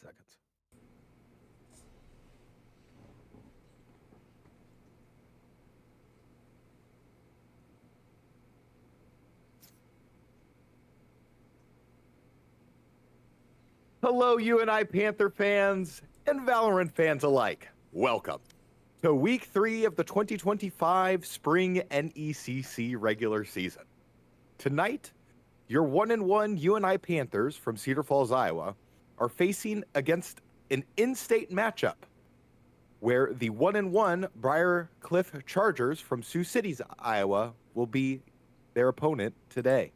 seconds. Hello, UNI Panther fans and Valorant fans alike. Welcome to Week 3 of the 2025 Spring NECC regular season. Tonight, your 1-1 UNI Panthers from Cedar Falls, Iowa, are facing against an in-state matchup where the 1-1 Briar Cliff Chargers from Sioux City, Iowa, will be their opponent today.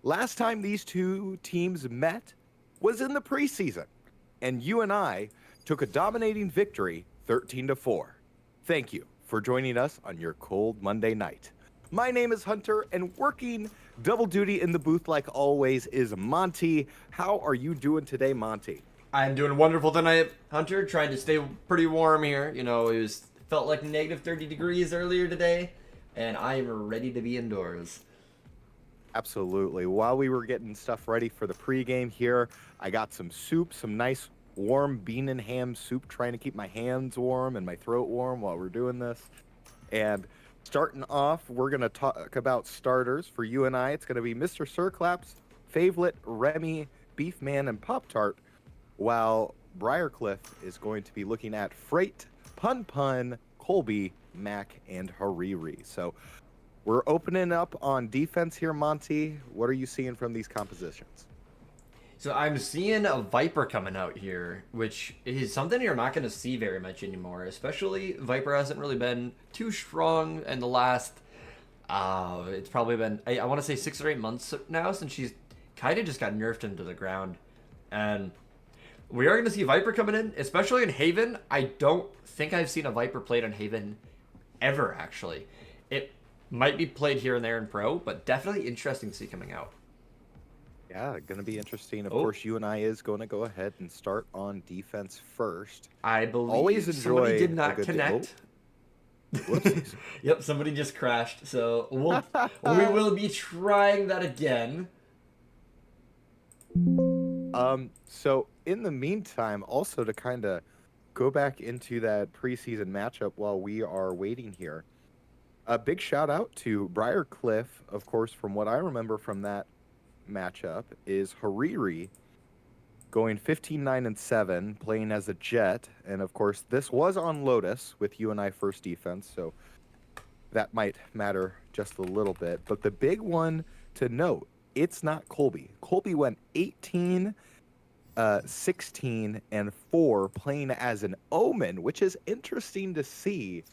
Last time these two teams met was in the preseason, and UNI took a dominating victory 13-4. Thank you for joining us on your cold Monday night. My name is Hunter, and working double duty in the booth like always is Monty. How are you doing today, Monty? I'm doing wonderful tonight, Hunter. Trying to stay pretty warm here. You know, felt like negative 30 degrees earlier today, and I am ready to be indoors. Absolutely. While we were getting stuff ready for the pregame here, I got some soup, some nice warm bean and ham soup, trying to keep my hands warm and my throat warm while we're doing this. And starting off, we're going to talk about starters for UNI. It's going to be Mr. Sirclap's favorite Remy, Beefman, and Pop-Tart, while Briarcliff is going to be looking at Freight, Pun Pun, Colby, Mac, and Hariri. So we're opening up on defense here, Monty. What are you seeing from these compositions? So I'm seeing a Viper coming out here, which is something you're not going to see very much anymore. Especially Viper hasn't really been too strong in the last, it's probably been, I want to say 6 or 8 months now since she's kind of just got nerfed into the ground. And we are going to see Viper coming in, especially in Haven. I don't think I've seen a Viper played on Haven ever, actually. It might be played here and there in Pro, but definitely interesting to see coming out. Yeah, going to be interesting. Of course, UNI is going to go ahead and start on defense first. I believe always enjoy somebody did not connect. Whoopsies. Yep, somebody just crashed. So we will be trying that again. So in the meantime, also to kind of go back into that preseason matchup while we are waiting here, a big shout out to Briarcliff, of course, from what I remember from that matchup, is Hariri going 15-9-7, playing as a Jet. And of course, this was on Lotus with UNI first defense, so that might matter just a little bit. But the big one to note, it's not Colby. Colby went 18, 16, and 4, playing as an Omen, which is interesting to see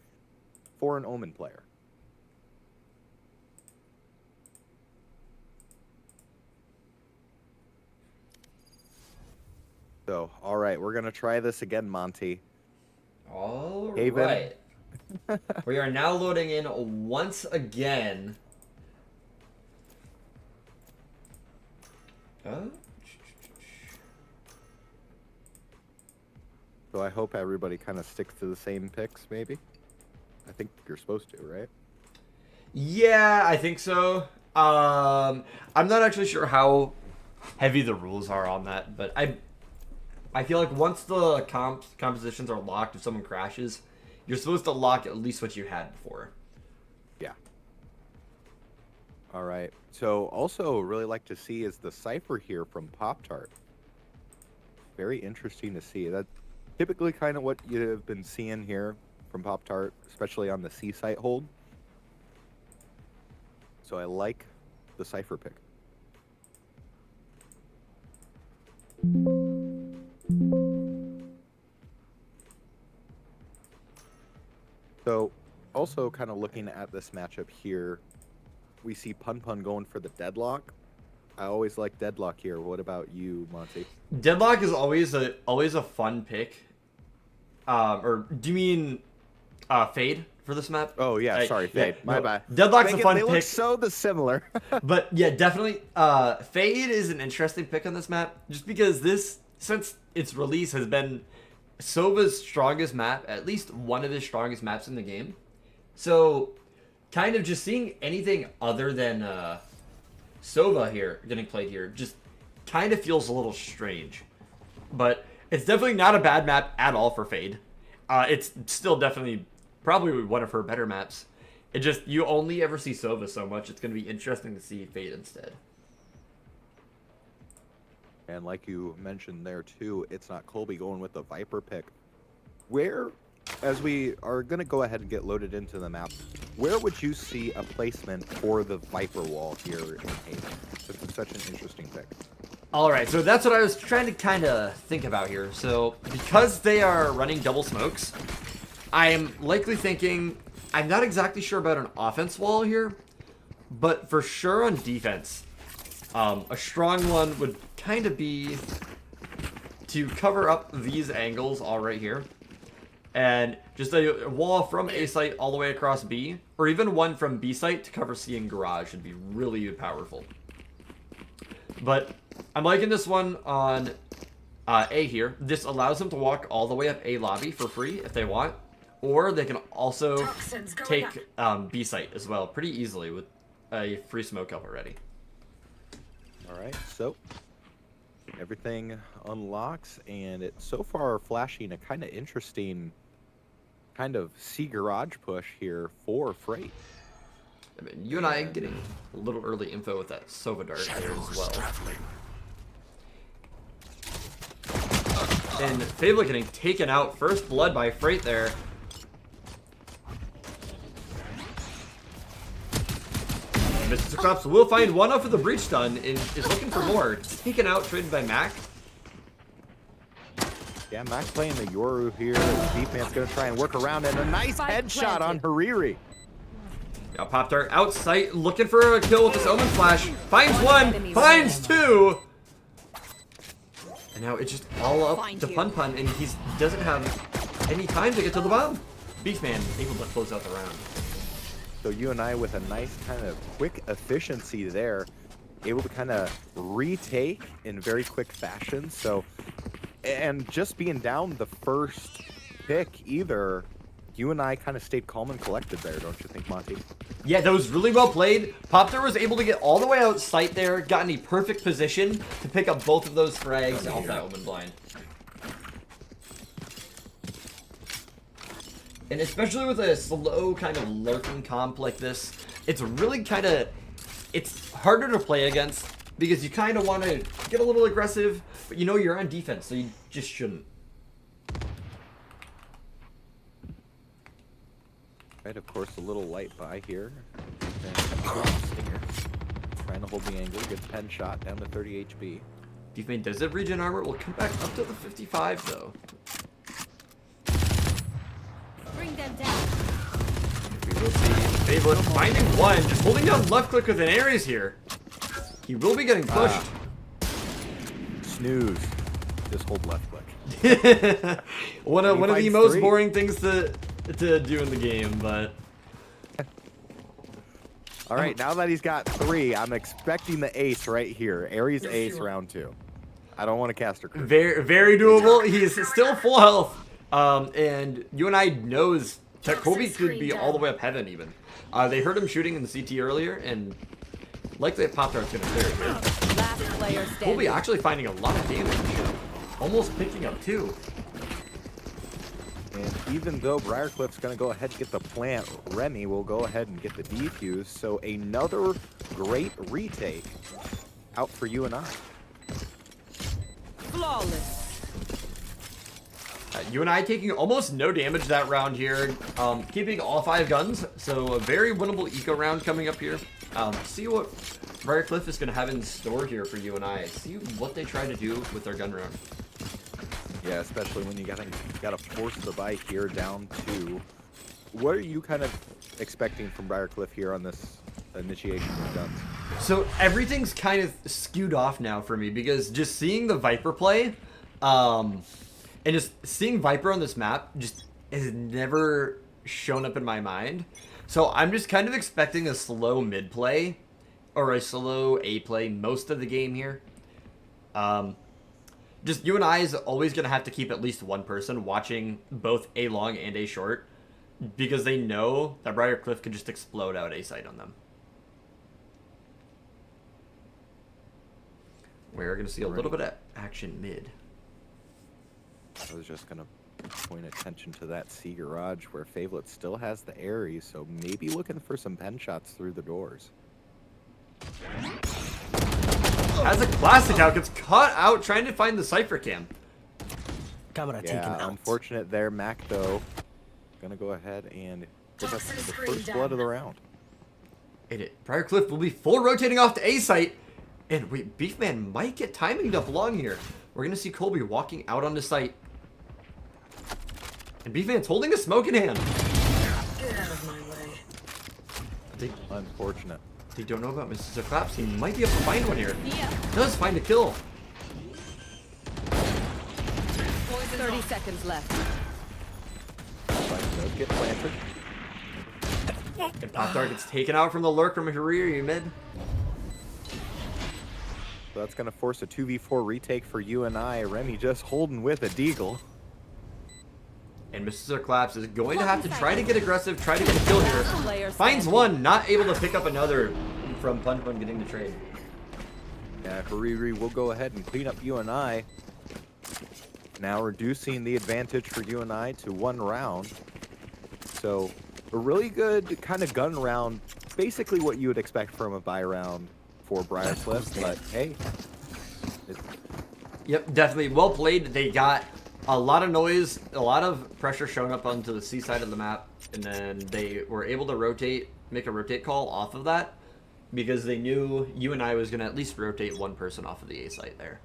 for an Omen player. So, all right, we're going to try this again, Monty. All Haven. right. We are now loading in once again. So I hope everybody kind of sticks to the same picks, maybe? I think you're supposed to, right? Yeah, I think so. I'm not actually sure how heavy the rules are on that, but I feel like once the compositions are locked, if someone crashes, you're supposed to lock at least what you had before. Yeah. All right. So also really like to see is the cipher here from Pop-Tart. Very interesting to see. That's typically kind of what you've been seeing here from Pop-Tart, especially on the C site hold. So I like the cipher pick. So also kind of looking at this matchup here, we see Pun Pun going for the deadlock. I always like deadlock here. What about you, Monty? Deadlock is always a fun pick. Or do you mean Fade for this map? Oh yeah, sorry, Fade. My bad. Deadlock's a fun they pick. Look so dissimilar. But yeah, definitely. Fade is an interesting pick on this map, just because since its release has been Sova's strongest map, at least one of his strongest maps in the game. So, kind of just seeing anything other than Sova here getting played here just kind of feels a little strange. But It's definitely not a bad map at all for Fade. It's still definitely probably one of her better maps. It just, you only ever see Sova so much. It's going to be interesting to see Fade instead. And like you mentioned there too, it's not Colby going with the Viper pick. Where, as we are going to go ahead and get loaded into the map, where would you see a placement for the Viper wall here in Haven? It's such an interesting pick. All right, so that's what I was trying to kind of think about here. So because they are running double smokes, I am likely thinking, I'm not exactly sure about an offense wall here, but for sure on defense, a strong one would kind of be to cover up these angles all right here. And just a wall from A site all the way across B, or even one from B site to cover C and garage would be really powerful. But I'm liking this one on A here. This allows them to walk all the way up A lobby for free if they want. Or they can also take B site as well pretty easily with a free smoke up already. All right, so everything unlocks, and it's so far flashing a kind of interesting kind of C garage push here for Freight. I mean, UNI getting a little early info with that Sova dart there as well. And Fable getting taken out, first blood by Freight there. Mr. Crops will find one off of the breach stun and is looking for more. Taken out, traded by Mac. Yeah, Mac playing the Yoru here. Deepman's going to try and work around, and a nice headshot on Hariri. Now Pop Dart out sight, looking for a kill with this Omen Flash. Finds one, finds two. And now it's just all up to Pun Pun, and he doesn't have any time to get to the bomb. Beastman able to close out the round. So UNI with a nice kind of quick efficiency there, able to kind of retake in very quick fashion. So, and just being down the first pick either, UNI kind of stayed calm and collected there, don't you think, Monty? Yeah, that was really well played. Popter was able to get all the way out sight there, got in a perfect position to pick up both of those frags off that Omen blind. And especially with a slow kind of lurking comp like this, it's really kind of, it's harder to play against because you kind of want to get a little aggressive, but you know you're on defense, so you just shouldn't. Right, of course, a little light by here. Trying to hold the angle, gets 10 shot down to 30 HP. Deepman does have regen armor, will come back up to the 55 though. Bring them down. We will see Favorite finding one, just holding down left click with an Ares here. He will be getting pushed. Snooze. Just hold left click. one of the most boring things to do in the game, but all right, now that he's got 3, I'm expecting the ace right here. Ares ace round 2. I don't want to cast her. Very, very doable. He's still full health. And UNI knows that Colby could be all the way up heaven even. They heard him shooting in the CT earlier, and likely a Pop Dart's gonna clear it here. Last player standing. Colby actually finding a lot of damage. Almost picking up 2. And even though Briarcliff's going to go ahead and get the plant, Remy will go ahead and get the defuse. So another great retake out for UNI. Flawless. UNI taking almost no damage that round here, keeping all 5 guns, so a very winnable eco round coming up here. See what Briarcliff is going to have in store here for UNI. See what they try to do with their gun round. Yeah, especially when you gotta force the buy here down to. What are you kind of expecting from Briarcliff here on this initiation of guns? So everything's kind of skewed off now for me because just seeing the Viper play, and just seeing Viper on this map just has never shown up in my mind. So I'm just kind of expecting a slow mid play or a slow A play most of the game here. Just UNI is always going to have to keep at least one person watching both A long and A short because they know that Briarcliff could just explode out A site on them. We're going to see a little bit of action mid. I was just gonna point attention to that C garage where Favelet still has the Aerie, so maybe looking for some pen shots through the doors. As a classic out, gets caught out trying to find the Cypher cam. Camera taken Yeah, out. unfortunate there. Mac, though, gonna go ahead and pick up the first blood of the round. And Briar Cliff will be full rotating off to A site. And wait, Beefman might get timing up along here. We're going to see Colby walking out on the site. And Beefman's holding a smoke in hand. Get out of my way. Unfortunate. They don't know about Mrs. Claps. He might be able to find one here. Yeah. Does find a kill. 30 seconds left. Spike does get planted. And Pop Dart gets taken out from the lurk from Hariri mid. So that's going to force a 2v4 retake for UNI. Remy just holding with a deagle. And Mrs. Claps is going to have to try to get aggressive, try to get a kill here. Player Finds standing. one, not able to pick up another from Punch Bun getting the trade. Yeah, Hariri will go ahead and clean up UNI. Now reducing the advantage for UNI to 1 round. So a really good kind of gun round. Basically what you would expect from a buy round for Briar Cliff, but hey. Yep, definitely well played. They got a lot of noise, a lot of pressure showing up onto the C side of the map, and then they were able to rotate, make a rotate call off of that because they knew UNI was going to at least rotate one person off of the A site there.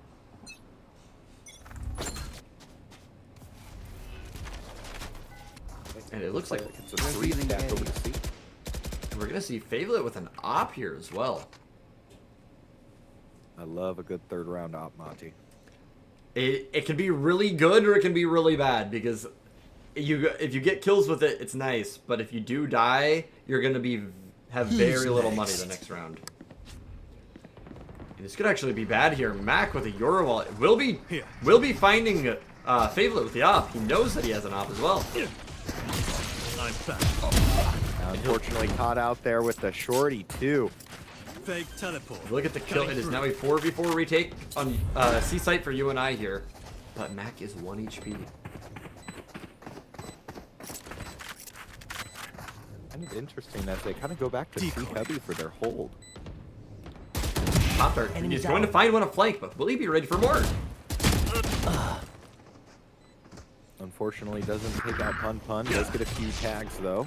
And it looks like It's a 3 stack over the C. we're going to see Favelet with an op here as well. I love a good 3rd round op, Monty. It can be really good or it can be really bad because if you get kills with it, it's nice. But if you do die, you're going to have very little money the next round. And this could actually be bad here. Mac with a Euro wallet will be finding Favelet with the op. He knows that he has an op as well. I'm back. Now, unfortunately caught out there with the shorty too. Fake teleport. Look at the kill. It is now a 4v4 retake on C site for UNI here. But Mac is 1 HP. Kind of interesting as they kind of go back to C heavy for their hold. Pop Dart is going to find one on flank, but will he be ready for more? Unfortunately, doesn't take out Pun Pun. Does get a few tags though.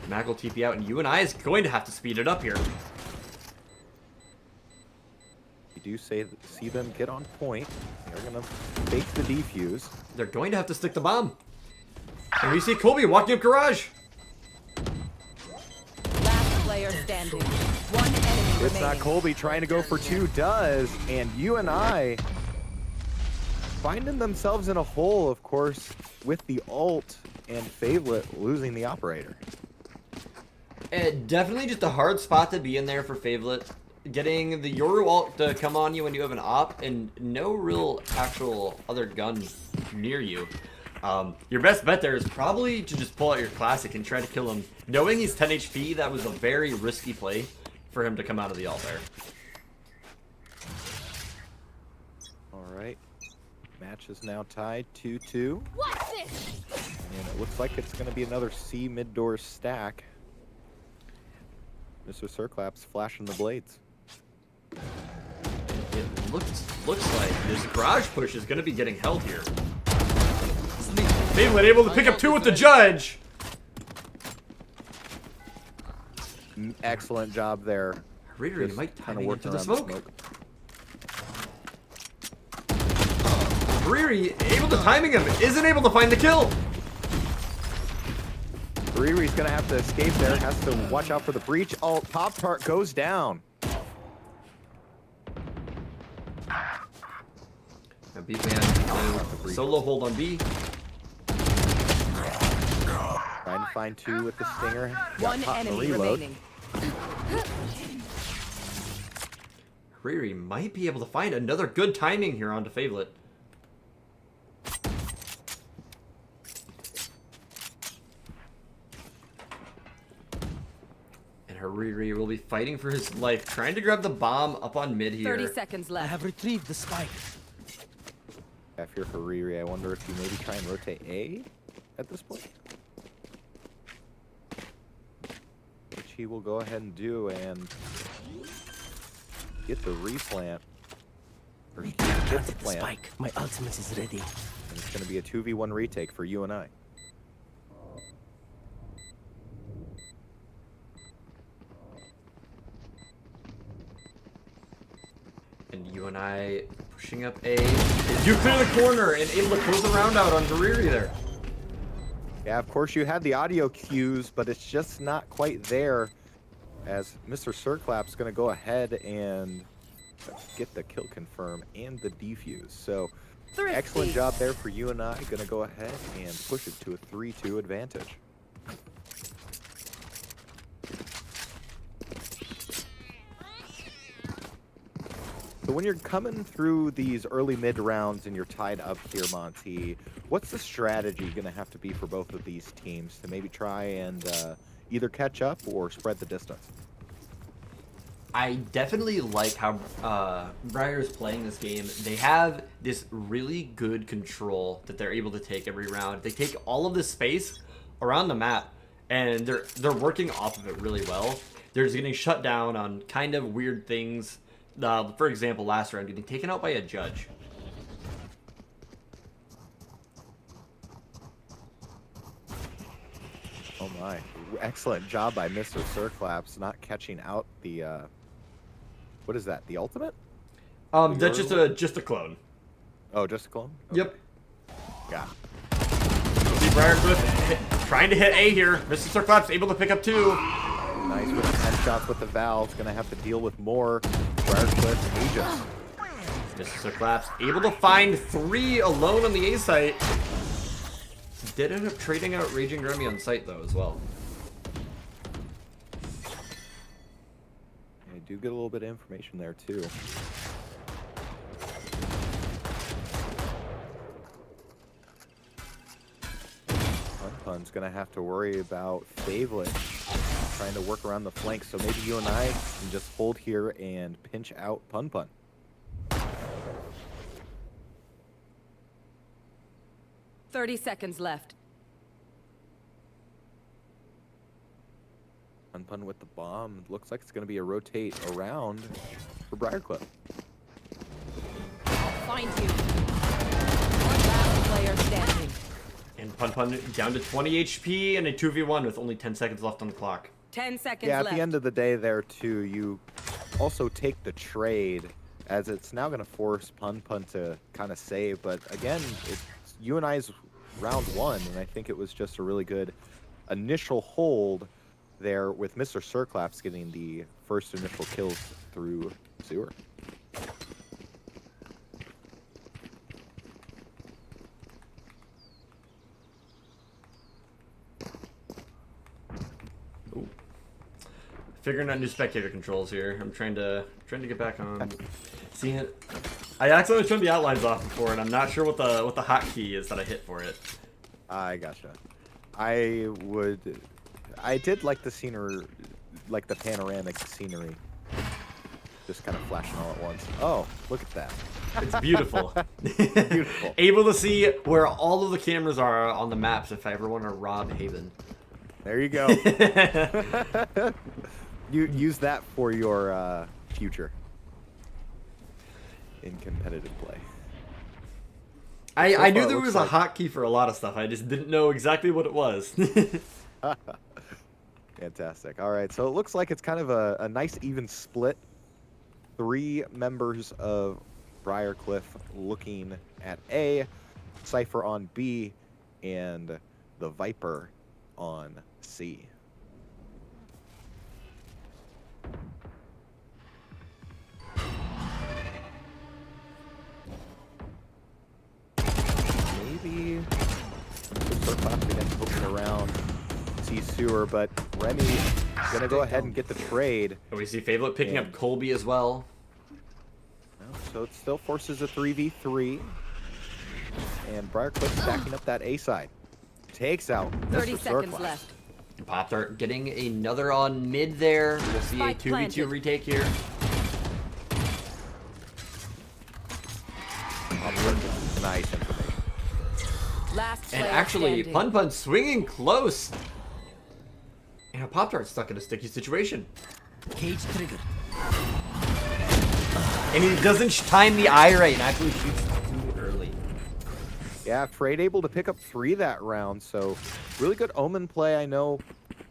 Mac will TP out, and UNI is going to have to speed it up here. You do see them get on point. They're gonna fake the defuse. They're going to have to stick the bomb. And we see Colby walking up garage. Last player standing. One enemy It's remaining. not Colby trying to go for 2, does, and UNI finding themselves in a hole, of course, with the ult and Favelet losing the operator. Definitely just a hard spot to be in there for Favelet. Getting the Yoru ult to come on you when you have an op and no real actual other gun near you. Your best bet there is probably to just pull out your classic and try to kill him. Knowing he's 10 HP, that was a very risky play for him to come out of the ult there. Alright. Match is now tied 2-2. What's this? And it looks like it's going to be another C mid-door stack. Mr. Circlaps flashing the blades. It looks like this garage push is going to be getting held here. Favelet able to pick up 2 with the judge. Excellent job there. Reader Just might kinda timing worked into the around smoke. Riri able to timing him, isn't able to find the kill. Riri's gonna have to escape there, has to watch out for the breach. Oh, Pop Tart goes down. A B-man solo hold on B. Trying to find 2 with the stinger. Got One caught in the enemy reload. remaining. Riri might be able to find another good timing here onto Favelet. And Riri will be fighting for his life, trying to grab the bomb up on mid here. 30 seconds I left. have retrieved the spike. Half here for Riri. I wonder if you maybe try and rotate A at this point. Which he will go ahead and do and get the replant. Or get the Planted the plant. spike. My ultimate is ready. And it's going to be a 2v1 retake for UNI. And UNI pushing up A. You clear the corner and able to close the round out on Briar there. Yeah, of course you had the audio cues, but it's just not quite there. As Mr. Circlap's going to go ahead and get the kill confirm and the defuse. So excellent job there for UNI. Going to go ahead and push it to a 3-2 advantage. So when you're coming through these early mid rounds and you're tied up here, Monty, what's the strategy going to have to be for both of these teams to maybe try and either catch up or spread the distance? I definitely like how Briar's playing this game. They have this really good control that they're able to take every round. They take all of this space around the map, and they're working off of it really well. They're just getting shut down on kind of weird things. For example, last round, getting taken out by a judge. Oh my. Excellent job by Mr. Circlaps not catching out the, what is that, the ultimate? That's just a clone. Oh, just a clone? Okay. Yep. Yeah. See Briar trying to hit A here. Mr. Circlaps able to pick up 2. Nice with the 10 shots with the Valve. Gonna have to deal with more. Briarcliff Aegis. Mr. Circlaps able to find 3 alone on the A site. Did end up trading out Raging Grammy on site though as well. I do get a little bit of information there too. Pun's gonna have to worry about Favelet trying to work around the flank, so maybe you and I can just hold here and pinch out Pun. 30 seconds left. Pun with the bomb. Looks like it's gonna be a rotate around for Briarcliff. I'll find you. Last player standing. And Pun down to 20 HP and a 2v1 with only 10 seconds left on the clock. 10 seconds Yeah, at left. the end of the day there too, you also take the trade as it's now going to force Pun to kind of save. But again, it's UNI's round 1, and I think it was just a really good initial hold there with Mr. Circlaps getting the first initial kills through Sewer. Figuring out new spectator controls here. I'm trying to get back on seeing it. I accidentally turned the outlines off before, and I'm not sure what the hotkey is that I hit for it. I gotcha. I did like the scenery, like the panoramic scenery, just kind of flashing all at once. Oh, look at that. It's beautiful. Beautiful. Able to see where all of the cameras are on the maps if I ever want to rob Haven. There you go. You use that for your future in competitive play. I knew far, it there was looks a hotkey for a lot of stuff. I just didn't know exactly what it was. Fantastic. All right, so it looks like it's kind of a nice even split. 3 members of Briarcliff looking at A, Cypher on B, and the Viper on C. Maybe Circlaps again poking around C Sewer, but Remy gonna go ahead and get the trade. We see Favelet picking up Colby as well. So it still forces a 3v3. And Briarcliff stacking up that A side. Takes out 30 Mr. seconds Circlaps. left. Pop-Tart getting another on mid there. We'll see Spike a 2v2 planted. retake here. Nice information. Last player And actually, standing. Pun swinging close. And a Pop-Tart's stuck in a sticky situation. Cage trigger. And he doesn't time the eye right and actually shoots too early. Yeah, Trade able to pick up 3 that round, so really good Omen play. I know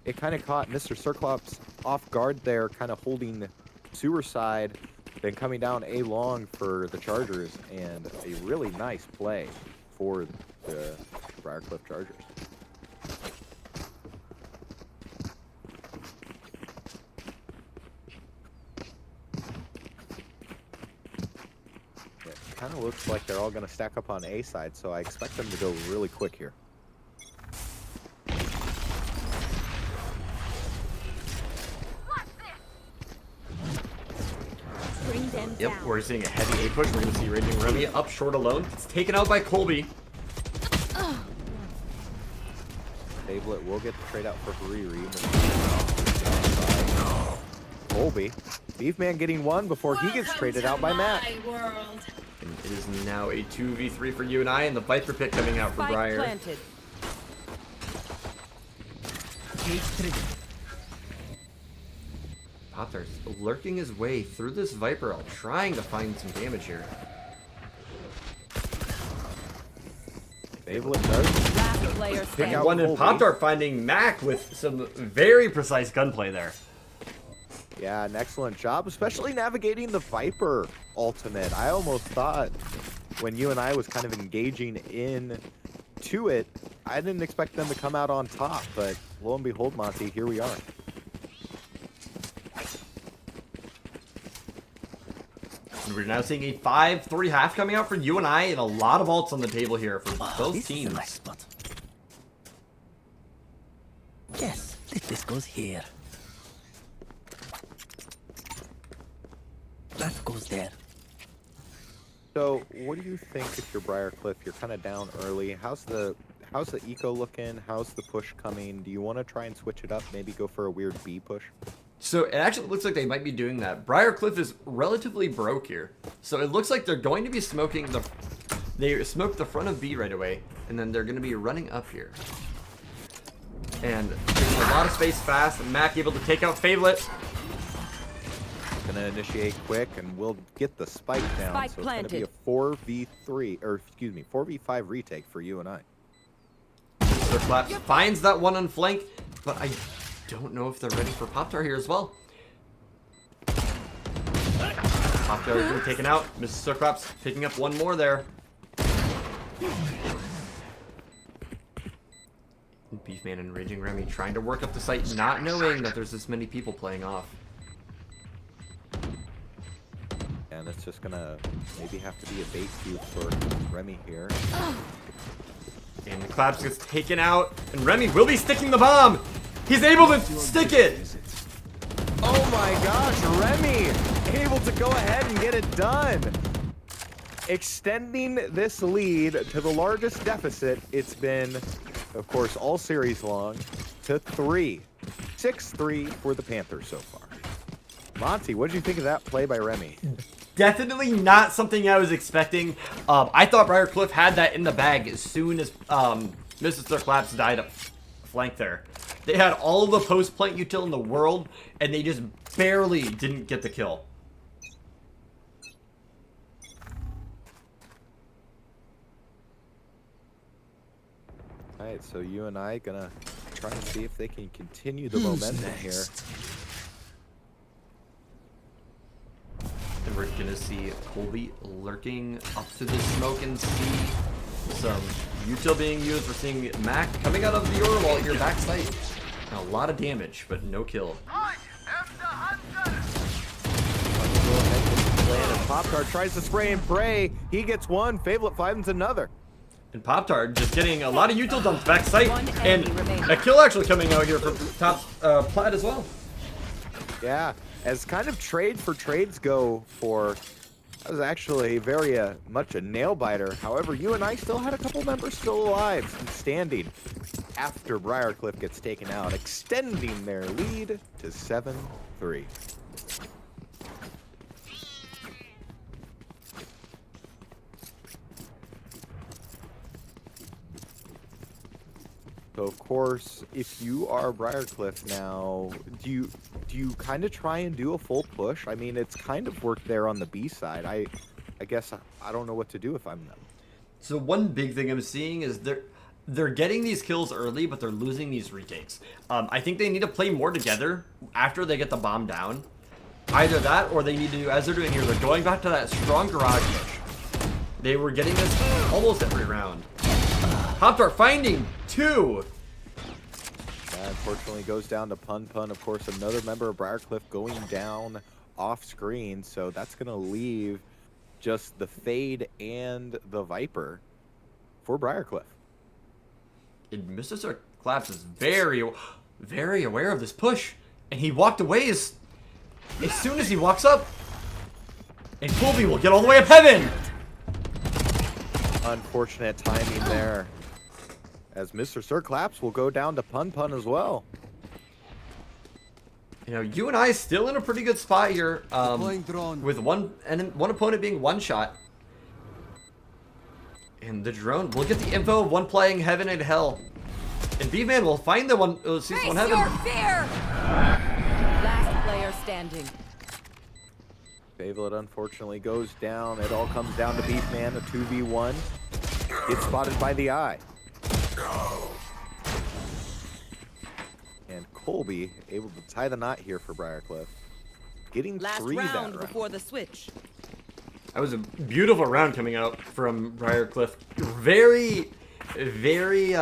it kind of caught Mr. Circlops off guard there, kind of holding sewer side, then coming down A long for the Chargers, and a really nice play for the Briarcliff Chargers. It kind of looks like they're all going to stack up on A side, so I expect them to go really quick here. Bring them Yep, down. we're seeing a heavy A push. We're going to see Raging Remy up short alone. It's taken out by Colby. Tablet will get the trade out for Hariri. Colby. Beefman getting 1 before he gets Welcome traded to out by Matt. my world. And it is now a 2v3 for UNI, and the Viper pick coming out for Spike Briar. planted. Cage trigger. Pop-Tart's lurking his way through this Viper ult, trying to find some damage here. Tablet does. Last player Pick standing. out One in Colby. Pop-Tart finding Mac with some very precise gunplay there. Yeah, an excellent job, especially navigating the Viper ultimate. I almost thought when UNI was kind of engaging in to it, I didn't expect them to come out on top, but lo and behold, Monty, here we are. And we're now seeing a 5-3 half coming out for UNI, and a lot of ults on the table here for both This is a teams. nice spot. Yes, this goes here. That goes there. So, what do you think if you're Briarcliff? You're kind of down early. How's the eco looking? How's the push coming? Do you want to try and switch it up? Maybe go for a weird B push? So it actually looks like they might be doing that. Briarcliff is relatively broke here. So it looks like they're going to be smoking the... They smoked the front of B right away, and then they're going to be running up here. And there's a lot of space fast, and Mac able to take out Favourite. Gonna initiate quick, and we'll get the spike down. Spike so it's gonna be a planted. 4v3, or excuse me, 4v5 retake for UNI. Mr. Flaps finds that one on flank, but I don't know if they're ready for Pop-Tart here as well. Pop-Tart is being taken out. Mr. Claps picking up one more there. Beefman and Raging Remy trying to work up the site, not knowing that there's this many people playing off. And it's just gonna maybe have to be a bait cube for Remy here. And the Claps gets taken out, and Remy will be sticking the bomb! He's able to stick it! Oh my gosh, Remy able to go ahead and get it done. Extending this lead to the largest deficit it's been, of course, all series long, to 3. 6-3 for the Panthers so far. Monty, what did you think of that play by Remy? Definitely not something I was expecting. I thought Briarcliff had that in the bag as soon as Mr. Claps died up flank there. They had all of the post-plant util in the world, and they just barely didn't get the kill. Alright, so UNI gonna try and see if they can continue the momentum here. And we're gonna see Colby lurking up to the smoke and see some util being used. We're seeing Mac coming out of the Aura wall here backside. A lot of damage, but no kill. Pop-Tart tries to spray and pray. He gets one. Favourite finds another. And Pop-Tart just getting a lot of util dumps backside, One and enemy remaining. a kill actually coming out here from top plat as well. Yeah, as kind of trade for trades go for, that was actually very much a nail biter. However, UNI still had a couple members still alive and standing after Briarcliff gets taken out, extending their lead to 7-3. So of course, if you are Briarcliff now, do you kind of try and do a full push? I mean, it's kind of worked there on the B side. I guess I don't know what to do if I'm them. So one big thing I'm seeing is they're getting these kills early, but they're losing these retakes. I think they need to play more together after they get the bomb down. Either that, or they need to do, as they're doing here, they're going back to that strong garage push. They were getting this almost every round. Pop-Tart finding 2. That unfortunately goes down to Pun. Of course, another member of Briarcliff going down off screen. So that's going to leave just the Fade and the Viper for Briarcliff. And Mr. Claps is very, very aware of this push. And he walked away as soon as he walks up. And Colby will get all the way up heaven. Unfortunate timing there. As Mr. Sir Claps will go down to Pun as well. You know, UNI is still in a pretty good spot here. With one opponent being one shot. And the drone will get the info of one playing heaven and hell. And B-Man will find the one sees one heaven. Your fear! Last player standing. Favelet unfortunately goes down. It all comes down to Beefman, a 2v1. Gets spotted by the eye. And Colby able to tie the knot here for Briarcliff. Getting Last 3 that round round. before the switch. That was a beautiful round coming out from Briarcliff. Very, very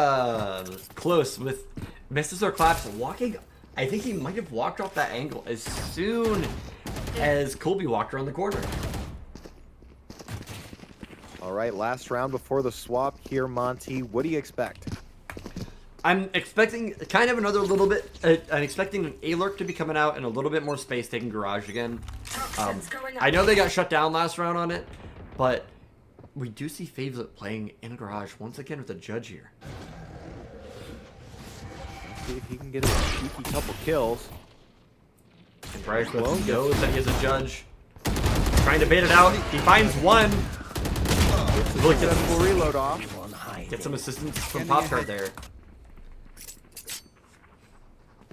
close with Mr. Claps walking. I think he might have walked off that angle as soon as Colby walked around the corner. All right, last round before the swap here, Monty. What do you expect? I'm expecting kind of another little bit. I'm expecting an A-Lurk to be coming out and a little bit more space taking Garage again. I know they got shut down last round on it, but we do see Favelet playing in Garage once again with a judge here. Let's see if he can get a cheeky couple kills. And Briarcliff knows that he has a judge. Trying to bait it out. He finds one. Really get a full reload off. Get some assistance from Pop-Tart there.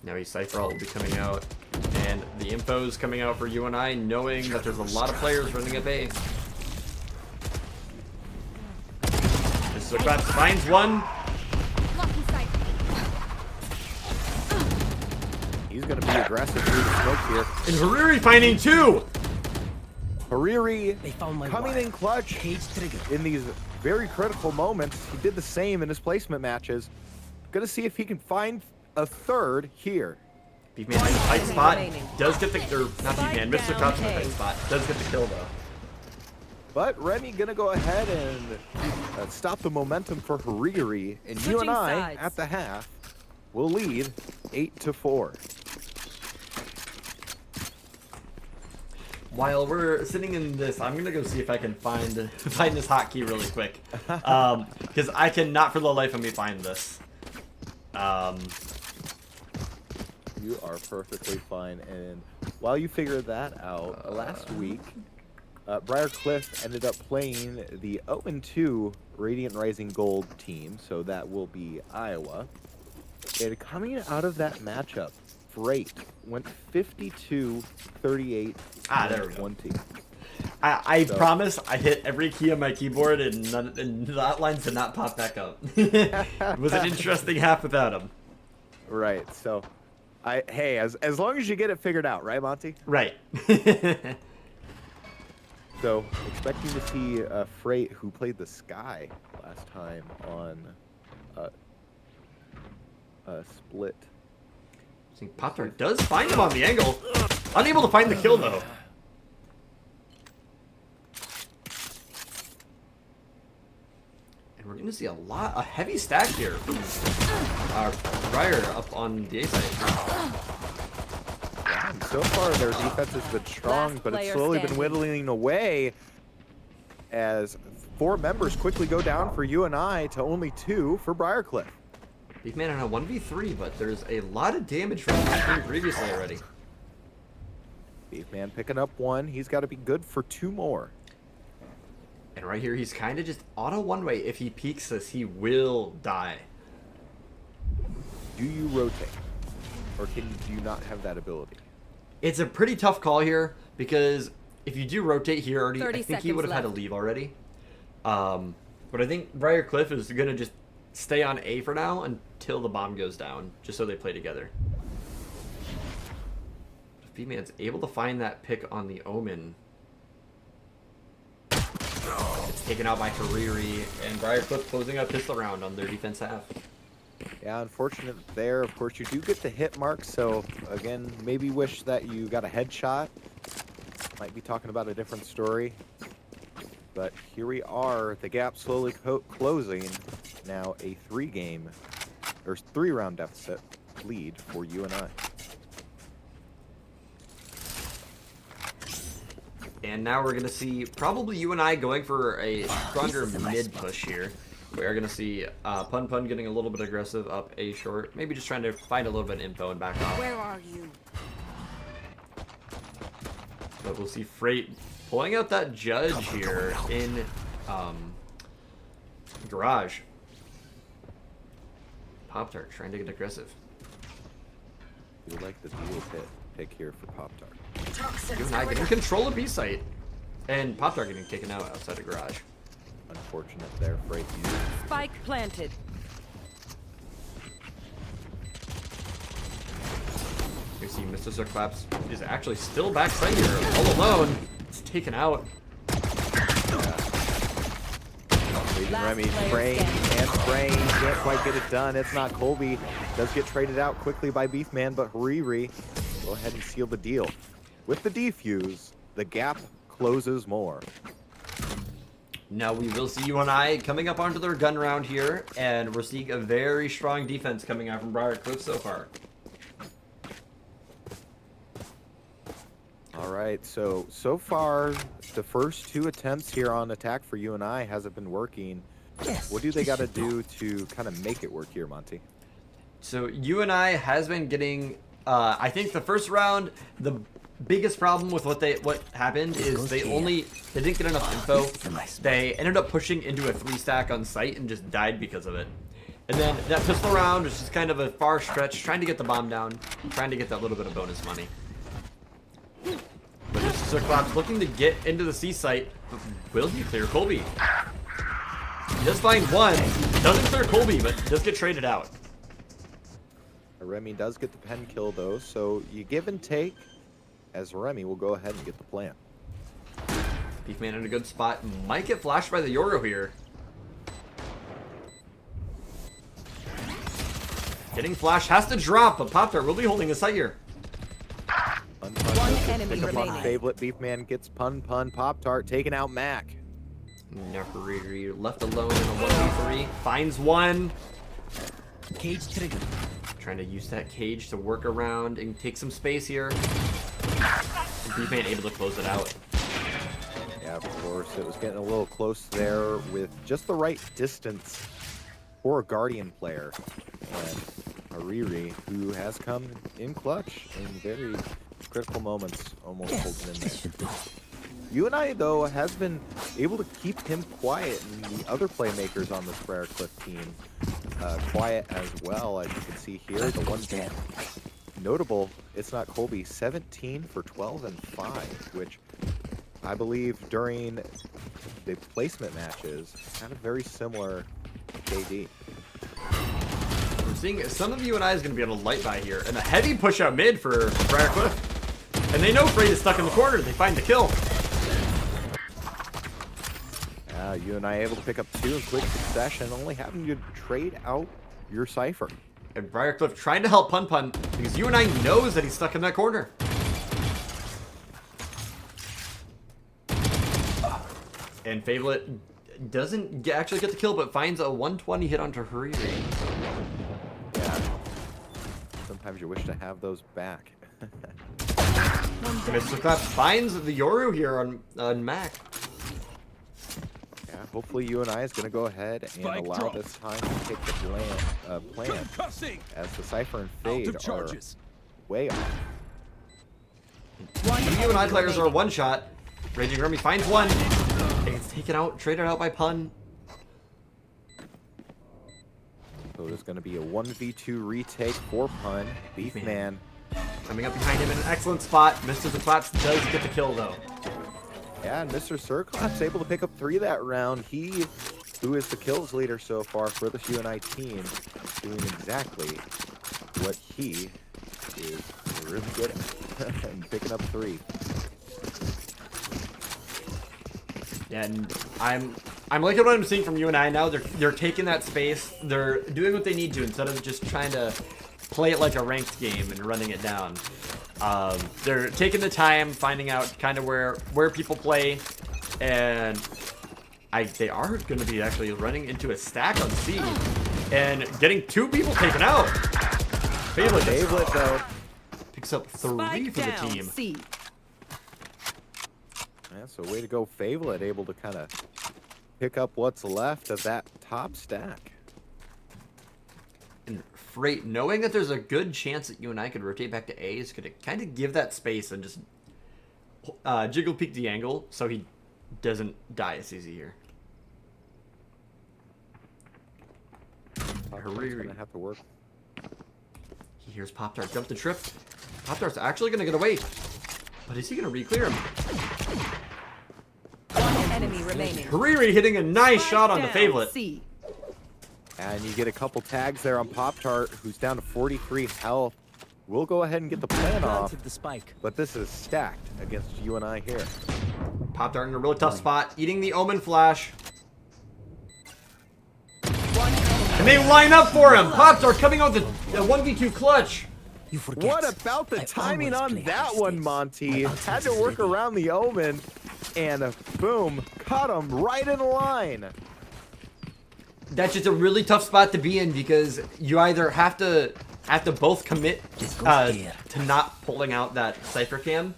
Now Cypher will be coming out. And the info is coming out for UNI, knowing that there's a lot of players running at bay. Mr. Claps finds one. He's going to be aggressive through the smoke here. And Hariri finding 2. Hariri They found my coming wire. in clutch Cage trigger. in these very critical moments. He did the same in his placement matches. Gonna see if he can find a third here. Beefman in a tight spot. remaining. Does get the, or not Beefman, Mr. down Claps in a A. tight spot. Does get the kill though. But Remy gonna go ahead and stop the momentum for Hariri, and Switching UNI sides. at the half will lead 8-4. While we're sitting in this, I'm gonna go see if I can find this hotkey really quick, because I cannot for the life of me find this. You are perfectly fine. And while you figure that out, last week, Briarcliff ended up playing the 0-2 Radiant Rising Gold team, so that will be Iowa. And coming out of that matchup, Freight went 52-38. There we go. 20. I promise I hit every key on my keyboard and the outlines did not pop back up. It was an interesting half without them. Right. So, hey, as long as you get it figured out, right, Monty? Right. So, expecting to see Freight, who played the Sky last time on Split. I think Pop-Tart does find him on the angle. Unable to find the kill though. And we're gonna see a heavy stack here from Briar up on the A side. And so far, their defense has been strong, Last but it's player slowly been standing. whittling away as 4 members quickly go down for UNI to only 2 for Briarcliff. Beefman on a 1v3, but there's a lot of damage from him previously already. Beefman picking up 1. He's got to be good for 2 more. And right here, he's kind of just on a one-way. If he peeks this, he will die. do you rotate? Or do you not have that ability? It's a pretty tough call here because if you do rotate here already, 30 I think he seconds would have had to left. leave already. But I think Briar Cliff is going to just stay on A for now until the bomb goes down, just so they play together. If B-Man's able to find that pick on the Omen, it's taken out by Hariri, and Briar Cliff closing up pistol round on their defense half. Yeah, unfortunate there. Of course, you do get the hit mark, so again, maybe wish that you got a headshot. Might be talking about a different story. But here we are, the gap slowly closing. Now a 3-round deficit lead for UNI. And now we're going to see probably UNI going for a stronger mid push here. We are going to see Pun Pun getting a little bit aggressive up A short. Maybe just trying to find a little bit of info and back off. Where are you? But we'll see Freight pulling out that Judge here in Garage. Pop-Tart trying to get aggressive. You like the dual pick here for Pop-Tart. UNI getting control of B site. And Pop-Tart getting taken out outside of Garage. Unfortunate there, Freight. Spike planted. You see Mr. Circlaps is actually still backside here, all alone. It's taken out. Last Remy player spraying standing. and spraying, can't quite get it done. It's not Colby. Does get traded out quickly by Beefman, but Hariri go ahead and seal the deal. With the defuse, the gap closes more. Now we will see UNI coming up onto their gun round here, and we're seeing a very strong defense coming out from Briar Cliff so far. All right, so far, the first 2 attempts here on attack for UNI hasn't been working. Yes. What do they got to do to kind of make it work here, Monty? So UNI has been getting, I think the first round, the biggest problem with what happened is they didn't get enough info. They ended up pushing into a 3-stack on site and just died because of it. And then that pistol round was just kind of a far stretch, trying to get the bomb down, trying to get that little bit of bonus money. But Mr. Circlops looking to get into the C site. Will he clear Colby? He does find one. Doesn't clear Colby, but does get traded out. Remy does get the pen kill, though, so you give and take, as Remy will go ahead and get the plant. Beefman in a good spot. Might get flashed by the Yoro here. Getting flashed. Has to drop, but Pop-Tart will be holding his site here. One enemy Pick up on remaining. Fablet. Beefman gets Pun Pop-Tart, taking out Mac. Neferiri left alone in a 1v3. Finds one. Cage trigger. Trying to use that cage to work around and take some space here. Beefman able to close it out. Yeah, of course. It was getting a little close there with just the right distance for a Guardian player. And Hariri, who has come in clutch in very critical moments, almost Yes, holding in this should do. there. UNI, though, has been able to keep him quiet, and the other playmakers on this Briar Cliff team quiet as well, as you can see here. The one Stand. notable, it's not Colby, 17 for 12 and 5, which I believe during the placement matches had a very similar KD. We're seeing some of UNI is going to be able to light by here. And a heavy push out mid for Briar Cliff. And they know Freight is stuck in the corner. They find the kill. UNI able to pick up 2 in quick succession, only having to trade out your Cypher. And Briar Cliff trying to help Pun Pun because UNI knows that he's stuck in that corner. And Fablet doesn't actually get the kill, but finds a 120 hit onto Hariri. Yeah. Sometimes you wish to have those back. Mr. Claps finds the Yoru here on Mac. Yeah, hopefully UNI is going to go ahead and Spike allow drop. this time to take the plan Concussing. as the Cypher and Out Fade of are charges. way off. One The enemy UNI players are remaining. one shot. Raging Remy finds one. And it's taken out, traded out by Pun. So there's going to be a 1v2 retake for Pun. Beefman. Coming up behind him in an excellent spot. Mr. The Claps does get the kill, though. Yeah, and Mr. Circlap's able to pick up 3 that round. He, who is the kills leader so far for this UNI team, doing exactly what he is really good at, and picking up 3. Yeah, and I'm liking what I'm seeing from UNI now. They're taking that space. They're doing what they need to instead of just trying to play it like a ranked game and running it down. They're taking the time, finding out kind of where people play, and they are going to be actually running into a stack on C and getting 2 people taken out. Favorite though picks up 3 Spike for the down, team. C. Yeah, so way to go, Favorit, able to kind of pick up what's left of that top stack. And Freight, knowing that there's a good chance that UNI could rotate back to A, is going to kind of give that space and just jiggle peek the angle so he doesn't die as easy here. He's gonna have to work. He hears Pop-Tart jump the trip. Pop-Tart's actually going to get away. But is he going to re-clear him? One enemy remaining. Hariri hitting a nice Spike shot on the down, Favorit. C. And you get a couple tags there on Pop-Tart, who's down to 43 health. We'll go ahead and get the plan off, Planted the spike. but this is stacked against UNI here. Pop-Tart in a really tough spot, eating the Omen Flash. One enemy. And they line up for him. Pop-Tart coming out with a 1v2 clutch. You forget. What about the I timing always on play that high one, stakes. Monty? My ultimate Had to is work ready. around the Omen, and boom, caught him right in line. That's just a really tough spot to be in because you either have to both commit This goes here. to not pulling out that Cypher Cam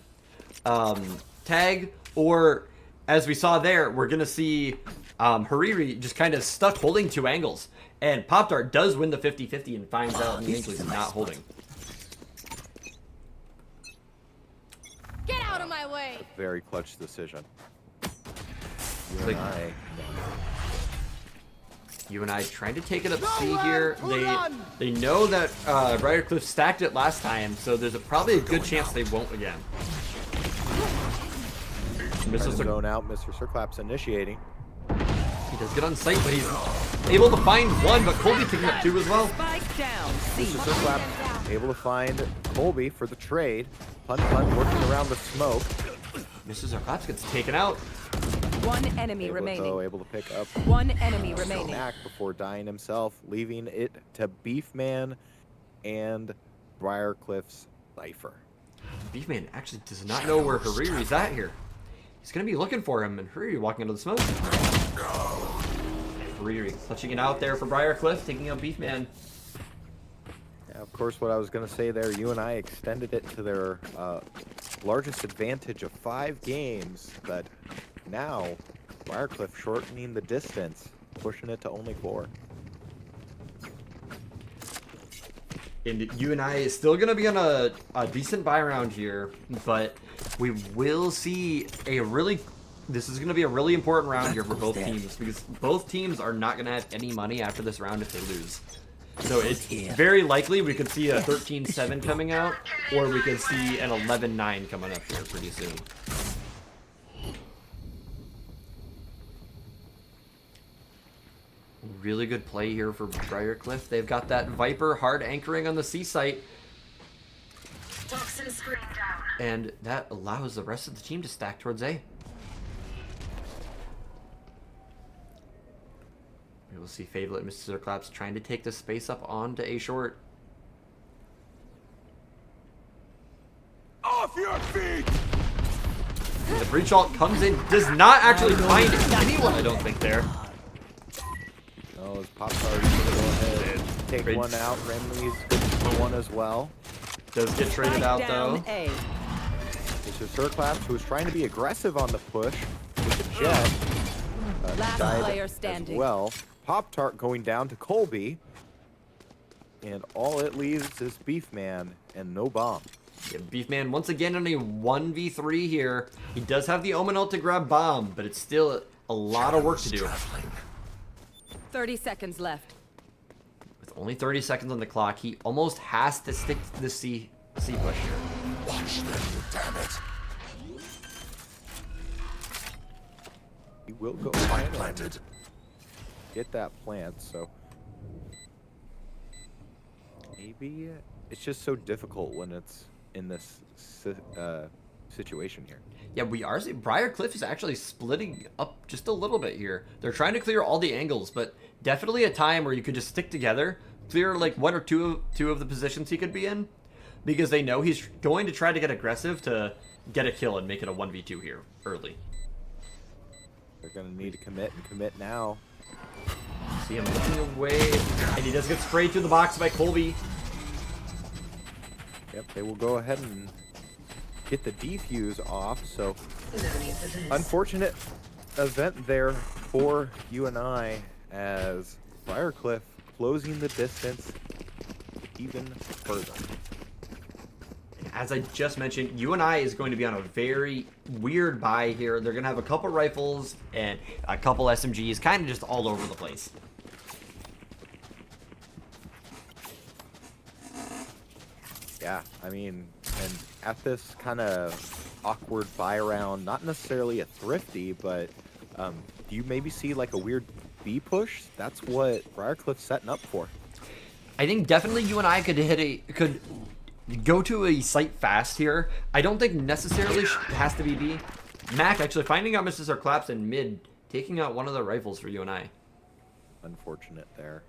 tag, or as we saw there, we're gonna see Hariri just kind of stuck holding 2 angles, and Pop-Tart does win the 50-50 and finds out the angle is not holding. Get out of my way. Very clutch decision. Like- UNI UNI trying to take it up C here. They know that Briar stacked it last time, so there's probably a good chance they won't again. Misses the Zone out, Mr. Circlap's initiating. He does get on site, but he's able to find 1, but Colby picking up 2 as well. Spike down, C. Mr. Circlap able to find Colby for the trade. Punt working around the smoke. Mrs. Arclaps gets taken out. One enemy Able remaining. able to pick up One enemy remaining. Snack before dying himself, leaving it to Beefman and Briarcliff's Cypher. Beefman actually does not know where Hariri's at here. He's going to be looking for him, and Hariri walking into the smoke. Hariri clutching it out there for Briarcliff, taking out Beefman. Yeah, of course, what I was going to say there, UNI extended it to their largest advantage of 5 games, but now Briarcliff shortening the distance, pushing it to only 4. And UNI is still going to be on a decent buy round here, but we will see a really... This is going to be a really important round here for both teams, because both teams are not going to have any money after this round if they lose. So it's very likely we could see a 13-7 coming out, or we could see an 11-9 coming up here pretty soon. Really good play here for Briarcliff. They've got that Viper hard anchoring on the C site, Toxin screen down. and that allows the rest of the team to stack towards A. We will see Favorit and Mr. Claps trying to take the space up onto A short. Off your feet! And the breach ult comes in, does not actually find anyone, I don't think, there. Oh, his Pop-Tart is going to go ahead and take Great. one out. Randomly's good for one as well. Does get traded out, though. Down A. Mr. Circlaps, who was trying to be aggressive on the push with the jet, Last died player as standing. well. Pop-Tart going down to Colby. And all it leaves is Beefman and no bomb. Yeah, Beefman once again on a 1v3 here. He does have the Omen ult to grab bomb, but it's still a lot of work to do. 30 seconds left. With only 30 seconds on the clock. He almost has to stick to the C push here. Watch them, damn it. He will go Spike in and planted. get that plant, so maybe it's just so difficult when it's in this situation here. Yeah, we are seeing Briar Cliff is actually splitting up just a little bit here. They're trying to clear all the angles, but definitely a time where you could just stick together, clear like one or two of the positions he could be in, because they know he's going to try to get aggressive to get a kill and make it a 1v2 here early. They're gonna need to commit and commit now. See him looking away, and he does get sprayed through the box by Colby. Yep, they will go ahead and get the defuse off. So unfortunate event there for UNI as Briarcliff closing the distance even further. As I just mentioned, UNI is going to be on a very weird buy here. They're going to have a couple rifles and a couple SMGs, kind of just all over the place. Yeah, I mean, and at this kind of awkward buy round, not necessarily a thrifty, but do you maybe see like a weird B push? That's what Briarcliff's setting up for. I think definitely UNI could go to a site fast here. I don't think necessarily it has to be B. Mac actually finding out Mr. Claps in mid, taking out one of the rifles for UNI. Unfortunate there.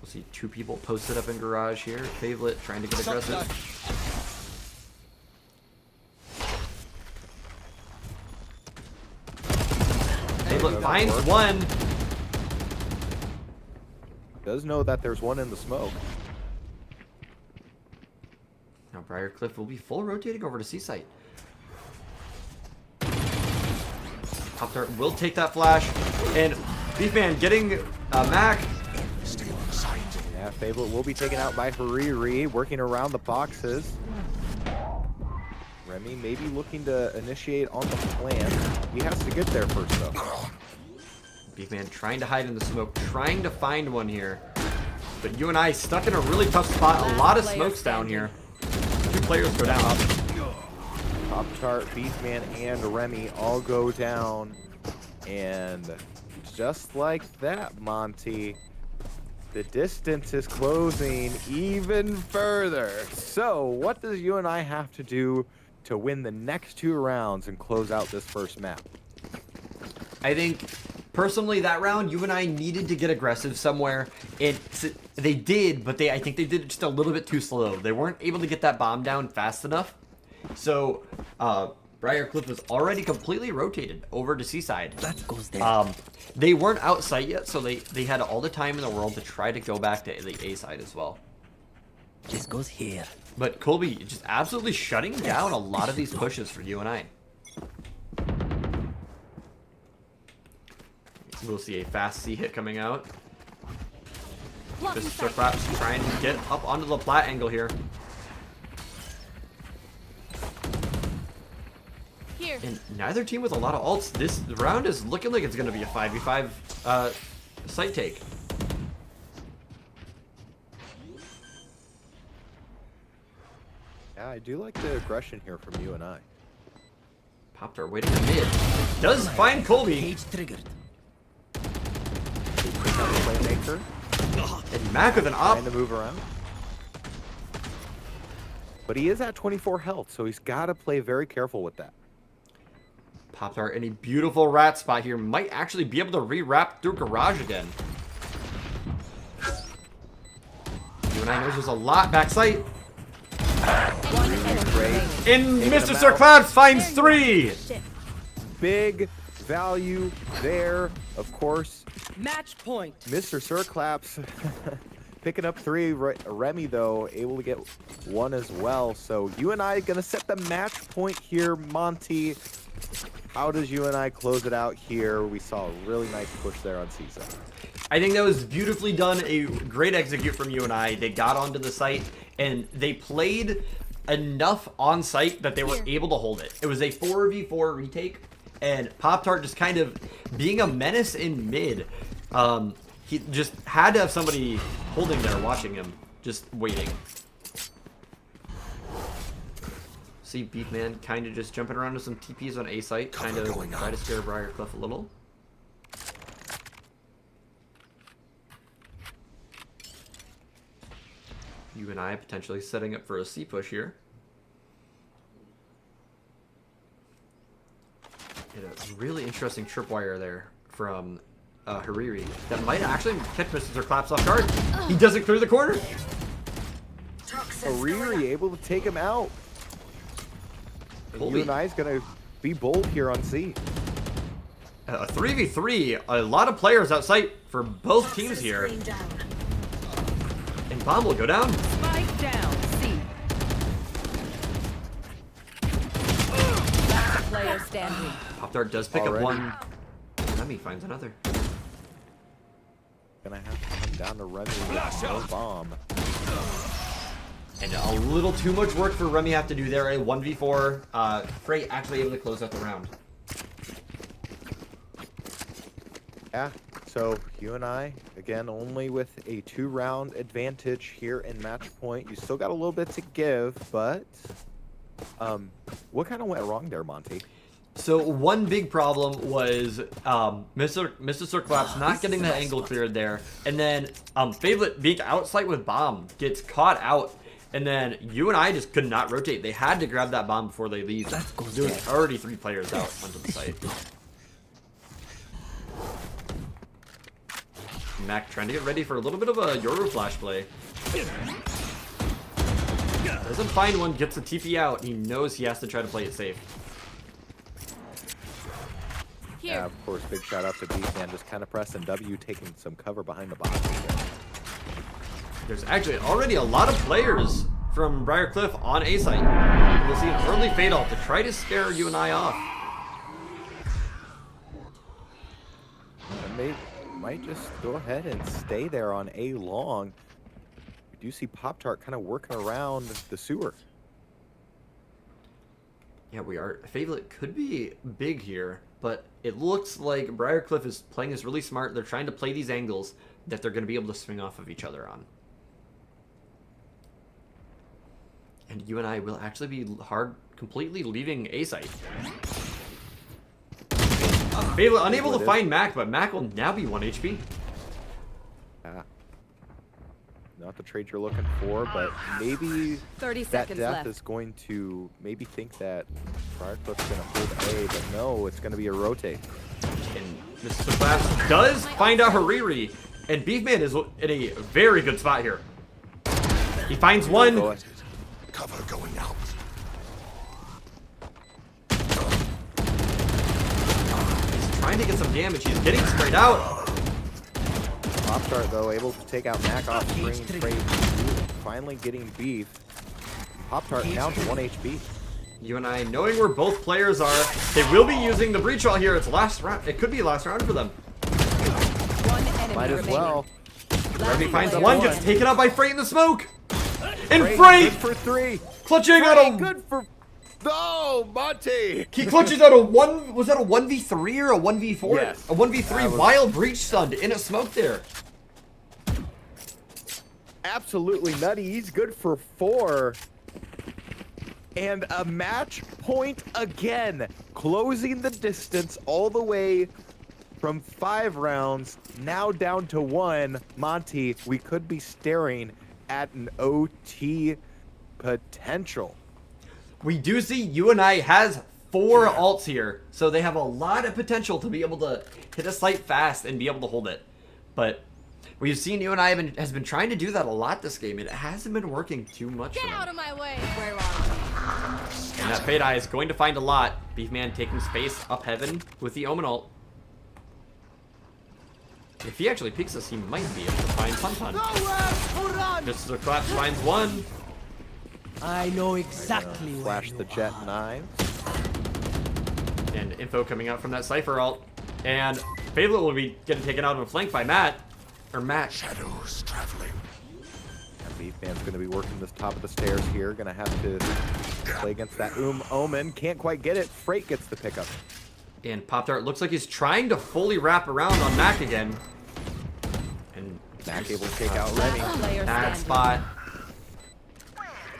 We'll see two people posted up in garage here. Favelet trying to get aggressive. Favelet finds one. Does know that there's one in the smoke. Now Briarcliff will be full rotating over to C site. Panther will take that flash, and Beefman getting Mac. Yeah, Fable will be taken out by Hariri, working around the boxes. Remy maybe looking to initiate on the plant. He has to get there first, though. Beefman trying to hide in the smoke, trying to find one here. But UNI stuck in a really tough spot. A lot of smokes down here. Two players go down. Pop-Tart, Beefman, and Remy all go down. And just like that, Monty, the distance is closing even further. So what does UNI have to do to win the next two rounds and close out this first map? I think, personally, that round, UNI needed to get aggressive somewhere. They did, but I think they did it just a little bit too slow. They weren't able to get that bomb down fast enough. So, Briarcliff was already completely rotated over to Seaside. That goes there. They weren't out sight yet, so they had all the time in the world to try to go back to the A side as well. This goes here. But Colby just absolutely shutting down a lot of these pushes for UNI. We'll see a fast C hit coming out. Mr. Claps trying to get up onto the plat angle here. Here. And neither team with a lot of ults. This round is looking like it's going to be a 5v5 site take. Yeah, I do like the aggression here from UNI. Popped our way to the mid. Does find Colby. Cage triggered. Playmaker, And Mac with an op. trying to move around. But he is at 24 health, so he's got to play very careful with that. Pop-Tart in a beautiful rat spot here. Might actually be able to re-wrap through garage again. UNI knows there's a lot backside. One enemy remaining. And Taking Mr. him Sir out. Claps finds 3. Big value there, of course. Match point. Mr. Sir Claps picking up 3. Remy, though, able to get 1 as well. So UNI going to set the match point here, Monty. How does UNI close it out here? We saw a really nice push there on Season. I think that was beautifully done. A great execute from UNI. They got onto the site and they played enough on site that they were able to hold it. It was a 4v4 retake. and Pop-Tart just kind of being a menace in mid. He just had to have somebody holding there watching him, just waiting. See Beefman kind of just jumping around with some TPs on A site, kind of try to scare Briar Cliff a little. UNI potentially setting up for a C push here. And a really interesting tripwire there from Hariri that might actually catch Mr. Claps off guard. He doesn't clear the corner. Hariri able to take him out. Colby. UNI is going to be bold here on C. A 3v3, a lot of players outside for both teams here. And Bomb will go down. Spike down. C. Last player standing. Pop-Tart does pick up Already. one. Remy finds another. Gonna have to come down to Remy with no bomb. And a little too much work for Remy have to do there. A 1v4. Frey actually able to close out the round. Yeah, so UNI, again, only with a 2-round advantage here in match point. You still got a little bit to give, but what kind of went wrong there, Monty? So one big problem was Mr. Claps not getting the angle cleared there. And then Favourite being outside with bomb gets caught out. And then UNI just could not rotate. They had to grab that bomb before they leave. There was already 3 players out onto the site. Mac trying to get ready for a little bit of a Yoru flash play. Doesn't find one, gets the TP out. He knows he has to try to play it safe. Yeah, of course, big shout out to Beefman, just kind of pressing W, taking some cover behind the box. There's actually already a lot of players from Briar Cliff on A site. We'll see an early fade out to try to scare UNI off. And they might just go ahead and stay there on A long. We do see Pop-Tart kind of working around the sewer. Yeah, we are. Favourite could be big here, but it looks like Briar Cliff is playing this really smart. They're trying to play these angles that they're going to be able to swing off of each other on. And UNI will actually be completely leaving A site. Favourite unable to find Mac, but Mac will now be 1 HP. Not the trade you're looking for, but maybe 30 that seconds death left. is going to maybe think that Briar Cliff's going to hold A, but no, it's going to be a rotate. And Mr. Claps does find out Hariri, and Beefman is in a very good spot here. He finds one. Go ahead. Cover going out. He's trying to get some damage. He's getting sprayed out. Pop-Tart, though, able to take out Mac off screen. Trade finally getting beef. Pop-Tart down to 1 HP. UNI, knowing where both players are, they will be using the breach wall here. It's last round. It could be last round for them. One enemy Might as remaining. well. Remy finds player one, standing. gets taken out by Frey in the smoke. And Great, Frey good for 3. clutching Frey, out a... good for... No, Monty! He clutches out a one... Was that a 1v3 or a 1v4? Yes. A 1v3 wild breach stunned in a smoke there. Absolutely nutty. He's good for 4. And a match point again. Closing the distance all the way from 5 rounds, now down to 1. Monty, we could be staring at an OT potential. We do see UNI has 4 ults here, so they have a lot of potential to be able to hit a site fast and be able to hold it. But we've seen UNI has been trying to do that a lot this game, and it hasn't been working too much for Get out them. of my way. And that Fade Eye is going to find a lot. Beefman taking space up heaven with the Omen ult. If he actually peeks us, he might be able to find Pun. Mr. Claps finds one. I know exactly where Flash you the jet are. knives. And info coming out from that Cypher ult. And Favourite will be getting taken out of a flank by Matt. Or Matt. Shadows traveling. And Beefman's going to be working this top of the stairs here. Going to have to play against that Omen. Can't quite get it. Freight gets the pickup. And Pop-Tart looks like he's trying to fully wrap around on Mac again. And Mac able to take out Remy. Last player bad standing. spot.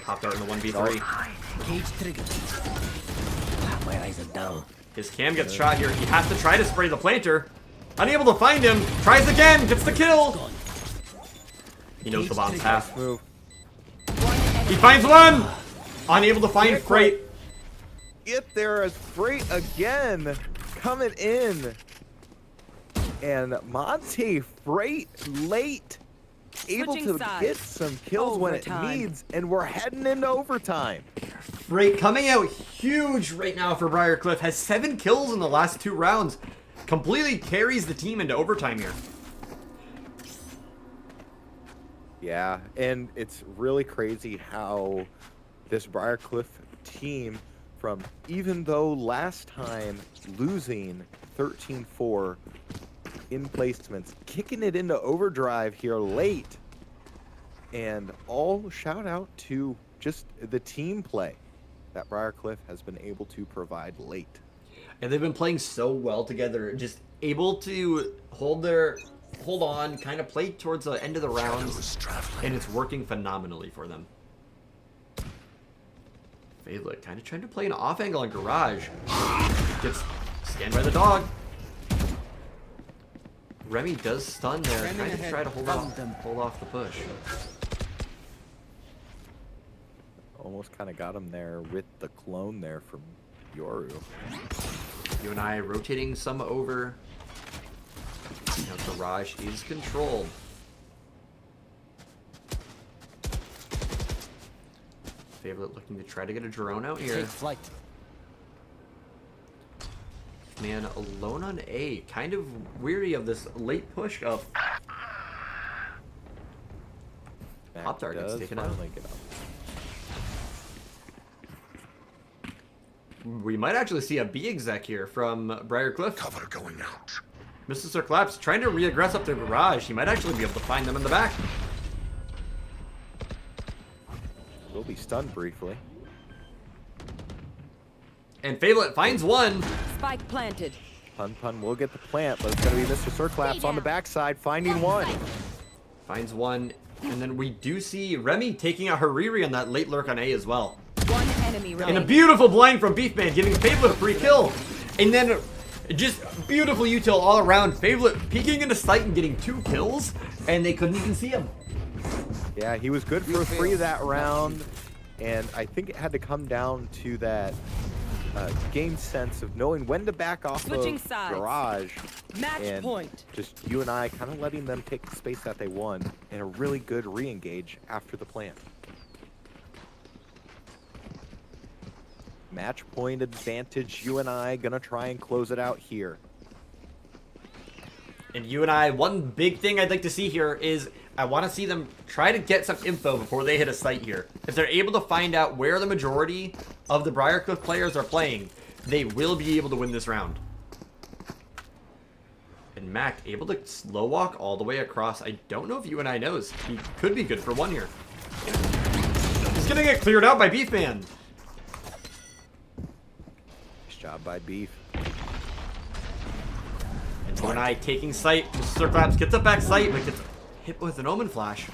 Pop-Tart in the 1v3. Cage trigger. My eyes are down. His cam gets shot here. He has to try to spray the planter. Unable to find him. Tries again. Gets the kill. He knows the bomb's half. Move. He finds one. Unable to find Freight. Get there as Freight again coming in. And Monty Freight late. Able Switching to sides. get some kills when it Overtime. needs. And we're heading into overtime. Freight coming out huge right now for Briar. Has 7 kills in the last 2 rounds. Completely carries the team into overtime here. Yeah, and it's really crazy how this Briarcliff team, from even though last time losing 13-4 in placements, kicking it into overdrive here late. And all shout out to just the team play that Briarcliff has been able to provide late. And they've been playing so well together, just able to hold on, kind of play towards the end of the rounds, Shadows traveling. and it's working phenomenally for them. Fadlet kind of trying to play an off angle on Garage. Gets scanned by the dog. Remy does stun there, Running trying to ahead, try to hold found them. off the push. Almost kind of got him there with the clone there from Yoru. UNI rotating some over. Now Garage is controlled. Favorite looking to try to get a drone out here. Take flight. Man, alone on A. Kind of weary of this late push of Mac Pop-Tart gets does taken out. finally get up. We might actually see a B exec here from Briar. Cover going out. Mr. Claps trying to reaggress up their Garage. He might actually be able to find them in the back. Will be stunned briefly. And Fablet finds one. Spike planted. Pun will get the plant, but it's going to be Mr. Circlaps on the backside, finding one. Finds one. And then we do see Remy taking out Hariri on that late lurk on A as well. One enemy And a remaining. beautiful blind from Beefman, giving Fablet a free kill. And then just beautiful util all around. Fablet peeking into sight and getting 2 kills. And they couldn't even see him. Yeah, he was good for 3 that round. And I think it had to come down to that game sense of knowing when to back off Switching of sides. Garage. Match And point. just you and I kind of letting them take the space that they won and a really good re-engage after the plant. Match point advantage, you and I gonna try and close it out here. And UNI, one big thing I'd like to see here is I want to see them try to get some info before they hit a site here. If they're able to find out where the majority of the Briarcliff players are playing, they will be able to win this round. And Mac able to slow walk all the way across. I don't know if UNI knows. He could be good for 1 here. He's gonna get cleared out by Beefman. Nice job by Beef. And UNI taking sight. Mr. Claps gets up back sight, but gets hit with an Omen Flash.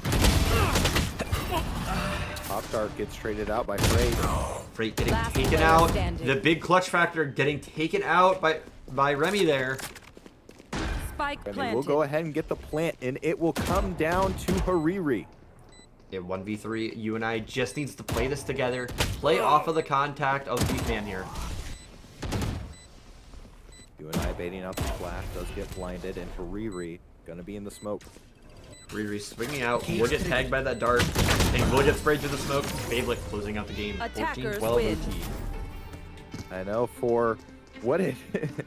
Pop-Tart gets traded out by Freight. Freight getting Last taken player out. standing. The big clutch factor getting taken out by Remy there. Spike And planted. we'll go ahead and get the plant, and it will come down to Hariri. Yeah, 1v3. UNI just needs to play this together. Play off of the contact of Beefman here. You and I baiting out the flash, does get blinded, and Hariri gonna be in the smoke. Riri swinging out. Will get tagged by that dart. And will get sprayed through the smoke. Fablet closing out the game. Attackers 14-12 win. OT. I know for what it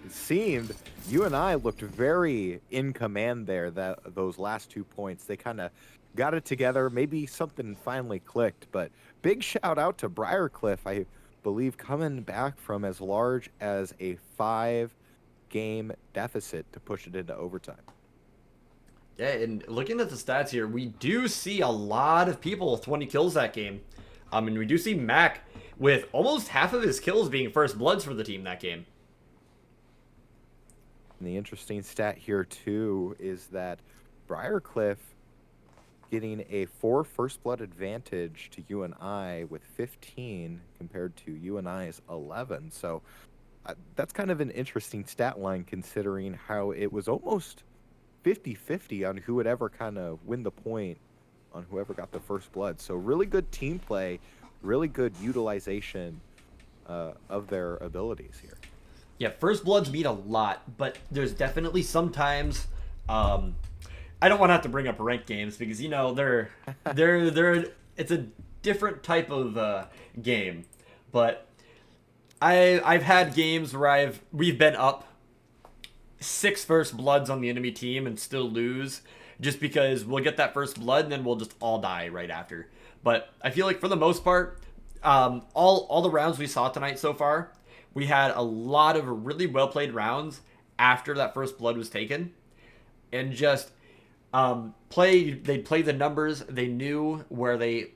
seemed, you and I looked very in command there. Those last 2 points, they kind of got it together. Maybe something finally clicked. But big shout out to Briarcliff. I believe coming back from as large as a 5-game deficit to push it into overtime. Yeah, and looking at the stats here, we do see a lot of people with 20 kills that game. And we do see Mac with almost half of his kills being first bloods for the team that game. And the interesting stat here too is that Briarcliff getting a 4 first blood advantage to UNI with 15 compared to UNI's 11. So that's kind of an interesting stat line considering how it was almost 50-50 on who would ever kind of win the point on whoever got the first blood. So really good team play, really good utilization of their abilities here. Yeah, first bloods mean a lot, but there's definitely sometimes I don't want to have to bring up ranked games because they're it's a different type of game, but I've had games where we've been up 6 first bloods on the enemy team and still lose just because we'll get that first blood and then we'll just all die right after. But I feel like for the most part, all the rounds we saw tonight so far, we had a lot of really well played rounds after that first blood was taken, and just they'd play the numbers, they knew where they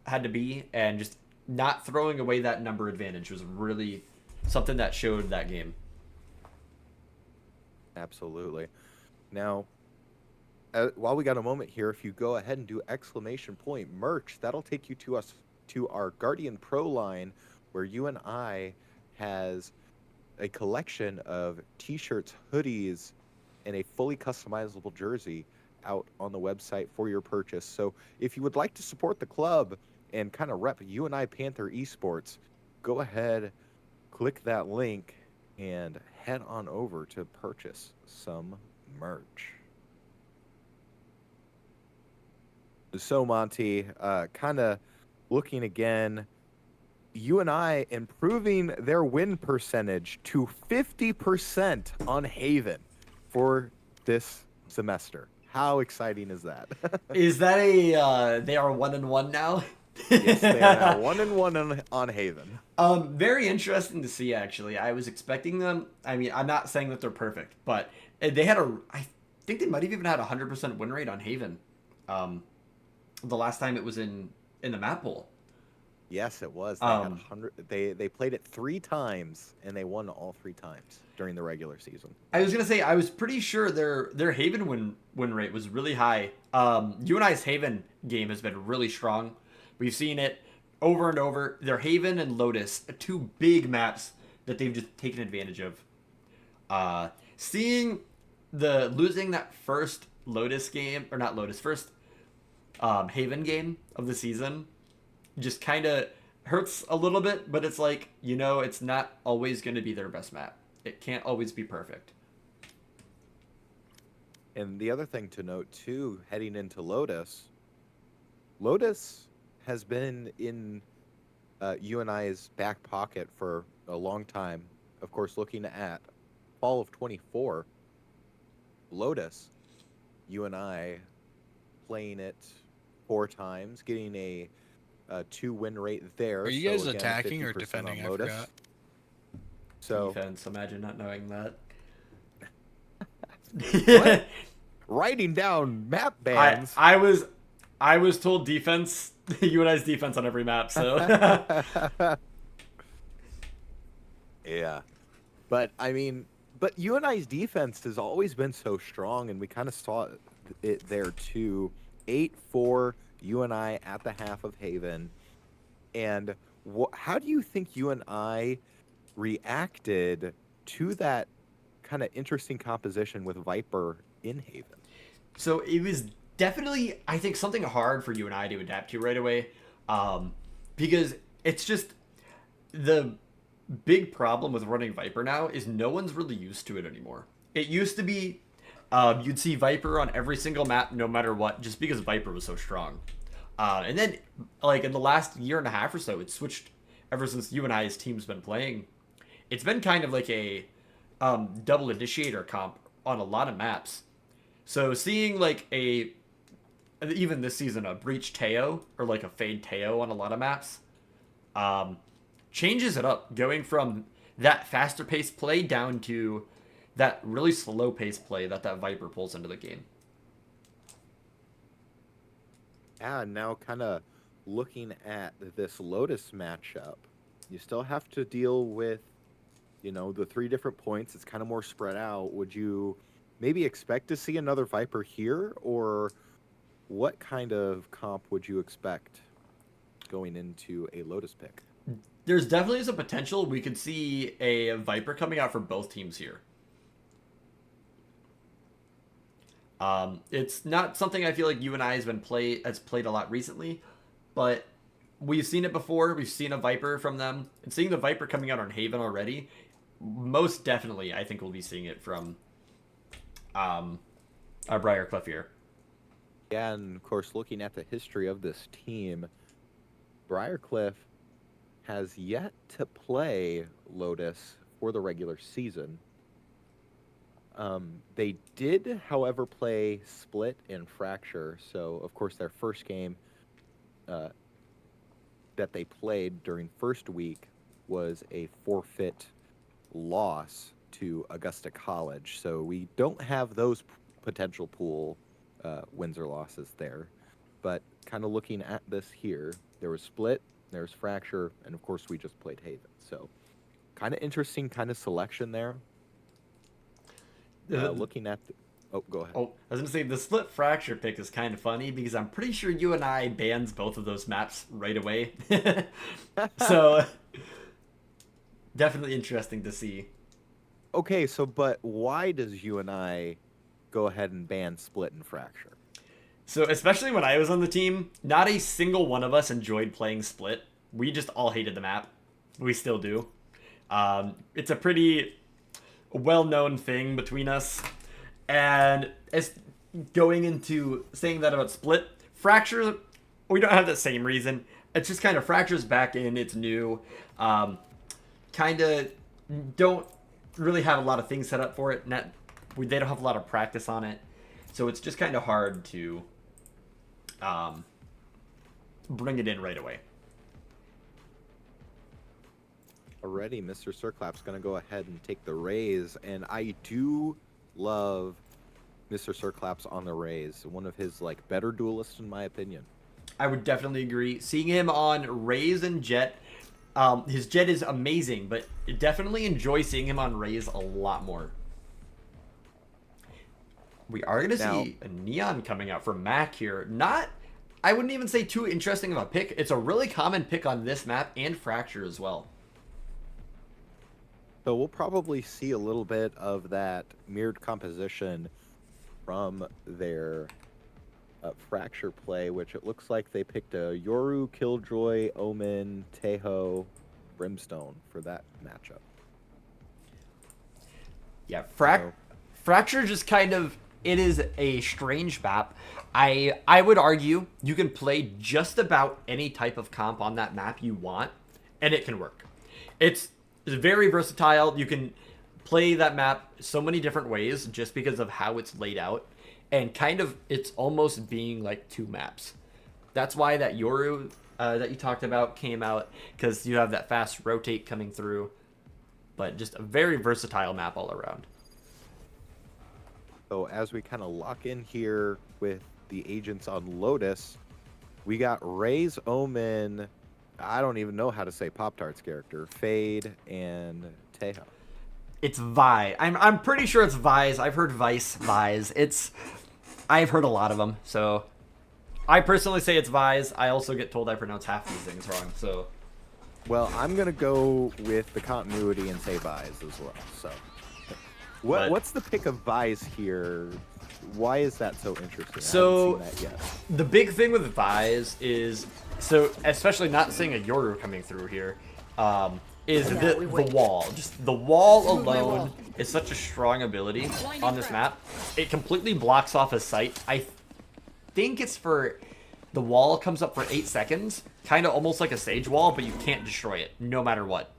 had to be, and just not throwing away that number advantage was really something that showed that game. Absolutely. Now, while we got a moment here, if you go ahead and do exclamation point merch, that'll take you to our Guardian Pro line, where UNI has a collection of t-shirts, hoodies, and a fully customizable jersey out on the website for your purchase. So if you would like to support the club and kind of rep UNI Panther Esports, go ahead, click that link, and head on over to purchase some merch. So Monty, kind of looking again, UNI improving their win percentage to 50% on Haven for this semester. How exciting is that? Is that they are 1-1 now? Yes, they are now 1-1 on Haven. Very interesting to see, actually. I was expecting them. I mean, I'm not saying that they're perfect, but they had I think they might have even had a 100% win rate on Haven. The last time it was in the map pool. Yes, it was. They had 100. They played it 3 times and they won all 3 times during the regular season. I was gonna say I was pretty sure their Haven win rate was really high. UNI's Haven game has been really strong. We've seen it over and over. Their Haven and Lotus, 2 big maps that they've just taken advantage of. Seeing losing that first Lotus game, or not Lotus, first Haven game of the season, just kind of hurts a little bit, but it's like, it's not always going to be their best map. It can't always be perfect. And the other thing to note too, heading into Lotus has been in UNI's back pocket for a long time. Of course, looking at fall of 24, Lotus, UNI playing it 4 times, getting a 2 win rate there. Are you guys again, attacking or 50% defending? on I Lotus. forgot. So Defense, imagine not knowing that. what? Writing down map bans. I was told defense, UNI's defense on every map, so. Yeah. But UNI's defense has always been so strong, and we kind of saw it there too. 8-4 UNI at the half of Haven. And how do you think UNI reacted to that kind of interesting composition with Viper in Haven? So it was definitely, I think, something hard for UNI to adapt to right away, because it's just the big problem with running Viper now is no one's really used to it anymore. It used to be you'd see Viper on every single map no matter what, just because Viper was so strong. And then, like, in the last year and a half or so, it switched ever since UNI's team's been playing. It's been kind of like a double initiator comp on a lot of maps. So seeing, like, even this season, a Breach Teo or, like, a Fade Teo on a lot of maps changes it up, going from that faster paced play down to that really slow paced play that Viper pulls into the game. Yeah, now kind of looking at this Lotus matchup, you still have to deal with You know, the 3 different points, it's kind of more spread out. Would you maybe expect to see another Viper here, or what kind of comp would you expect going into a Lotus pick? There's definitely some potential. We could see a Viper coming out for both teams here. It's not something I feel like UNI has played a lot recently, but we've seen it before. We've seen a Viper from them, and seeing the Viper coming out on Haven already, most definitely I think we'll be seeing it from our Briar Cliff here. Yeah, and of course, looking at the history of this team, Briarcliff has yet to play Lotus for the regular season. They did, however, play Split and Fracture. So, of course, their first game that they played during first week was a forfeit loss to Augusta College. So we don't have those potential pool wins or losses there. But kind of looking at this here, there was Split, there was Fracture, and of course we just played Haven. So kind of interesting kind of selection there. Looking at the... Oh, go ahead. Oh, I was going to say, the Split Fracture pick is kind of funny because I'm pretty sure UNI bans both of those maps right away. So, definitely interesting to see. Okay, so but why does UNI go ahead and ban Split and Fracture? So, especially when I was on the team, not a single one of us enjoyed playing Split. We just all hated the map. We still do. It's a pretty well-known thing between us. And as going into saying that about Split, Fracture, we don't have the same reason. It's just kind of Fracture's back in, it's new. Kind of don't really have a lot of things set up for it. They don't have a lot of practice on it. So it's just kind of hard to bring it in right away. Already, Mr. Circlap's going to go ahead and take the Raze, and I do love Mr. Circlaps on the Raze. One of his like better duelists in my opinion. I would definitely agree. Seeing him on Raze and Jet, his Jet is amazing, but definitely enjoy seeing him on Raze a lot more. We are going to see a Neon coming out from Mac here. I wouldn't even say too interesting of a pick. It's a really common pick on this map and Fracture as well. So we'll probably see a little bit of that mirrored composition from their Fracture play, which it looks like they picked a Yoru, Killjoy, Omen, Teho, Brimstone for that matchup. Yeah, Fracture just kind of, it is a strange map. I would argue you can play just about any type of comp on that map you want, and it can work. It's very versatile. You can play that map so many different ways just because of how it's laid out, and kind of it's almost being like 2 maps. That's why that Yoru that you talked about came out, because you have that fast rotate coming through, but just a very versatile map all around. So as we kind of lock in here with the agents on Lotus, we got Raze, Omen, I don't even know how to say Pop-Tart's character, Fade, and Teho. It's Vi. I'm pretty sure it's Vi's. I've heard Vi's. I've heard a lot of them, so I personally say it's Vi's. I also get told I pronounce half these things wrong, so. Well, I'm gonna go with the continuity and say Vi's as well. So, what's the pick of Vi's here? Why is that so interesting? So, I haven't seen that yet. The big thing with Vi's is, so especially not seeing a Yoru coming through here, is the wall. Just the wall alone is such a strong ability on this map. It completely blocks off his sight. I think it's for, the wall comes up for 8 seconds, kind of almost like a Sage wall, but you can't destroy it no matter what.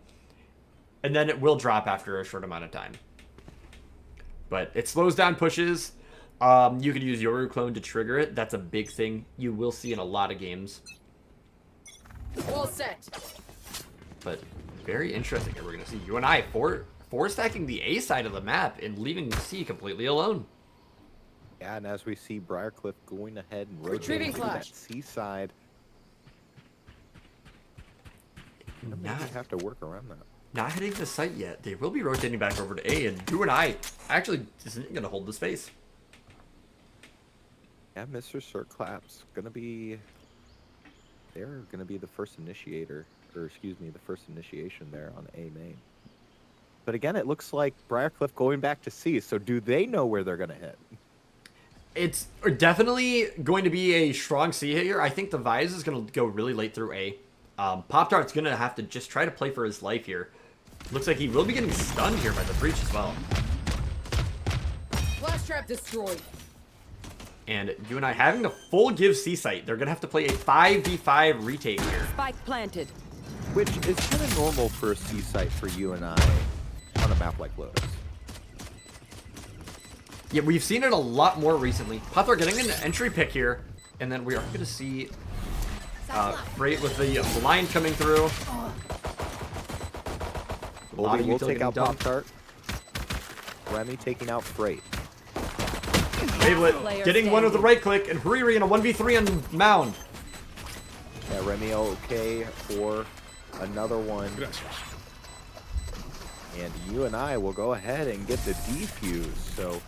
And then it will drop after a short amount of time. But it slows down pushes. You could use Yoru Clone to trigger it. That's a big thing you will see in a lot of games. All set. But very interesting here. We're going to see UNI four stacking the A side of the map and leaving C completely alone. Yeah, and as we see Briarcliff going ahead and Retrieving rotating to that flash. C side, maybe have to work around that. not hitting the site yet. They will be rotating back over to A, and UNI actually isn't going to hold the space. Yeah, Mr. Sirclap's gonna be. They're gonna be the first initiator, or excuse me, the first initiation there on A main. But again, it looks like Briarcliff going back to C. So do they know where they're gonna hit? It's definitely going to be a strong C hit here. I think the Vise is going to go really late through A. Pop-Tart's going to have to just try to play for his life here. Looks like he will be getting stunned here by the breach as well. Flash trap destroyed. And UNI having the full give C site. They're going to have to play a 5v5 retake here. Spike planted. Which is kind of normal for a C site for UNI on a map like Lotus. Yeah, we've seen it a lot more recently. Panther getting an entry pick here. And then we are going to see Freight with the blind coming through. Obi will take out dumped. Pop-Tart. Remy taking out Freight. Wavelet getting one with the right click, and Hariri in a 1v3 on Mound. Yeah, Remy okay for another one. And UNI will go ahead and get the defuse. So,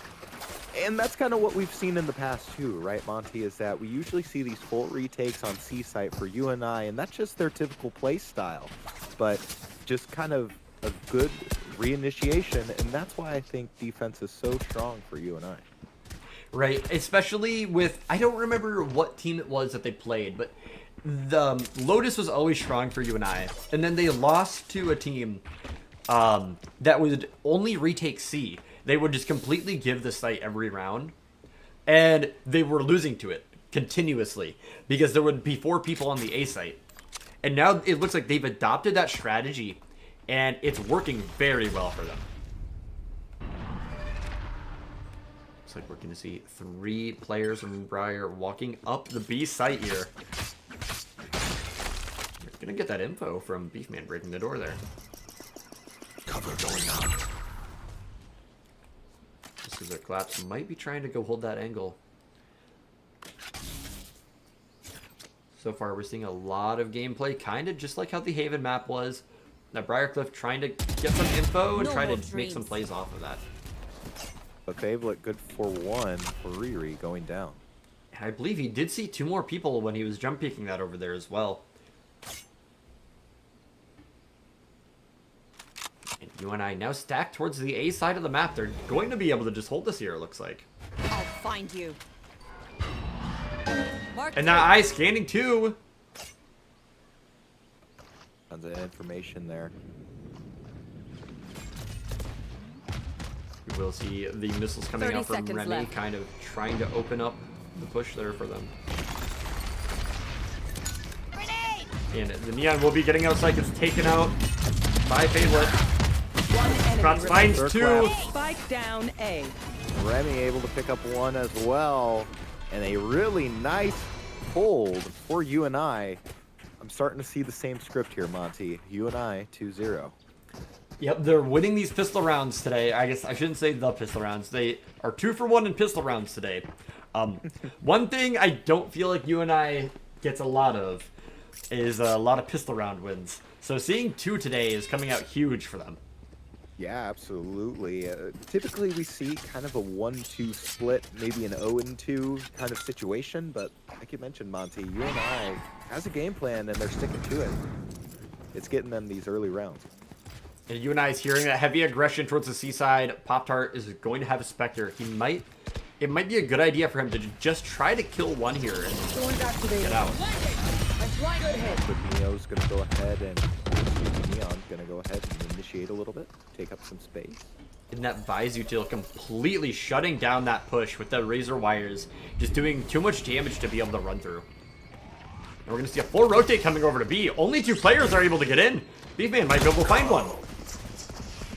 and that's kind of what we've seen in the past too, right, Monty? Is that we usually see these full retakes on C site for UNI, and that's just their typical play style. But just kind of a good reinitiation, and that's why I think defense is so strong for UNI. Right, especially with, I don't remember what team it was that they played, but the Lotus was always strong for UNI, and then they lost to a team that would only retake C. They would just completely give the site every round, and they were losing to it continuously because there would be 4 people on the A site. And now it looks like they've adopted that strategy, and it's working very well for them. Looks like we're going to see 3 players from Briar walking up the B site here. We're going to get that info from Beefman breaking the door there. Cover going out. This is their collapse. Might be trying to go hold that angle. So far, we're seeing a lot of gameplay, kind of just like how the Haven map was. Now, Briarcliff trying to get some info and try to make some plays off of that. But Favelet good for one for Riri going down. And I believe he did see 2 more people when he was jump peeking that over there as well. And UNI now stacked towards the A side of the map. They're going to be able to just hold this here, it looks like. I'll find you. Mark And now I scanning too. Tons of information there. We will see the missiles coming 30 out from seconds Remy, left. kind of trying to open up the push there for them. Grenade! And the Neon will be getting outside, gets taken out by Fablet. One enemy Cross remaining. finds 2. Clap. Spike down A. Remy able to pick up one as well. And a really nice hold for UNI. I'm starting to see the same script here, Monty. UNI 2-0. Yep, they're winning these pistol rounds today. I guess I shouldn't say the pistol rounds. They are 2 for 1 in pistol rounds today. One thing I don't feel like UNI gets a lot of is a lot of pistol round wins. So seeing 2 today is coming out huge for them. Yeah, absolutely. Typically, we see kind of a 1-2 split, maybe an 0-2 kind of situation. But like you mentioned, Monty, UNI has a game plan, and they're sticking to it. It's getting them these early rounds. And UNI is hearing that heavy aggression towards the seaside. Pop-Tart is going to have a Spectre. It might be a good idea for him to just try to kill one here and get out. But Neo's going to go ahead and Neon's going to go ahead and initiate a little bit, take up some space. And that Vise util completely shutting down that push with the razor wires, just doing too much damage to be able to run through. And we're going to see a full rotate coming over to B. Only 2 players are able to get in. Beefman might be able to find one.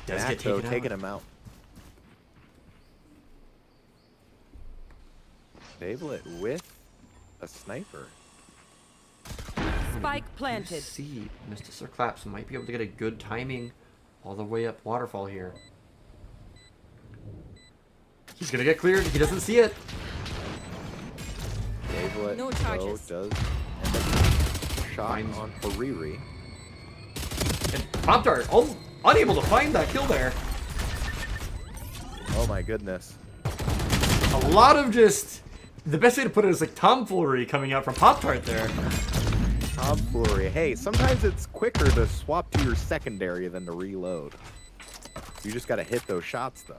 Does get Natto taken taking out. him out. Fablet with a sniper. Spike planted. See, Mr. Sirclaps might be able to get a good timing all the way up waterfall here. He's going to get cleared. He doesn't see it. Fablet No charges. does end up shot Finds- on Hariri. And Pop-Tart Unable to find that kill there. Oh my goodness. A lot of just... The best way to put it is like tomfoolery coming out from Pop-Tart there. Tomfoolery. Hey, sometimes it's quicker to swap to your secondary than to reload. You just gotta hit those shots, though.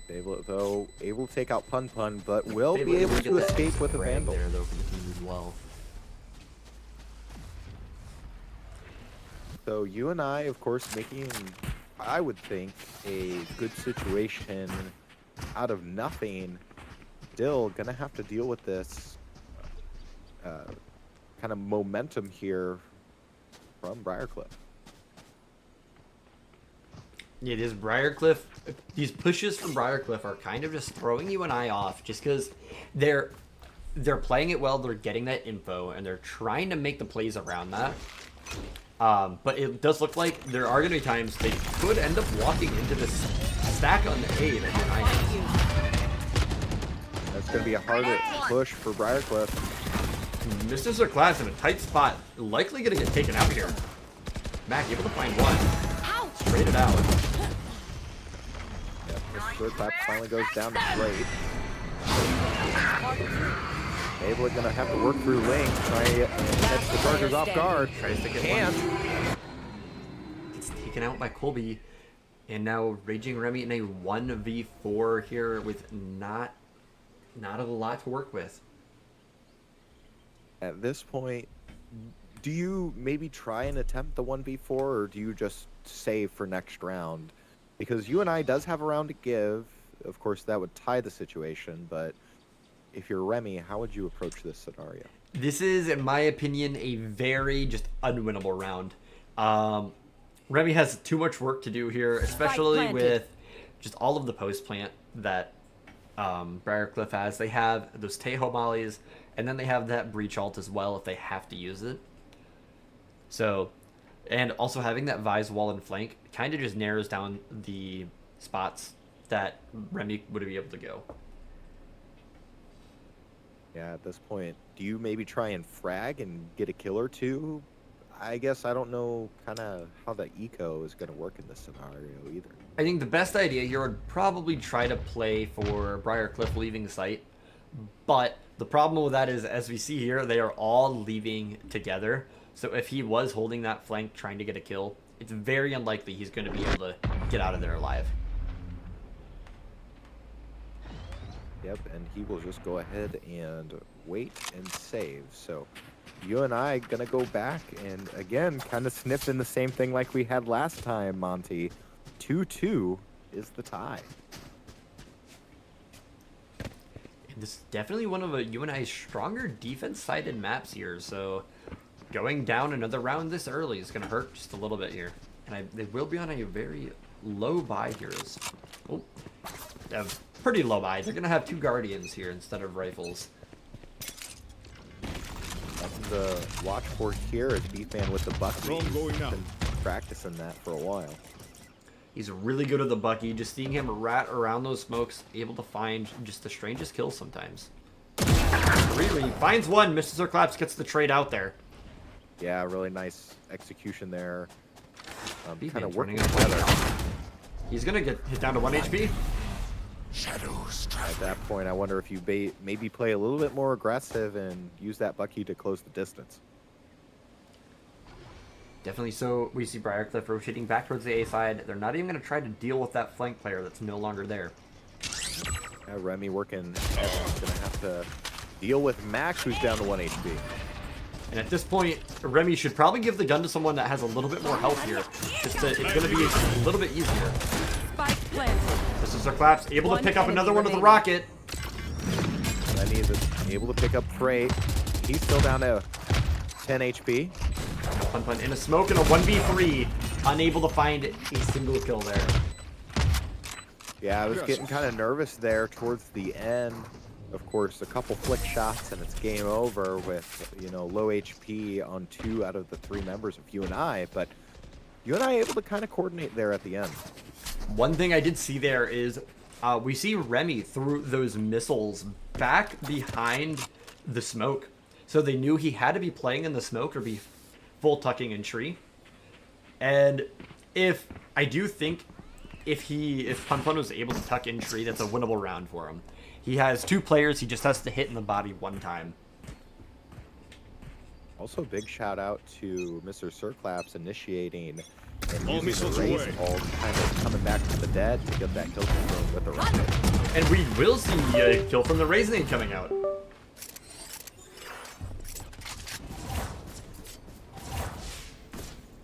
Able to take out Pun Pun, but will be able to escape with a Vandal. There, though, for the team as well. So UNI, of course, making, I would think, a good situation out of nothing. Still gonna have to deal with this kind of momentum here from Briarcliff. Yeah, it is Briarcliff. These pushes from Briarcliff are kind of just throwing UNI off, just because they're playing it well, they're getting that info, and they're trying to make the plays around that. But it does look like there are going to be times they could end up walking into this stack on the A that UNI has. That's going to be a harder push for Briarcliff. Mr. Zerclass in a tight spot, likely going to get taken out here. Mac able to find one. Straight it out. Yep, Mr. Clap finally goes down to straight. Abel gonna have to work through lane, try and catch the Chargers off guard. Tries to get one. Gets taken out by Colby. And now Raging Remy in a 1v4 here with not a lot to work with. At this point, do you maybe try and attempt the 1v4, or do you just save for next round? Because UNI does have a round to give. Of course, that would tie the situation, but if you're Remy, how would you approach this scenario? This is, in my opinion, a very just unwinnable round. Remy has too much work to do here, especially with just all of the post plant that Briarcliff has. They have those Tejo mollies, and then they have that breach ult as well if they have to use it. So, and also having that Vise wall and flank kind of just narrows down the spots that Remy would be able to go. Yeah, at this point, do you maybe try and frag and get a kill or two? I guess I don't know kind of how the eco is going to work in this scenario either. I think the best idea here would probably try to play for Briarcliff leaving site. But the problem with that is, as we see here, they are all leaving together. So if he was holding that flank trying to get a kill, it's very unlikely he's going to be able to get out of there alive. Yep, and he will just go ahead and wait and save. So UNI gonna go back and again kind of sniff in the same thing like we had last time, Monty. 2-2 is the tie. And this is definitely one of UNI's stronger defense-sided maps here, so going down another round this early is going to hurt just a little bit here. And they will be on a very low buy here. A pretty low buy. They're going to have 2 Guardians here instead of rifles. Nothing to watch for here is B-Fan with the Bucky. He's been practicing that for a while. He's really good at the Bucky. Just seeing him rat around those smokes, able to find just the strangest kills sometimes. Riri finds one. Mr. Zerclaps gets the trade out there. Yeah, really nice execution there. Kind of working working together. He's going to get hit down to 1 HP. Shadows At that point, I wonder if you maybe play a little bit more aggressive and use that Bucky to close the distance. Definitely so. We see Briarcliff rotating back towards the A side. They're not even going to try to deal with that flank player that's no longer there. Yeah, Remy working. He's going to have to deal with Max, who's down to 1 HP. And at this point, Remy should probably give the gun to someone that has a little bit more health here. It's going to be a little bit easier. This is Zerclaps, able to pick up another one with the rocket. Remy is able to pick up Freight. He's still down to 10 HP. Pun Pun in a smoke and a 1v3. Unable to find a single kill there. Yeah, I was getting kind of nervous there towards the end. Of course, a couple flick shots and it's game over with, you know, low HP on 2 out of the 3 members of UNI. But UNI able to kind of coordinate there at the end. One thing I did see there is we see Remy threw those missiles back behind the smoke. So they knew he had to be playing in the smoke or be full tucking in tree. And I do think if Pun was able to tuck in tree, that's a winnable round for him. He has 2 players. He just has to hit in the body 1 time. Also, big shout out to Mr. Sirclaps initiating and All using missiles the race away. all kind of coming back from the dead to get that kill confirmed with the rocket. And we will see a kill from the Raisinade coming out.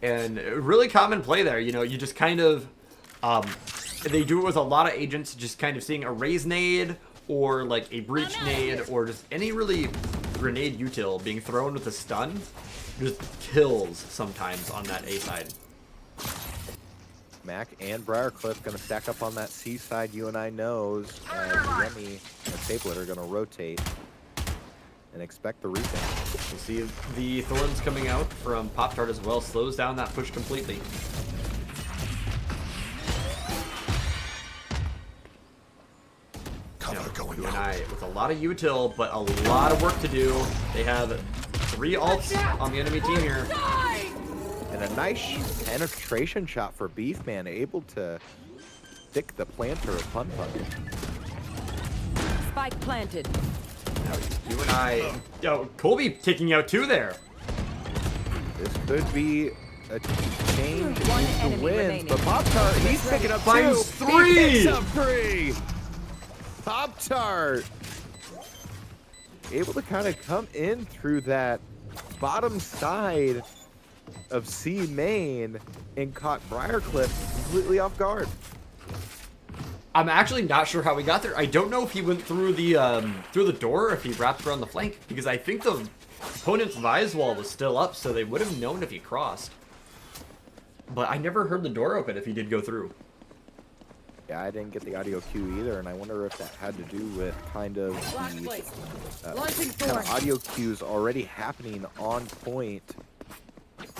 And really common play there. You know, you just kind of... they do it with a lot of agents, just kind of seeing a Raisinade or like a breach nade or just any really grenade util being thrown with a stun just kills sometimes on that A side. Mac and Briar Cliff going to stack up on that C side. UNI knows as Remy and Tablet are going to rotate and expect the retake. You see the Thorns coming out from Pop-Tart as well, slows down that push completely. Cover going UNI out. with a lot of util, but a lot of work to do. They have 3 ults on the enemy team here. And a nice penetration shot for Beefman, able to stick the planter of Pun Pun. Spike planted. Now UNI, Colby taking out 2 there. This could be a change One in the enemy wins, remaining. but Pop-Tart, he's picking up 2. Finds 3. He picks up 3. Pop-Tart able to kind of come in through that bottom side of C main and caught Briarcliff completely off guard. I'm actually not sure how he got there. I don't know if he went through the door or if he wrapped around the flank, because I think the opponent's Vise wall was still up, so they would have known if he crossed. But I never heard the door open if he did go through. Yeah, I didn't get the audio cue either, and I wonder if that had to do with kind of the kind of audio cues already happening on point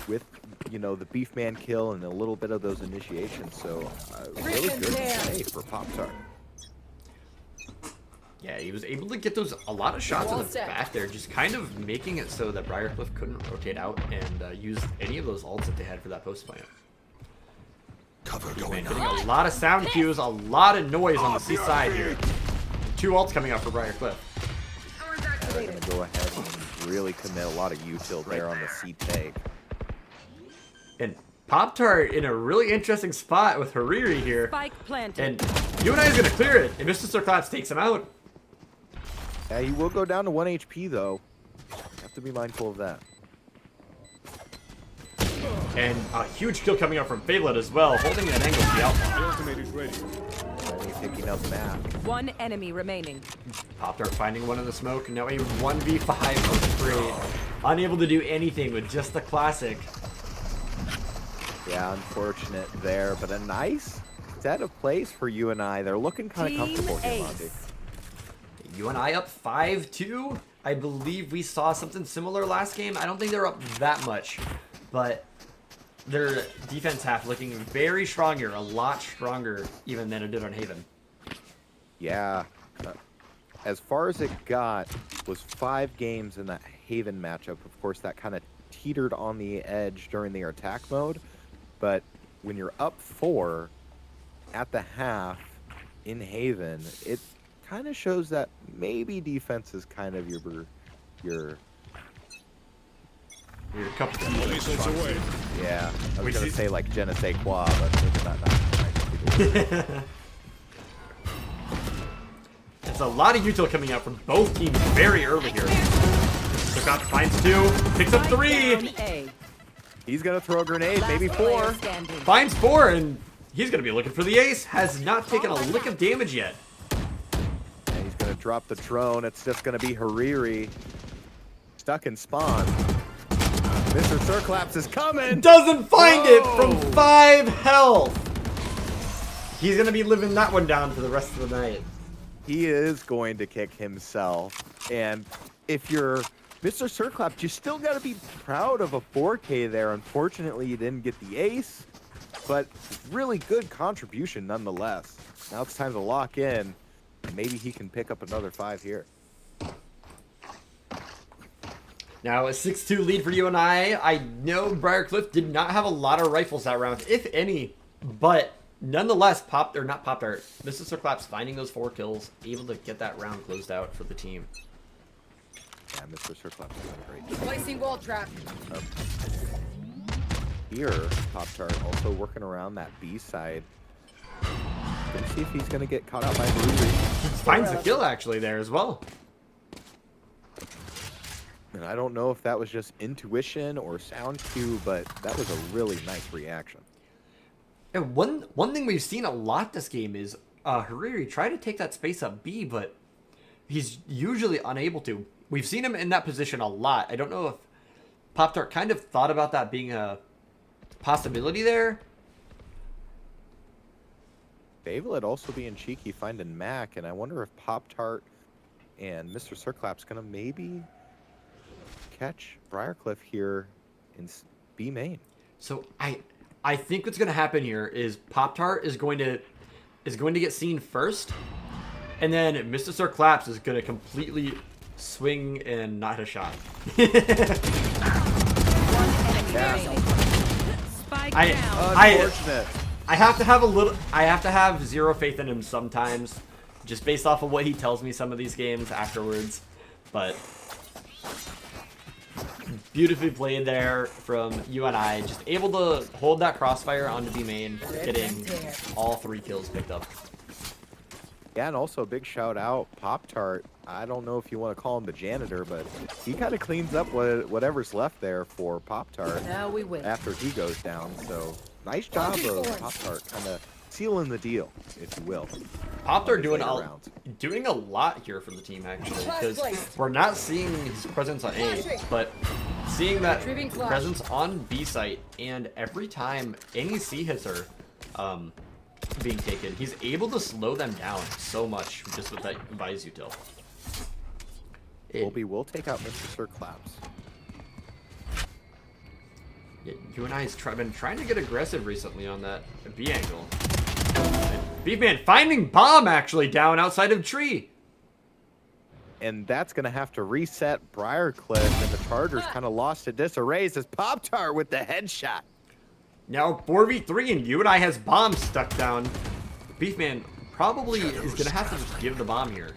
with, you know, the Beefman kill and a little bit of those initiations. So really good play for Pop-Tart. Yeah, he was able to get a lot of shots in the back there, just kind of making it so that Briarcliff couldn't rotate out and use any of those ults that they had for that post plant. Cover Man, going getting out. a lot of sound cues, a lot of noise on the C side here. 2 ults coming out for Briarcliff. They're going to go ahead and really commit a lot of util there on the C take. And Pop-Tart in a really interesting spot with Hariri here. Spike planted. And UNI is going to clear it, and Mr. Sirclaps takes him out. Yeah, he will go down to 1 HP though. Have to be mindful of that. And a huge kill coming out from Fablet as well, holding that angle to the outlaw. The ultimate is ready. Remy picking up Mac. 1 enemy remaining. Pop-Tart finding one in the smoke, now a 1v5 on the 3. Unable to do anything with just the classic. Yeah, unfortunate there, but a nice set of plays for UNI. They're looking kind of Team comfortable here, Monty. Ace. UNI up 5-2. I believe we saw something similar last game. I don't think they're up that much, but their defense half looking very strong here, a lot stronger even than it did on Haven. Yeah. As far as it got was 5 games in that Haven matchup. Of course, that kind of teetered on the edge during their attack mode. But when you're up 4 at the half in Haven, it kind of shows that maybe defense is kind of your Couple All missiles away. yeah. I We was gonna see- say like je ne sais quoi, but maybe not right. It's a lot of util coming out from both teams very early here. Sirclaps finds 2, picks up 3, Down A. He's gonna throw a grenade, Last maybe player 4. standing. finds 4, and he's going to be looking for the ace. Has not taken a lick of damage yet. And he's gonna drop the drone. It's just gonna be Hariri stuck in spawn. Mr. Sirclaps is coming. Doesn't find it Whoa. from 5 health. He's going to be living that one down for the rest of the night. He is going to kick himself. And if you're Mr. Sirclaps, you still got to be proud of a 4K there. Unfortunately, you didn't get the ace, but really good contribution nonetheless. Now it's time to lock in. Maybe he can pick up another 5 here. Now a 6-2 lead for UNI. I know Briarcliff did not have a lot of rifles that round, if any, but nonetheless, Mr. Circlaps finding those 4 kills, able to get that round closed out for the team. Yeah, Mr. Circlaps is doing a great job. Placing wall trap. Here, Pop-Tart also working around that B side. Gonna see if he's gonna get caught out by Blue. Finds the kill actually there as well. And I don't know if that was just intuition or sound cue, but that was a really nice reaction. And one thing we've seen a lot this game is Hariri try to take that space up B, but he's usually unable to. We've seen him in that position a lot. I don't know if Pop-Tart kind of thought about that being a possibility there. Favolet also being cheeky, finding Mac, and I wonder if Pop-Tart and Mr. Circlap's gonna maybe catch Briarcliff here in B main. So I think what's going to happen here is Pop-Tart is going to get seen first, and then Mr. Circlaps is going to completely swing and not hit a shot. Spike down. Unfortunate. I have to have zero faith in him sometimes, just based off of what he tells me some of these games afterwards. But beautifully played there from UNI, just able to hold that crossfire onto B main, getting all 3 kills picked up. Yeah, and also a big shout out, Pop-Tart. I don't know if you want to call him the janitor, but he kind of cleans up whatever's left there for Pop-Tart Now we win. after he goes down. So nice job of Pop-Tart kind of sealing the deal, if you will. Pop-Tart doing Later a rounds. lot here for the team, actually, because we're not seeing his presence on A, but seeing that Retrieving flash. presence on B site, and every time NEC hits her being taken, he's able to slow them down so much just with that Vise util. Colby will take out Mr. Circlaps. Yeah, UNI's been trying to get aggressive recently on that B angle. Beefman finding bomb actually down outside of tree. And that's going to have to reset Briarcliff, and the Chargers kind of lost to disarray as Pop-Tart with the headshot. Now 4v3 and UNI has bomb stuck down. Beefman probably is going to have to just give the bomb here.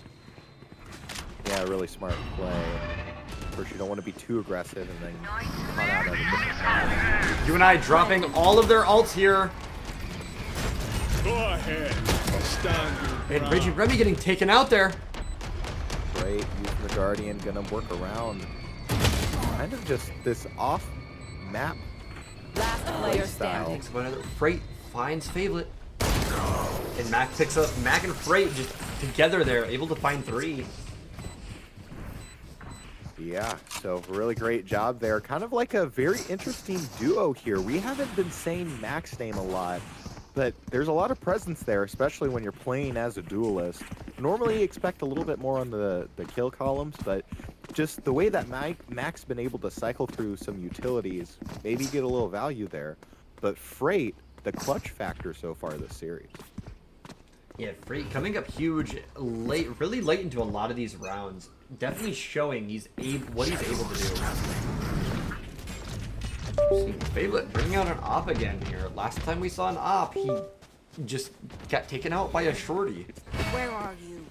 Yeah, really smart play. Of course, you don't want to be too aggressive and then come out of a different path. UNI dropping all of their ults here. Go ahead. Stand your And Reggie ground. Remy getting taken out there. Great, using the Guardian, gonna work around. Kind of just this off-map Last player style. standing. Takes another Freight finds Favolet. And Mac picks up Mac and Freight just together there, able to find 3. Yeah, so really great job there. Kind of like a very interesting duo here. We haven't been saying Mac's name a lot, but there's a lot of presence there, especially when you're playing as a duelist. Normally you expect a little bit more on the kill columns, but just the way that Mac's been able to cycle through some utilities, maybe get a little value there. But Freight, the clutch factor so far this series. Yeah, Freight coming up huge, really late into a lot of these rounds. Definitely showing what he's able to do. See Favolet bringing out an op again here. Last time we saw an op, he just got taken out by a shorty. Where are you?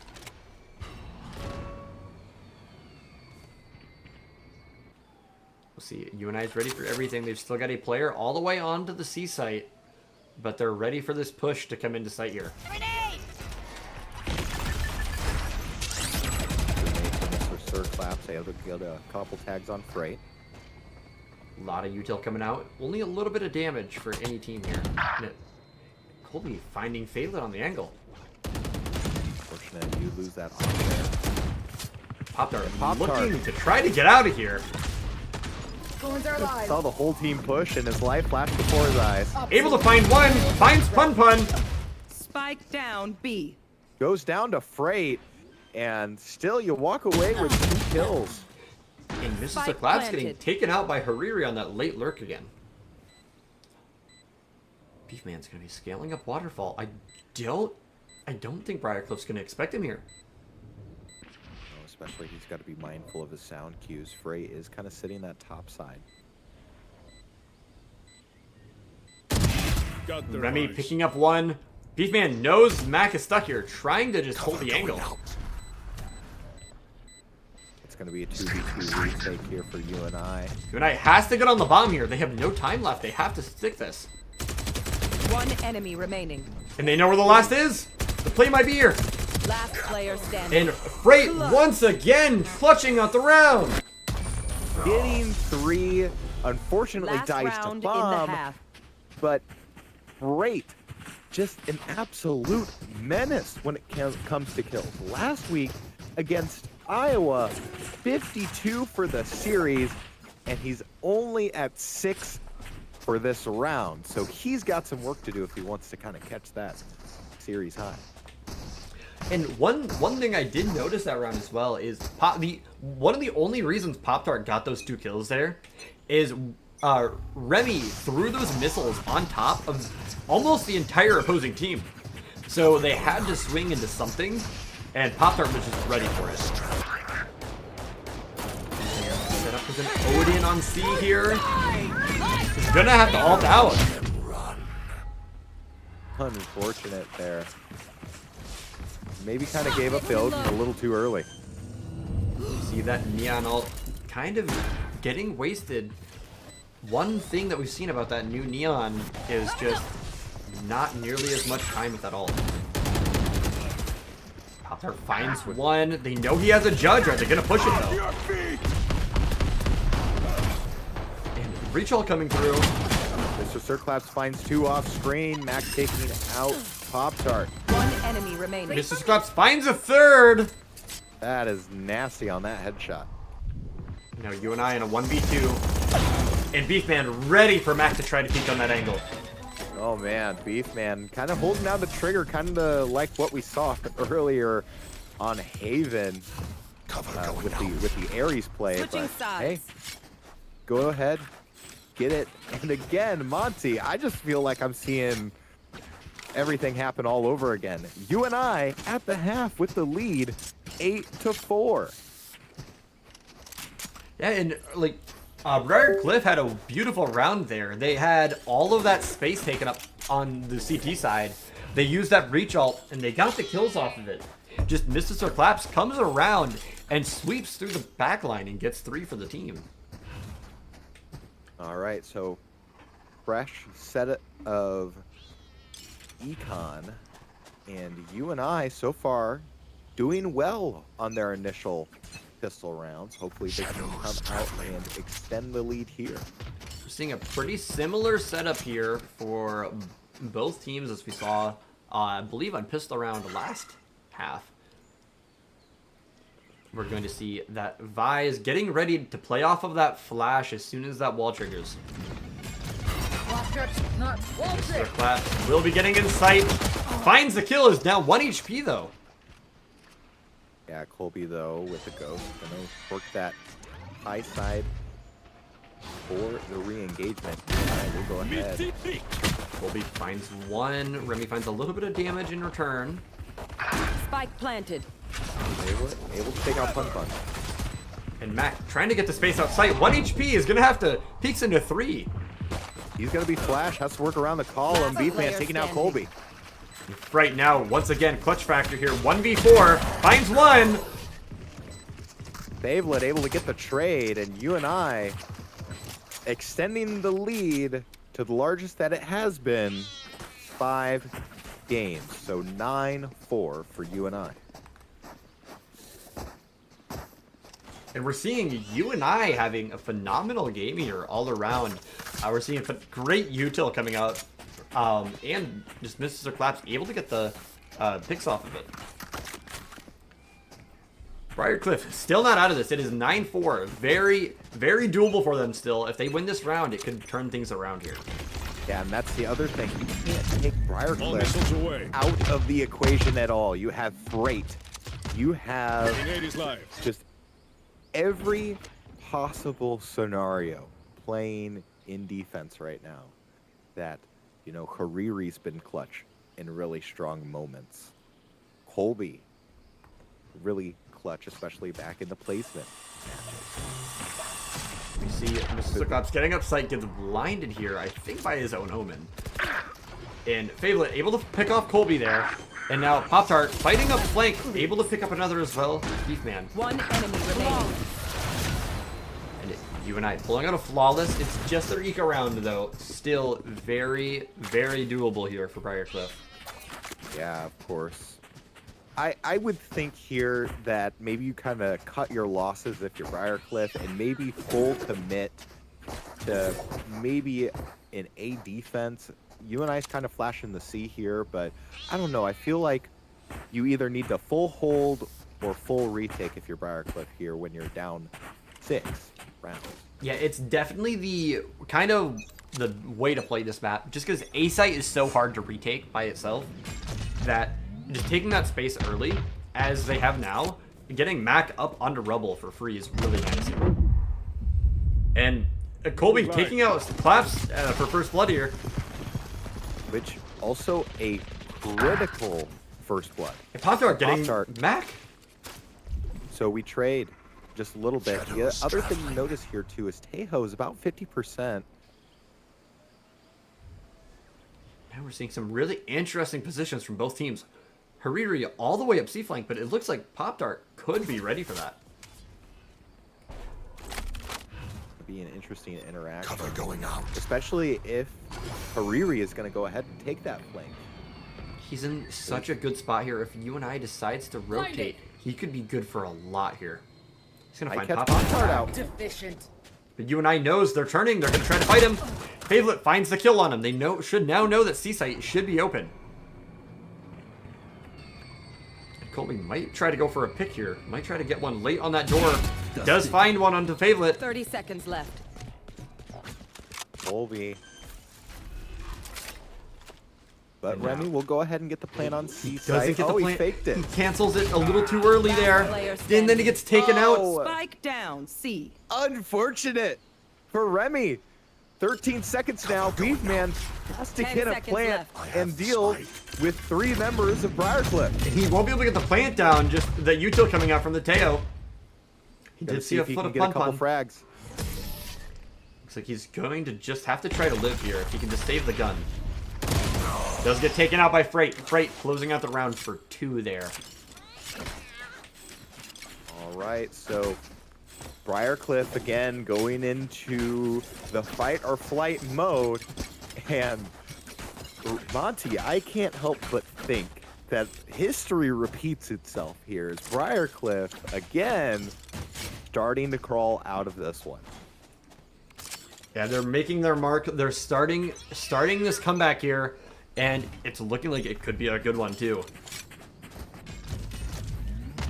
We'll see. UNI is ready for everything. They've still got a player all the way onto the C site, but they're ready for this push to come into sight here. Mr. Circlaps, they have to get a couple tags on Freight. A lot of util coming out. Only a little bit of damage for any team here. Colby finding Favolet on the angle. Unfortunate, you lose that on there. Pop-Tart Pop-Tart. looking to try to get out of here. Goins are alive. Saw the whole team push, and his life flashed before his eyes. Able to find one. Finds Pun Pun. Spike down B. Goes down to Freight, and still you walk away with 2 kills. And Mrs. Spike Claps getting planted. taken out by Hariri on that late lurk again. Beefman's gonna be scaling up Waterfall. I don't think Briarcliff's gonna expect him here. especially he's got to be mindful of his sound cues. Frey is kind of sitting that top side. Got the Remy eyes. picking up one. Beefman knows Mac is stuck here, trying to just hold the angle. It's going to be a 2v2 retake here for UNI. UNI has to get on the bomb here. They have no time left. They have to stick this. One enemy remaining. And they know where the last is. The play might be here. Last player standing. And Freight once again clutching out the round. Getting 3, unfortunately Last diced a round in the bomb, half. but great. Just an absolute menace when it comes to kills. Last week against Iowa, 52 for the series, and he's only at 6 for this round. So he's got some work to do if he wants to kind of catch that series high. And one thing I did notice that round as well is one of the only reasons Pop-Tart got those 2 kills there is Remy threw those missiles on top of almost the entire opposing team. So they had to swing into something, and Pop-Tart was just ready for it. Set up with an Odin on C here. He's gonna have to ult out. Unfortunate there. Maybe kind of gave up the Odin a little too early. See that Neon ult kind of getting wasted. One thing that we've seen about that new Neon is just not nearly as much time with that ult. Pop-Tart finds one. They know he has a judge. Are they going to push it though? And reach ult coming through. Mr. Sirclaps finds 2 off screen. Mac taking out Pop-Tart. One enemy remaining. Mr. Scraps finds a third. That is nasty on that headshot. Now UNI in a 1v2. And Beefman ready for Mac to try to peek on that angle. Oh man, Beefman kind of holding down the trigger, kind of like what we saw earlier on Haven with the Ares play. Switching But sides. hey, go ahead, get it. And again, Monty, I just feel like I'm seeing everything happen all over again. UNI at the half with the lead, 8-4. Yeah, and like Briar Cliff had a beautiful round there. They had all of that space taken up on the CT side. They used that breach ult and they got the kills off of it. Just Mr. Claps comes around and sweeps through the back line and gets 3 for the team. All right, so fresh set of econ, and UNI so far doing well on their initial pistol rounds. Hopefully they can come out and extend the lead here. We're seeing a pretty similar setup here for both teams as we saw, I believe, on pistol round last half. We're going to see that Vi is getting ready to play off of that flash as soon as that wall triggers. Mr. Clap will be getting in sight. Finds the kill, is now 1 HP though. Yeah, Colby though with the ghost gonna work that high side for the re-engagement. Alright, we'll go ahead. Colby finds one. Remy finds a little bit of damage in return. Spike planted. Able to take out Fun Fun. And Mac trying to get the space outside. 1 HP is gonna have to peeks into 3. He's gonna be flash, has to work around the column. Last Beefman player taking out standing. Colby. Right now, once again, clutch factor here. 1v4 finds one. Favelet able to get the trade, and UNI extending the lead to the largest that it has been, 5 games. So 9-4 for UNI. And we're seeing UNI having a phenomenal game here all around. We're seeing a great util coming out. And just Mr. Claps able to get the picks off of it. Briar Cliff still not out of this. It is 9-4. Very, very doable for them still. If they win this round, it could turn things around here. Yeah, and that's the other thing. You can't take Briar All missiles Cliff away. out of the equation at all. You have Freight. You have Grenade is live. just every possible scenario playing in defense right now that, you know, Hariri's been clutch in really strong moments. Colby, really clutch, especially back in the placement. We see Mr. Cyclops getting up sight, gets blinded here, I think by his own omen. And Fablet able to pick off Colby there. And now Pop-Tart fighting up flank, able to pick up another as well. Beefman. One enemy remaining. And UNI pulling out a flawless. It's just their eco round though. Still very, very doable here for Briar Cliff. Yeah, of course. I would think here that maybe you kind of cut your losses if you're Briarcliff and maybe full commit to maybe an A defense. UNI's kind of flashing the C here, but I don't know. I feel like you either need to full hold or full retake if you're Briarcliff here when you're down 6 rounds. Yeah, it's definitely the kind of the way to play this map, just because A site is so hard to retake by itself that just taking that space early, as they have now, getting Mac up onto Rubble for free is really nice. And Colby taking out Claps for first blood here. Which also a critical first blood. And Pop-Tart getting Pop-Tart. Mac. So we trade just a little bit. The other thing you notice here too is Tejo is about 50%. Now we're seeing some really interesting positions from both teams. Hariri all the way up C flank, but it looks like Pop-Tart could be ready for that. Be an interesting interaction. Cover going out. Especially if Hariri is going to go ahead and take that flank. He's in such a good spot here. If UNI decides to rotate, he could be good for a lot here. He's going to find Pop-Tart out. Deficient. But UNI knows they're turning. They're going to try to fight him. Favelet finds the kill on him. They should now know that C-Site should be open. Colby might try to go for a pick here. Might try to get one late on that door. Does find one onto Favelet. 30 seconds left. Colby. But Remy will go ahead and get the plan on C Doesn't site. get the Oh, he plan. faked it. He cancels it a little too early there. And then he gets taken out. Spike down. C. Unfortunate for Remy. 13 seconds now. Beefman has to 10 get a seconds plant left. and deal with 3 members of Briarcliff. He won't be able to get the plant down. Just the util coming out from the Teo. He Gotta did see a if he foot can of get a Pun couple Pun. frags. Looks like he's going to just have to try to live here if he can just save the gun. Does get taken out by Freight. Freight closing out the round for 2 there. All right, so Briarcliff again going into the fight or flight mode. And Monty, I can't help but think that history repeats itself here. As Briarcliff again starting to crawl out of this one. Yeah, they're making their mark. They're starting this comeback here, and it's looking like it could be a good one too.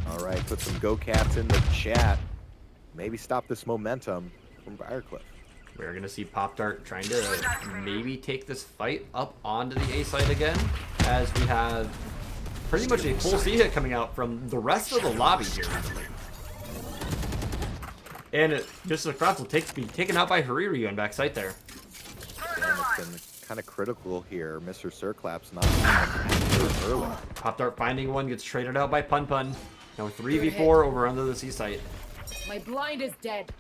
All right, put some Go Cats in the chat. Maybe stop this momentum from Briarcliff. We're gonna see Pop-Tart trying to maybe take this fight up onto the A side again, as we have pretty much a full C hit coming out from the rest of the lobby here. And Mr. Kratz will be taken out by Hariri on backside there. And it's been kind of critical here. Mr. Sirclaps not early. Pop-Tart finding one, gets traded out by Pun Pun. Now 3v4 over under the C site. My blind is dead.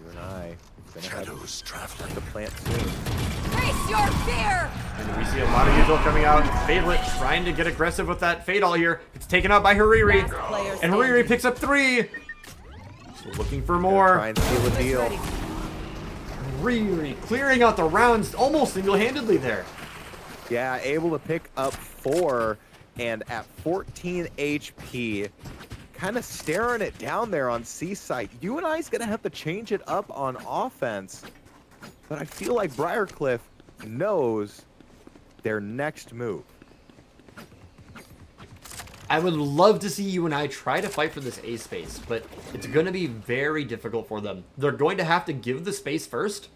UNI gonna have Shadows traveling. to plant soon. Face your fear. And we see a lot of util coming out. Fadelet trying to get aggressive with that Fade all here. It's taken out by Hariri. Last player And Hariri standing. picks up 3. So looking for Try more. and seal the deal. Hariri clearing out the rounds almost single-handedly there. Yeah, able to pick up 4 and at 14 HP, kind of staring it down there on C site. UNI's gonna have to change it up on offense, but I feel like Briarcliff knows their next move. I would love to see UNI try to fight for this A space, but it's going to be very difficult for them. They're going to have to give the space first,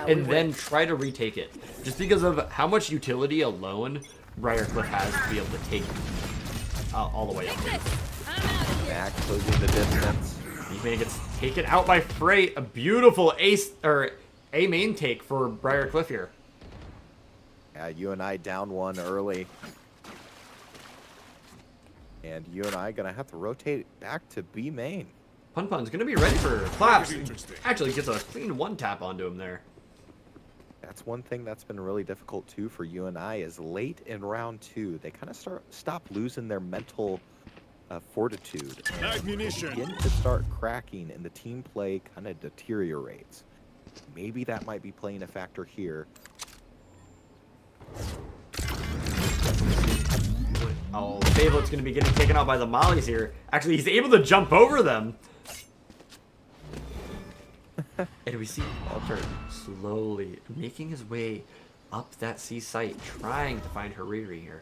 and then try to retake it. Just because of how much utility alone Briarcliff has to be able to take all the way up. Mac closing the distance. He gets taken out by Freight. A beautiful ace or A main take for Briarcliff here. Yeah, UNI down 1 early. And UNI gonna have to rotate back to B main. Pun's gonna be ready for claps. Interesting. Actually gets a clean one tap onto him there. That's one thing that's been really difficult too for UNI is late in round 2, they kind of stop losing their mental fortitude and Ammunition. begin to start cracking, and the team play kind of deteriorates. Maybe that might be playing a factor here. Oh, Fablet's gonna be getting taken out by the mollies here. Actually, he's able to jump over them. And we see Walter slowly making his way up that C site, trying to find Hariri here.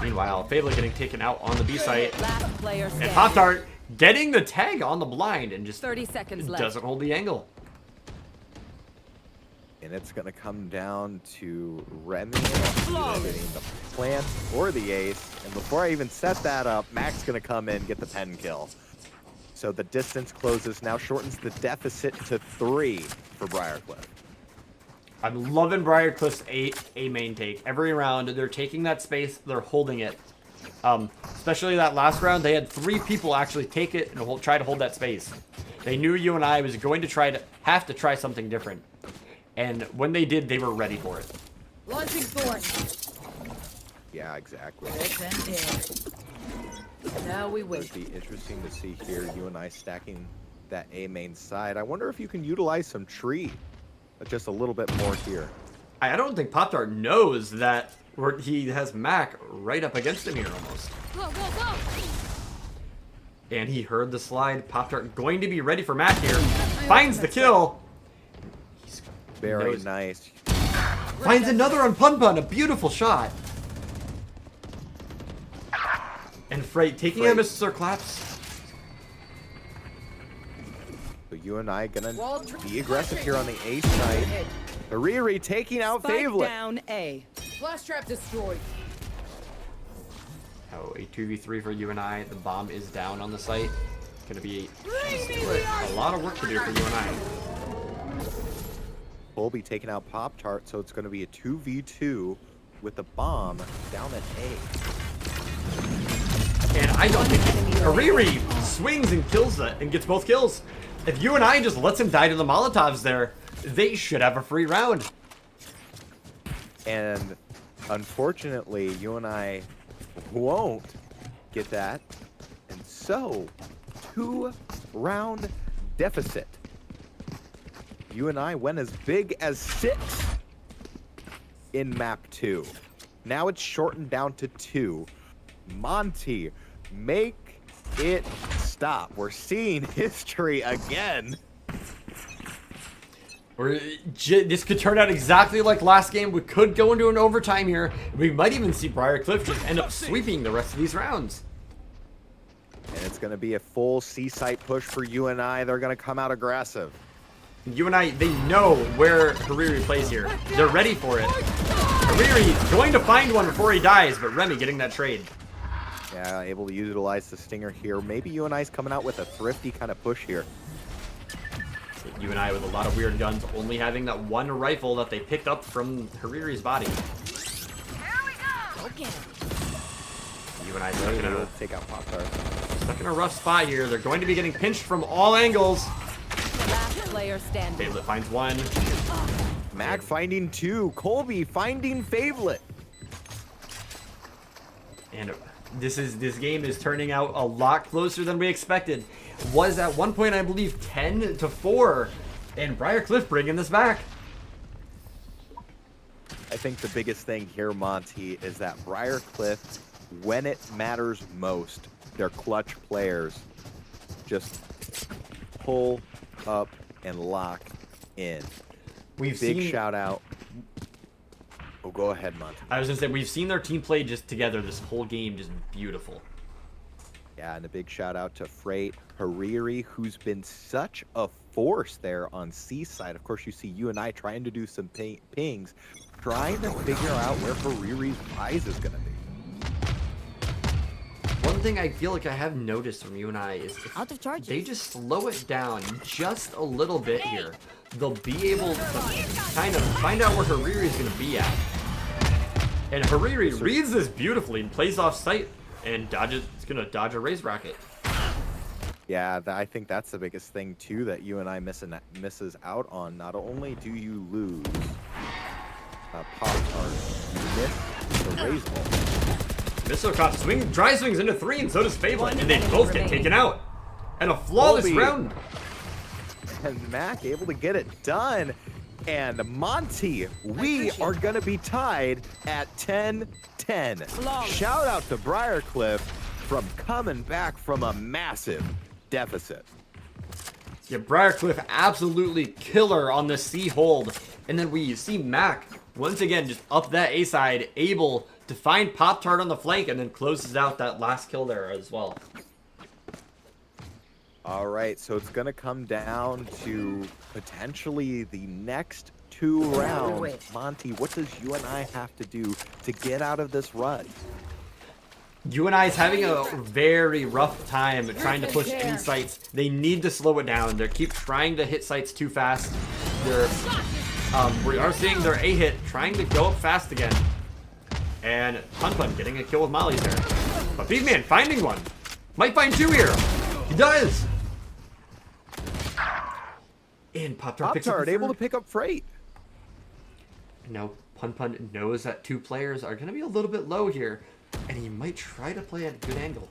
Meanwhile, Fable getting taken out on the B site. Last player And standing. Pop-Tart getting the tag on the blind and just 30 seconds left. doesn't hold the angle. And it's going to come down to Remy getting the plant or the ace. And before I even set that up, Mac's going to come in, get the pen kill. So the distance closes, now shortens the deficit to 3 for Briarcliff. I'm loving Briar Cliff's A main take. Every round, they're taking that space, they're holding it. Especially that last round, they had 3 people actually take it and try to hold that space. They knew UNI was going to have to try something different. And when they did, they were ready for it. Launching thorn. Yeah, exactly. It's ended. Now we It'd wait. be interesting to see here UNI stacking that A main side. I wonder if you can utilize some tree, but just a little bit more here. I don't think Pop-Tart knows that he has Mac right up against him here almost. Go, go, go! And he heard the slide. Pop-Tart going to be ready for Mac here. Finds the kill. Very knows- nice. Finds another on Pun, a beautiful shot. And Freight taking Freight. Mr. Claps. So UNI gonna Wall be aggressive here on the A side. Hit. Hariri taking out Spike Favolet. down A. Flash trap destroyed. Oh, a 2v3 for UNI. The bomb is down on the site. Gonna be a lot of work to do for UNI. Colby taking out Pop-Tart, so it's going to be a 2v2 with the bomb down at A. And I don't think Hariri swings and kills that and gets both kills. If UNI just lets him die to the Molotovs there, they should have a free round. And unfortunately, UNI won't get that. And so, 2-round deficit. UNI went as big as 6 in map 2. Now it's shortened down to 2. Monty, make it stop. We're seeing history again. This could turn out exactly like last game. We could go into an overtime here. We might even see Briar Cliff just end up sweeping the rest of these rounds. And it's going to be a full C-site push for UNI. They're going to come out aggressive. UNI, they know where Hariri plays here. They're ready for it. Hariri's going to find one before he dies, but Remy getting that trade. Yeah, able to utilize the stinger here. Maybe UNI's coming out with a thrifty kind of push here. UNI with a lot of weird guns, only having that one rifle that they picked up from Hariri's body. Okay. UNI Able stuck to take out Pop-Tart. in a rough spot here. They're going to be getting pinched from all angles. Last player standing. Fablet finds one. Mac finding 2. Colby finding Favolet. And this game is turning out a lot closer than we expected. Was at one point, I believe, 10-4, and Briar Cliff bringing this back. I think the biggest thing here, Monty, is that Briarcliff, when it matters most, their clutch players just pull up and lock in. We've Big seen. shout out. Oh, go ahead, Monty. I was gonna say we've seen their team play just together this whole game, just beautiful. Yeah, and a big shout out to Freight Hariri, who's been such a force there on C-side. Of course, you see UNI trying to do some pings, trying to figure out where Hariri's prize is going to be. One thing I feel like I have noticed from UNI is if Out of charges. they just slow it down just a little bit here, they'll be able to kind of find out where Hariri is going to be at. And Hariri reads this beautifully and plays off sight and dodges. It's gonna dodge a raise rocket. Yeah, I think that's the biggest thing too that UNI misses out on. Not only do you lose Pop-Tart, you miss the raise ball. Missile cop dry swings into 3, and so does Fablin, and they both get taken out. And a flawless Colby round. And Mac able to get it done. And Monty, we are going to be tied at 10-10. Shout out to Briar from coming back from a massive deficit. Yeah, Briarcliff absolutely killer on the C hold. And then we see Mac once again just up that A side, able to find Pop-Tart on the flank and then closes out that last kill there as well. All right, so it's going to come down to potentially the next 2 rounds. Monty, what does UNI have to do to get out of this rut? UNI is having a very rough time trying to push any sites. They need to slow it down. They keep trying to hit sites too fast. We are seeing their A hit trying to go up fast again. And Pun getting a kill with mollies there. But Big Man finding one. Might find 2 here. He does. And Pop-Tart picks up the able to third. pick up freight. Now Pun knows that 2 players are going to be a little bit low here. And he might try to play at a good angle.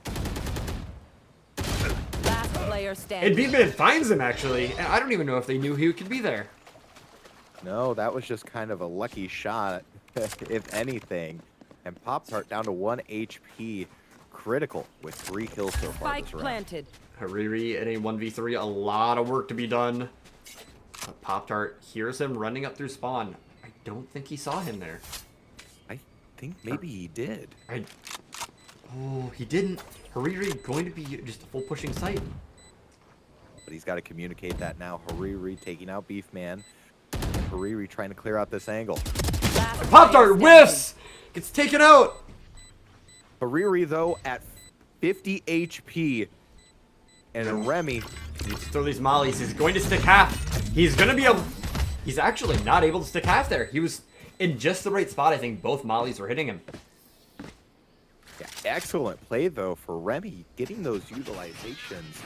Last player standing. And Big Man finds him actually. And I don't even know if they knew he could be there. No, that was just kind of a lucky shot, if anything. And Pop-Tart down to 1 HP. Critical with 3 kills so far Spike this round. planted. Hariri in a 1v3, a lot of work to be done. Pop-Tart hears him running up through spawn. I don't think he saw him there. I think maybe he did. Oh, he didn't. Hariri going to be just a full pushing sight. But he's got to communicate that now. Hariri taking out Beefman. Hariri trying to clear out this angle. Pop-Tart whiffs! Gets taken out! Hariri, though, at 50 HP. And Remy. Needs to throw these mollies. He's going to stick half. He's going to be able... He's actually not able to stick half there. He was in just the right spot. I think both mollies were hitting him. Yeah, excellent play, though, for Remy. Getting those utilizations.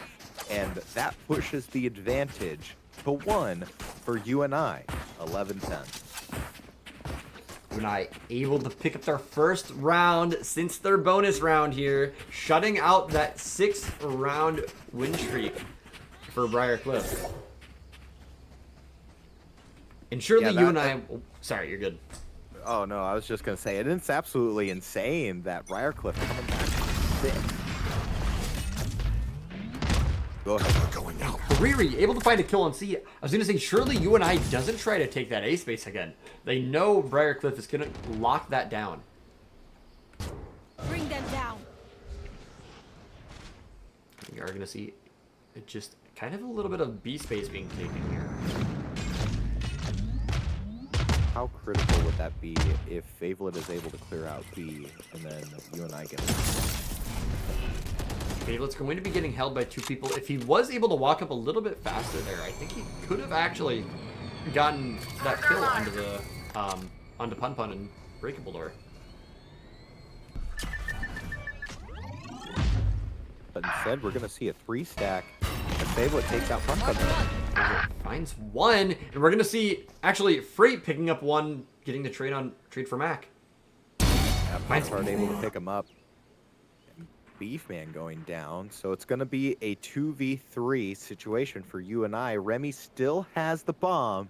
And that pushes the advantage to 1 for UNI. 11-10. UNI able to pick up their first round since their bonus round here, shutting out that 6th round win streak for Briarcliff. And surely UNI... Oh, sorry, you're good. Oh, no, I was just going to say, it's absolutely insane that Briarcliff coming back 6th. Go ahead. Going out. Hariri able to find a kill on C. I was going to say, surely UNI doesn't try to take that A space again. They know Briarcliff is going to lock that down. Bring them down. We are going to see just kind of a little bit of B space being taken here. How critical would that be if Favolet is able to clear out B and then UNI get it? Favolet's going to be getting held by 2 people. If he was able to walk up a little bit faster there, I think he could have actually gotten that kill onto the onto Pun and Breakable Door. But instead, we're going to see a 3-stack. And Favolet takes out Pun. Finds 1, and we're gonna see actually Freight picking up 1, getting the trade for Mac. Yeah, Pun able to pick him up. Beefman going down, so it's going to be a 2v3 situation for UNI. Remy still has the bomb,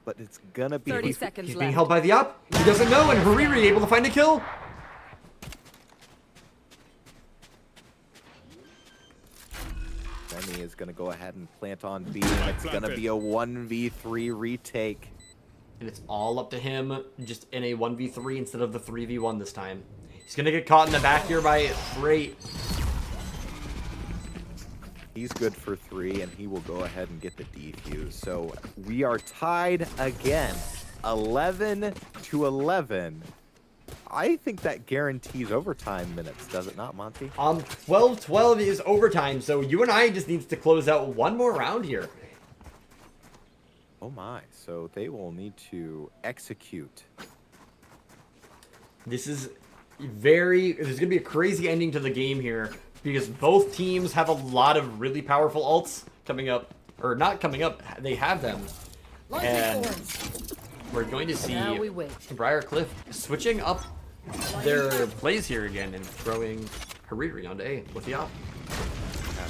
but it's going to be... 30 seconds He's left. being held by the up. He doesn't know, and Hariri able to find a kill. Remy is going to go ahead and plant on B, and it's going to be a 1v3 retake. And it's all up to him, just in a 1v3 instead of the 3v1 this time. He's gonna get caught in the back here by Freight. He's good for 3, and he will go ahead and get the defuse. So we are tied again, 11-11. I think that guarantees overtime minutes, does it not, Monty? 12-12 is overtime, so UNI just needs to close out 1 more round here. Oh my, so they will need to execute. This is there's gonna be a crazy ending to the game here because both teams have a lot of really powerful ults coming up, or not coming up. They have them, Launching and thorns. we're going to see Now we wait. Briar Cliff switching up their plays here again and throwing Hariri onto A with the op.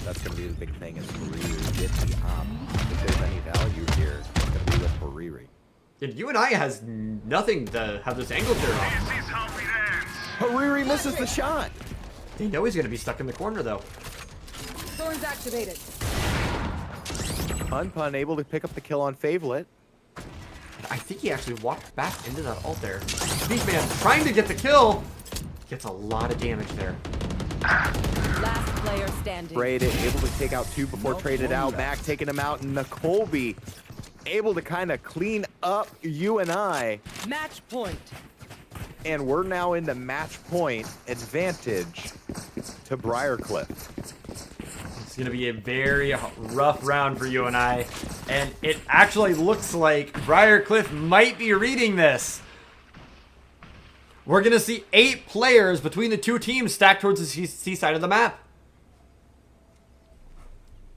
That's going to be the big thing, is Hariri get the op. If there's any value here, it's going to be with Hariri. And UNI has nothing to have this angle cleared off. Hariri misses the shot. They know he's going to be stuck in the corner, though. Thorns activated. Unpun able to pick up the kill on Favelet. I think he actually walked back into that ult there. Beefman trying to get the kill. Gets a lot of damage there. Last player standing. Braid able to take out 2 before traded out. Mac taking him out, and Colby able to kind of clean up UNI. Match point. And we're now in the match point advantage to Briarcliff. It's going to be a very rough round for UNI. And it actually looks like Briarcliff might be reading this. We're going to see 8 players between the 2 teams stacked towards the C side of the map.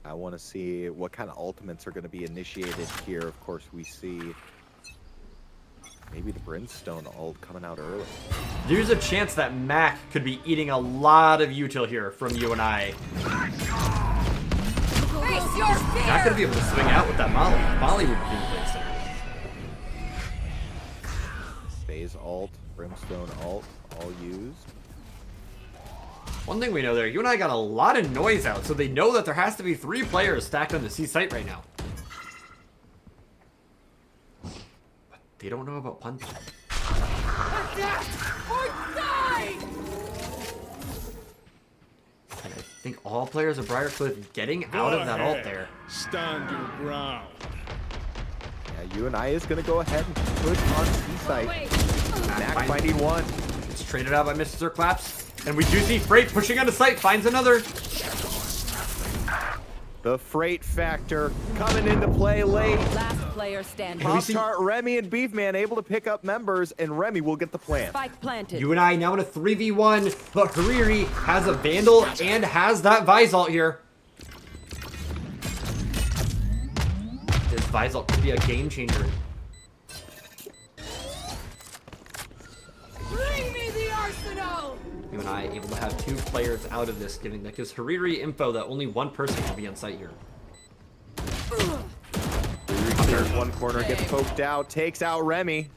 I want to see what kind of ultimates are going to be initiated here. Of course, we see maybe the Brimstone ult coming out early. There's a chance that Mac could be eating a lot of util here from UNI. Face your fear! Not going to be able to swing out with that Molly. Molly would be placed there. Phase ult, Brimstone ult, all used. One thing we know there, UNI got a lot of noise out, so they know that there has to be 3 players stacked on the C site right now. But they don't know about Panther. Adapt or die! And I think all players of Briarcliff getting out of that ult there. Stand your ground. Yeah, UNI is going to go ahead and push on C site. Mac finding one. It's traded out by Mr. Claps. And we do see Freight pushing onto site, finds another. The freight factor coming into play late. Last player standing. Pop-Tart, Remy, and Beefman able to pick up members, and Remy will get the plant. Spike planted. UNI now in a 3v1, but Hariri has a Vandal and has that Visalt here. This Visalt could be a game changer. Bring me the arsenal! UNI able to have 2 players out of this, giving that gives Hariri info that only 1 person can be on site here. There's one corner, gets poked out, takes out Remy.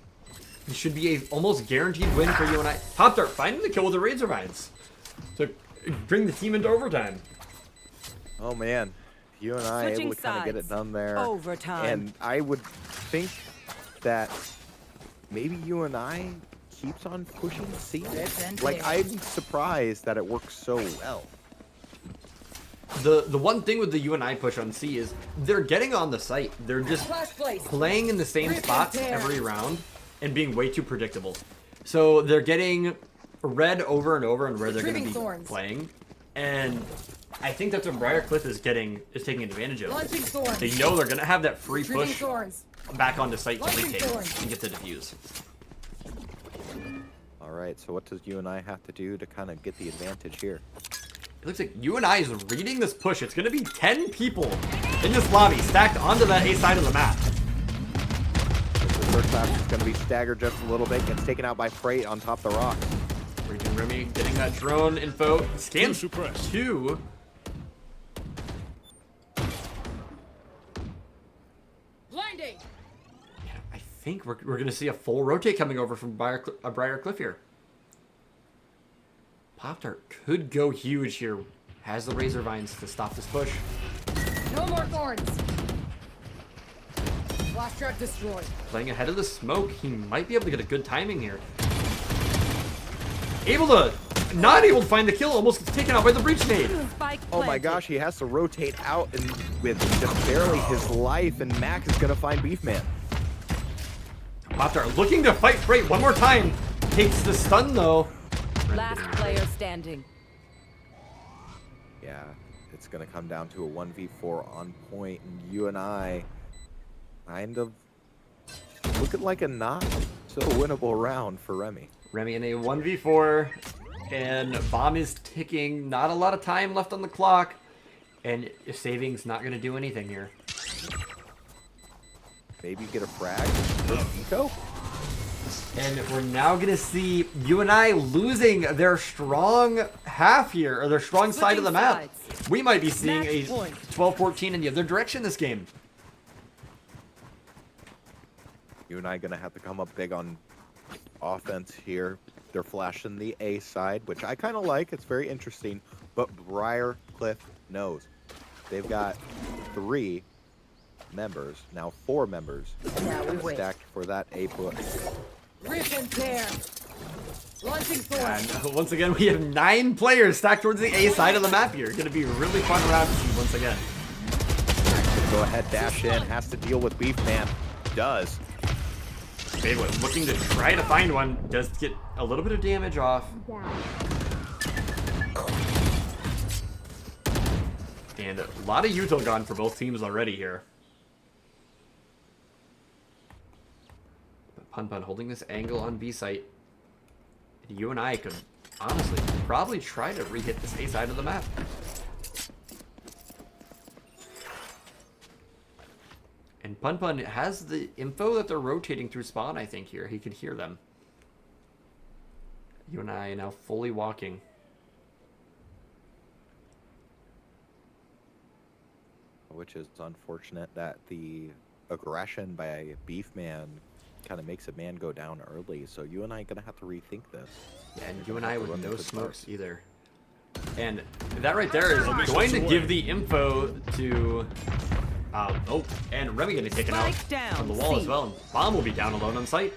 It should be a almost guaranteed win for UNI. Pop-Tart finding the kill with the Razor Vines to bring the team into overtime. Oh man, UNI Switching able to kind of get it sides. done there. Overtime. And I would think that maybe UNI keeps on pushing C. Like, I'm surprised that it works so well. The one thing with the UNI push on C is they're getting on the site. They're just Flash place. playing in the same Rip and spots tear. every round and being way too predictable. So they're getting read over and over on where they're going to Retrieving be thorns. playing. And I think that's what Briarcliff is taking advantage of. Launching thorns. They know they're going to have that free Retrieving push thorns. back onto site to Launching retake thorns. and get the defuse. All right, so what does UNI have to do to kind of get the advantage here? It looks like UNI is reading this push. It's going to be 10 people in this lobby stacked onto that A side of the map. The first class is going to be staggered just a little bit, gets taken out by Freight on top of the rock. Region Remy getting that drone info. Scans Two suppressed. 2. Blinding. I think we're going to see a full rotate coming over from Briarcliff here. Pop-Tart could go huge here. Has the Razor Vines to stop this push. No more thorns. Flash trap destroyed. Playing ahead of the smoke, he might be able to get a good timing here. Not able to find the kill, almost gets taken out by the breach nade. Spike Oh my planted. gosh, he has to rotate out and with just barely his life, and Mac is going to find Beefman. Pop-Tart looking to fight Freight one more time. Takes the stun though. Last player standing. Yeah, it's going to come down to a 1v4 on point, and UNI kind of looking like a not so winnable round for Remy. Remy in a 1v4, and bomb is ticking. Not a lot of time left on the clock, and saving's not going to do anything here. Maybe get a frag for Eco? And we're now going to see UNI losing their strong half here, or their strong side of the map. We might be seeing a 12-14 in the other direction this game. UNI gonna have to come up big on offense here. They're flashing the A side, which I kind of like. It's very interesting. But Briar Cliff knows. They've got 3 members, now 4 members, stacked for that A push. Rip and tear. Launching thorn. And once again, we have 9 players stacked towards the A side of the map here. Going to be a really fun round to see once again. Go ahead, dash in, has to deal with Beefman. Does. Baywood looking to try to find one, does get a little bit of damage off. And a lot of util gone for both teams already here. But Pun holding this angle on B site. UNI could honestly probably try to re-hit this A side of the map. And Pun has the info that they're rotating through spawn, I think, here. He could hear them. UNI now fully walking. Which is unfortunate that the aggression by Beefman kind of makes a man go down early. So UNI gonna have to rethink this. Yeah, and UNI with no smokes either. And that right there is going to give the info to... oh, and Remy getting taken out from the wall as well. And Bomb will be down alone on site.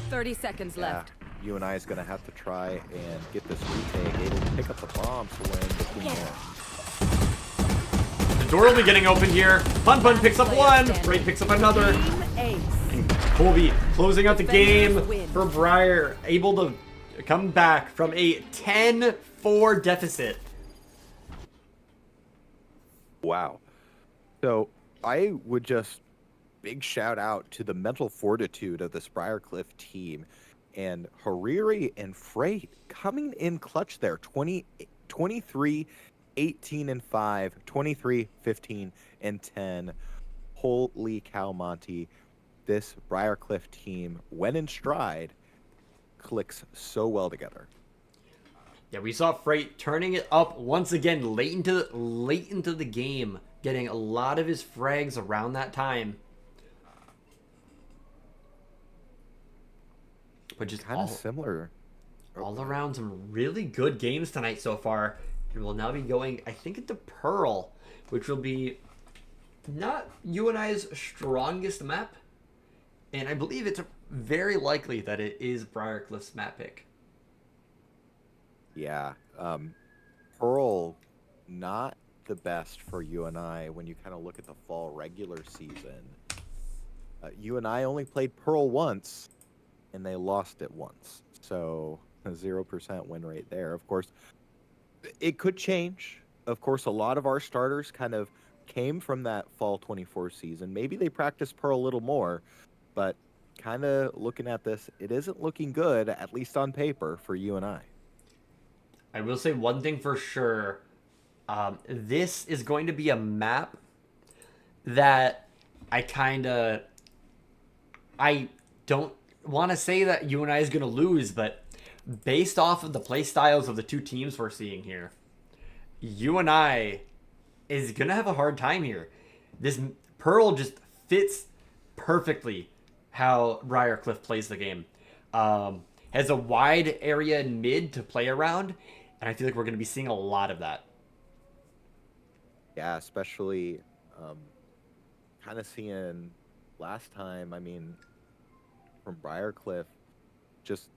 30 seconds left. UNI is going to have to try and get this retake, able to pick up the bomb to win the team war. The door will be getting open here. Pun picks up one. Raid picks up another. And Colby closing out the game for Briar. Able to come back from a 10-4 deficit. Wow. So I would just big shout out to the mental fortitude of this Briarcliff team, and Hariri and Freight coming in clutch there. 23, 18 and 5, 23, 15 and 10. Holy cow, Monty. This Briarcliff team, when in stride, clicks so well together. Yeah, we saw Freight turning it up once again late into the game, getting a lot of his frags around that time. But just kind of similar. All around some really good games tonight so far. And we'll now be going, I think, into Pearl, which will be not UNI's strongest map. And I believe it's very likely that it is Briarcliff's map pick. Yeah. Pearl, not the best for UNI when you kind of look at the fall regular season. UNI only played Pearl once, and they lost it once. So a 0% win rate there. Of course, it could change. Of course, a lot of our starters kind of came from that fall 24 season. Maybe they practiced Pearl a little more, but kind of looking at this, it isn't looking good, at least on paper, for UNI. I will say one thing for sure. This is going to be a map that I don't want to say that UNI is going to lose, but based off of the play styles of the two teams we're seeing here, UNI is going to have a hard time here. This Pearl just fits perfectly how Briarcliff plays the game. Has a wide area in mid to play around, and I feel like we're going to be seeing a lot of that. Yeah, especially kind of seeing last time, I mean, from Briarcliff, just,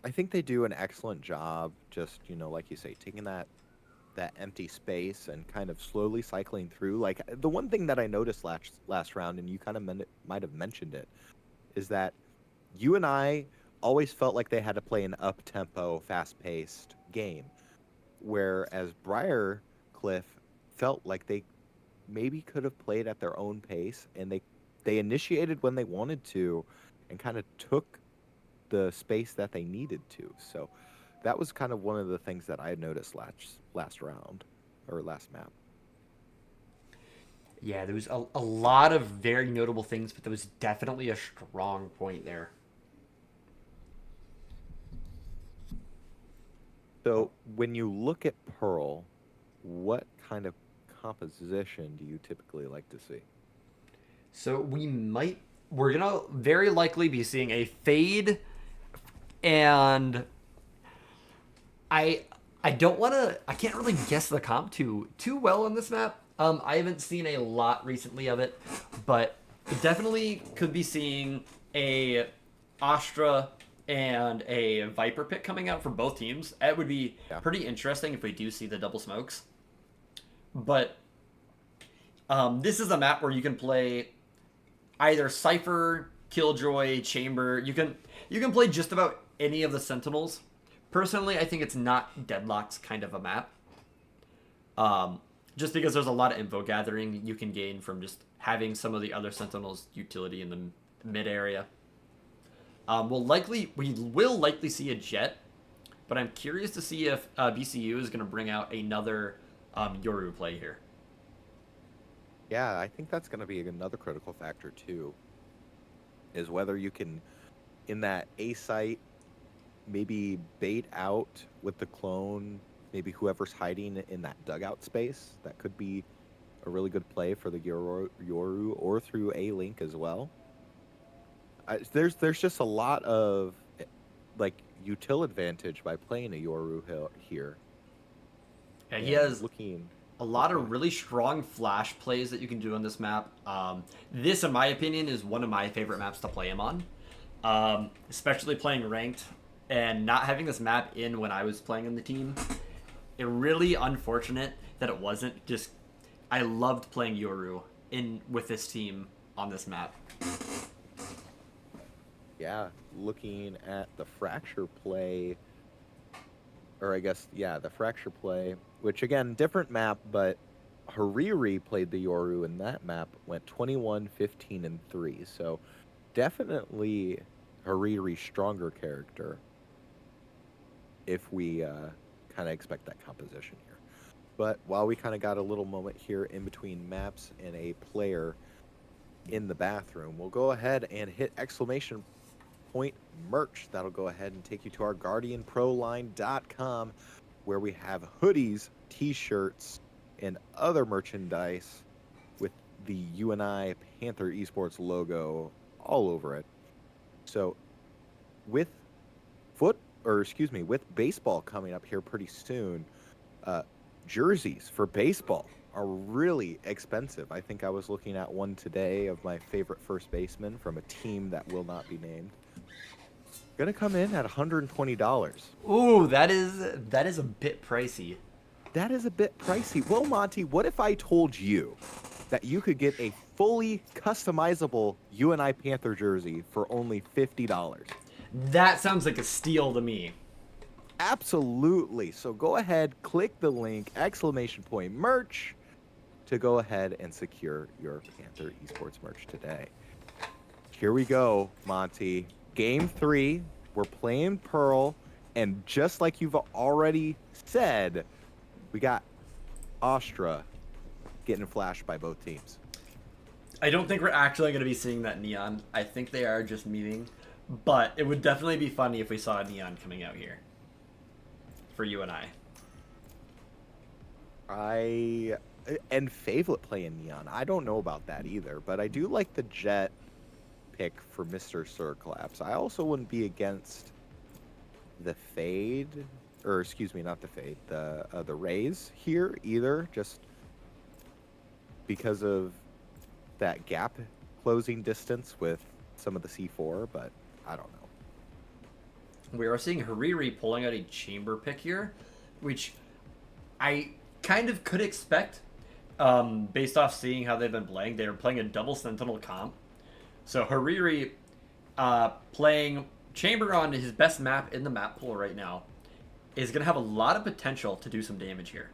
I think they do an excellent job just, you know, like you say, taking that empty space and kind of slowly cycling through. Like, the one thing that I noticed last round, and you kind of might have mentioned it, is that you and I always felt like they had to play an up-tempo, fast-paced game, whereas Briarcliff felt like they maybe could have played at their own pace, and they initiated when they wanted to and kind of took the space that they needed to. So that was kind of one of the things that I had noticed last round or last map. Yeah, there was a lot of very notable things, but there was definitely a strong point there. So when you look at Pearl, what kind of composition do you typically like to see? So we're gonna very likely be seeing a fade, and I can't really guess the comp too well on this map. I haven't seen a lot recently of it, but definitely could be seeing a Astra and a Viper pick coming out for both teams. It would be pretty interesting if we do see the double smokes. But this is a map where you can play either Cypher, Killjoy, Chamber. You can play just about any of the Sentinels. Personally, I think it's not Deadlock's kind of a map. Just because there's a lot of info gathering you can gain from just having some of the other Sentinels' utility in the mid area. We will likely see a Jet, but I'm curious to see if BCU is going to bring out another Yoru play here. Yeah, I think that's going to be another critical factor too, is whether you can, in that A site, maybe bait out with the clone, maybe whoever's hiding in that dugout space. That could be a really good play for the Yoru or through A Link as well. There's just a lot of like util advantage by playing a Yoru here. Yeah, he has looking a lot of really strong flash plays that you can do on this map. This, in my opinion, is one of my favorite maps to play him on. Especially playing ranked and not having this map in when I was playing on the team. It really unfortunate that it wasn't. Just I loved playing Yoru with this team on this map. Yeah, looking at the Fracture play, or I guess, yeah, the Fracture play, which again, different map, but Hariri played the Yoru in that map, went 21, 15, and 3. So definitely Hariri's stronger character if we kind of expect that composition here. But while we kind of got a little moment here in between maps and a player in the bathroom, we'll go ahead and hit exclamation point merch. That'll go ahead and take you to our GuardianProline.com, where we have hoodies, t-shirts, and other merchandise with the UNI Panther Esports logo all over it. So with with baseball coming up here pretty soon, jerseys for baseball are really expensive. I think I was looking at one today of my favorite first baseman from a team that will not be named. Gonna come in at $120. Ooh, that is a bit pricey. That is a bit pricey. Well, Monty, what if I told you that you could get a fully customizable UNI Panther jersey for only $50? That sounds like a steal to me. Absolutely. So go ahead, click the link, exclamation point merch, to go ahead and secure your Panther Esports merch today. Here we go, Monty. Game 3, we're playing Pearl, and just like you've already said, we got Astra getting flashed by both teams. I don't think we're actually going to be seeing that Neon. I think they are just meeting, but it would definitely be funny if we saw a Neon coming out here for UNI. And Favelet playing Neon. I don't know about that either, but I do like the Jet pick for Mr. Sir Collapse. I also wouldn't be against the Fade, or excuse me, not the Fade, the Rays here either, just because of that gap closing distance with some of the C4, but I don't know. We are seeing Hariri pulling out a Chamber pick here, which I kind of could expect based off seeing how they've been playing. They're playing a double Sentinel comp. So Hariri playing Chamber on his best map in the map pool right now is going to have a lot of potential to do some damage here.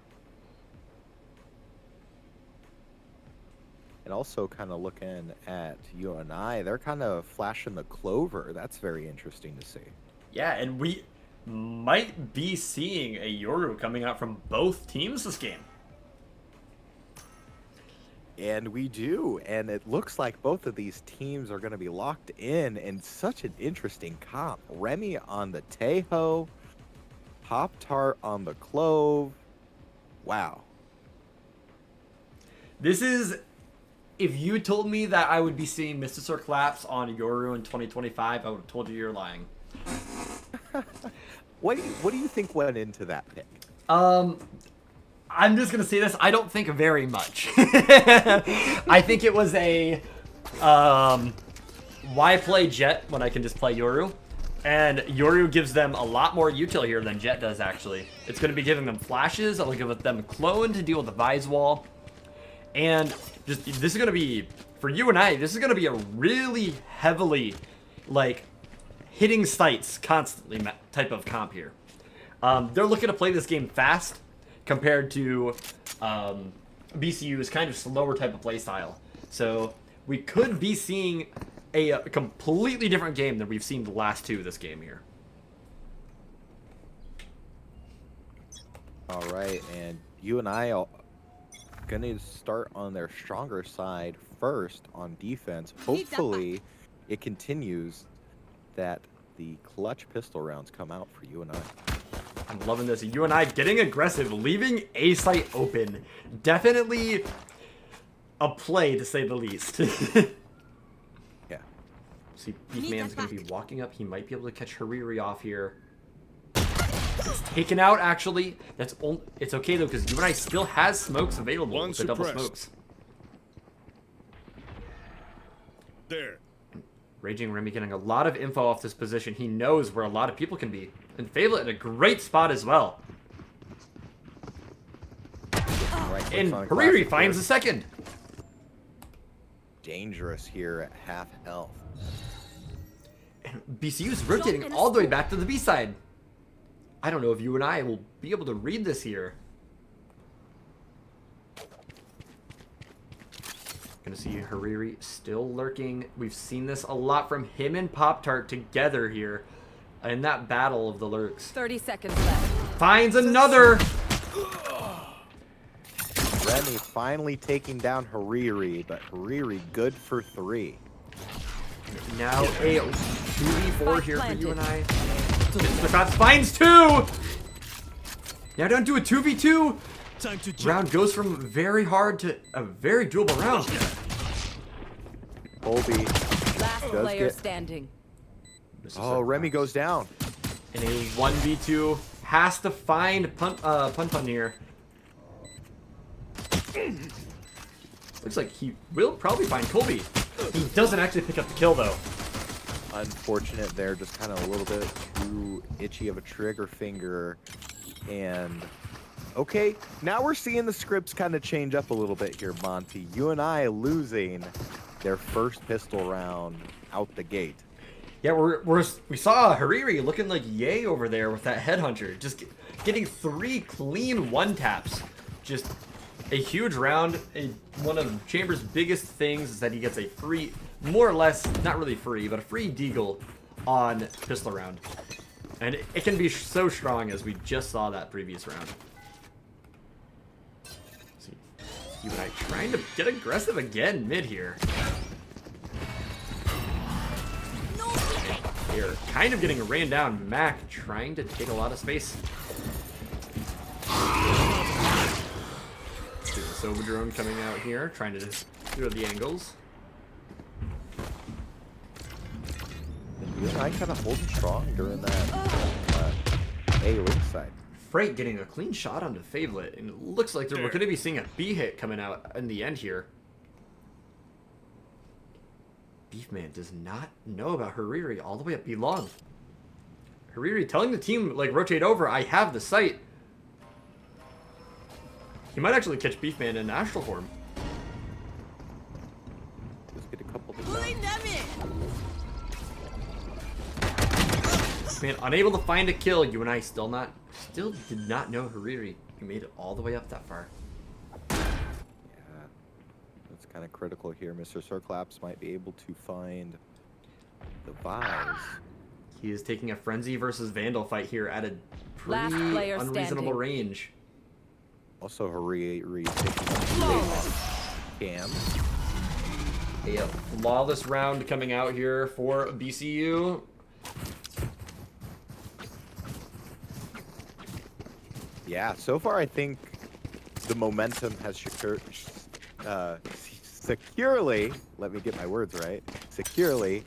And also kind of looking at UNI, they're kind of flashing the clover. That's very interesting to see. Yeah, and we might be seeing a Yoru coming out from both teams this game. And we do. And it looks like both of these teams are going to be locked in such an interesting comp. Remy on the Tejo, Pop-Tart on the Clove. Wow. This is... If you told me that I would be seeing Mystisaur collapse on Yoru in 2025, I would have told you you're lying. What do you think went into that pick? I'm just gonna say this. I don't think very much. I think it was a why play Jet when I can just play Yoru? And Yoru gives them a lot more util here than Jet does, actually. It's going to be giving them flashes. It'll give them clone to deal with the Vise Wall. And just this is going to be, for UNI, this is going to be a really heavily, like, hitting sights constantly type of comp here. They're looking to play this game fast compared to BCU's kind of slower type of play style. So we could be seeing a completely different game than we've seen the last two this game here. All right, and UNI are going to start on their stronger side first on defense. Hopefully, it continues that the clutch pistol rounds come out for UNI. I'm loving this. UNI getting aggressive, leaving A site open. Definitely a play, to say the least. Yeah. See, Beefman's going to be walking up. He might be able to catch Hariri off here. It's taken out, actually. It's okay, though, because UNI still has smokes available with the double smokes. There. Raging Remy getting a lot of info off this position. He knows where a lot of people can be. And Fablet in a great spot as well. Right, and Hariri finds the second. Dangerous here at half health. And BCU's rotating all the way back to the B side. I don't know if UNI will be able to read this here. Gonna see Hariri still lurking. We've seen this a lot from him and Pop-Tart together here in that battle of the lurks. 30 seconds left. Finds another. Remy finally taking down Hariri, but Hariri good for 3. Now a 2v4 here for planted. UNI. The Cross finds 2. Now down to a 2v2. Time to jump. Round goes from very hard to a very doable round. Colby. Last Does player get- standing. Oh, Remy goes down. In a 1v2, has to find Pun here. Looks like he will probably find Colby. He doesn't actually pick up the kill, though. Unfortunate there, just kind of a little bit too itchy of a trigger finger. And okay, now we're seeing the scripts kind of change up a little bit here, Monty. UNI losing their first pistol round out the gate. Yeah, we saw Hariri looking like yay over there with that headhunter, just getting 3 clean one-taps. Just a huge round. One of Chambers' biggest things is that he gets a free, more or less, not really free, but a free deagle on pistol round. And it can be so strong, as we just saw that previous round. See, UNI trying to get aggressive again mid here. They're kind of getting ran down. Mac trying to take a lot of space. See the Soba drone coming out here, trying to do the angles. UNI kind of holding strong during that A link side. Freight getting a clean shot onto Fablet, and it looks like we're going to be seeing a B hit coming out in the end here. Beefman does not know about Hariri all the way up B long. Hariri telling the team, like, rotate over, I have the sight. He might actually catch Beefman in astral form. Just get a couple of Man, unable to find a kill. UNI still did not know Hariri. He made it all the way up that far. Yeah. That's kind of critical here. Mr. Circlaps might be able to find the Vise. He is taking a Frenzy versus Vandal fight here at a Last pretty player unreasonable standing. range. Also, Hariri taking on Cam. A flawless round coming out here for BCU. Yeah, so far I think the momentum has securely, let me get my words right, securely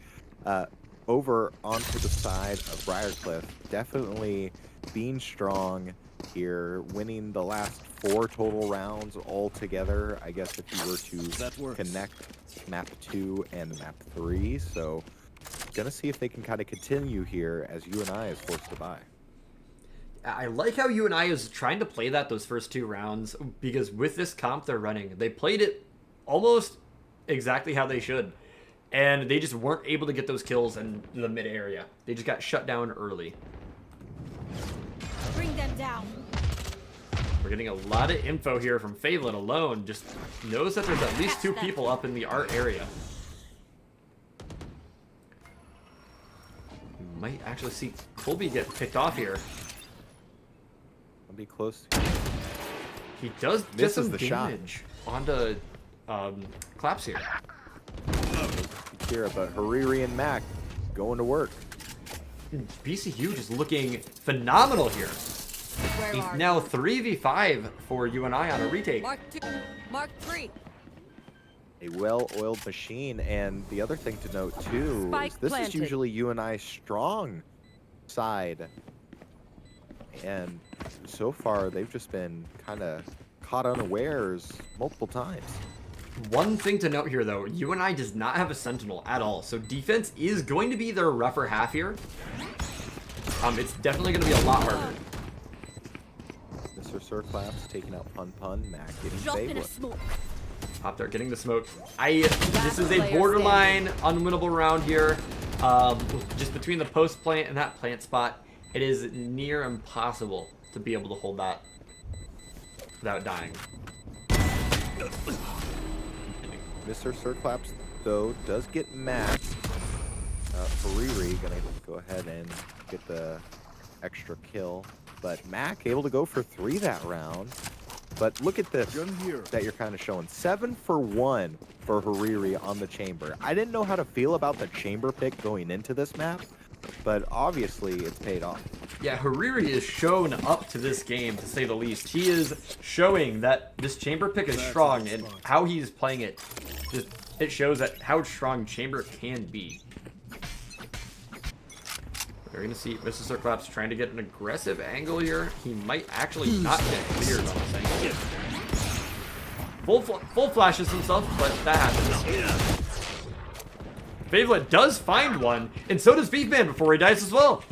over onto the side of Briarcliff. Definitely being strong here, winning the last 4 total rounds all together, I guess, if you were to connect map 2 and map 3. So gonna see if they can kind of continue here as UNI is forced to buy. I like how UNI is trying to play that those first 2 rounds, because with this comp they're running, they played it almost exactly how they should. And they just weren't able to get those kills in the mid area. They just got shut down early. Bring them down. We're getting a lot of info here from Favelin alone. Just knows that there's at least 2 people up in the art area. We might actually see Colby get picked off here. I'll be close. He does get Misses some the shot. damage onto Claps here. Kira, but Hariri and Mac going to work. BCU just looking phenomenal here. Where It's are now 3v5 for UNI on a retake. Mark 2, Mark 3. A well-oiled machine, and the other thing to note too Spike is this planted. is usually UNI's strong side, and so far they've just been kind of caught unawares multiple times. One thing to note here, though, UNI does not have a Sentinel at all, so defense is going to be their rougher half here. It's definitely going to be a lot harder. Mr. Circlaps taking out Pun Pun, Mac getting Drop in a Fable. smoke. Pop Dart getting the smoke. This is a borderline unwinnable round here. Just between the post plant and that plant spot, it is near impossible to be able to hold that without dying. Mr. Circlaps, though, does get Mac. Hariri gonna go ahead and get the extra kill, but Mac able to go for 3 that round. But look at this that you're kind of showing. 7 for 1 for Hariri on the chamber. I didn't know how to feel about the chamber pick going into this map, but obviously it's paid off. Yeah, Hariri is shown up to this game, to say the least. He is showing that this chamber pick is strong, and how he's playing it, it shows that how strong chamber can be. We're going to see Mr. Circlaps trying to get an aggressive angle here. He might actually not get cleared on this angle. Full flashes himself, but that happens. Favelet does find one, and so does Beefman before he dies as well.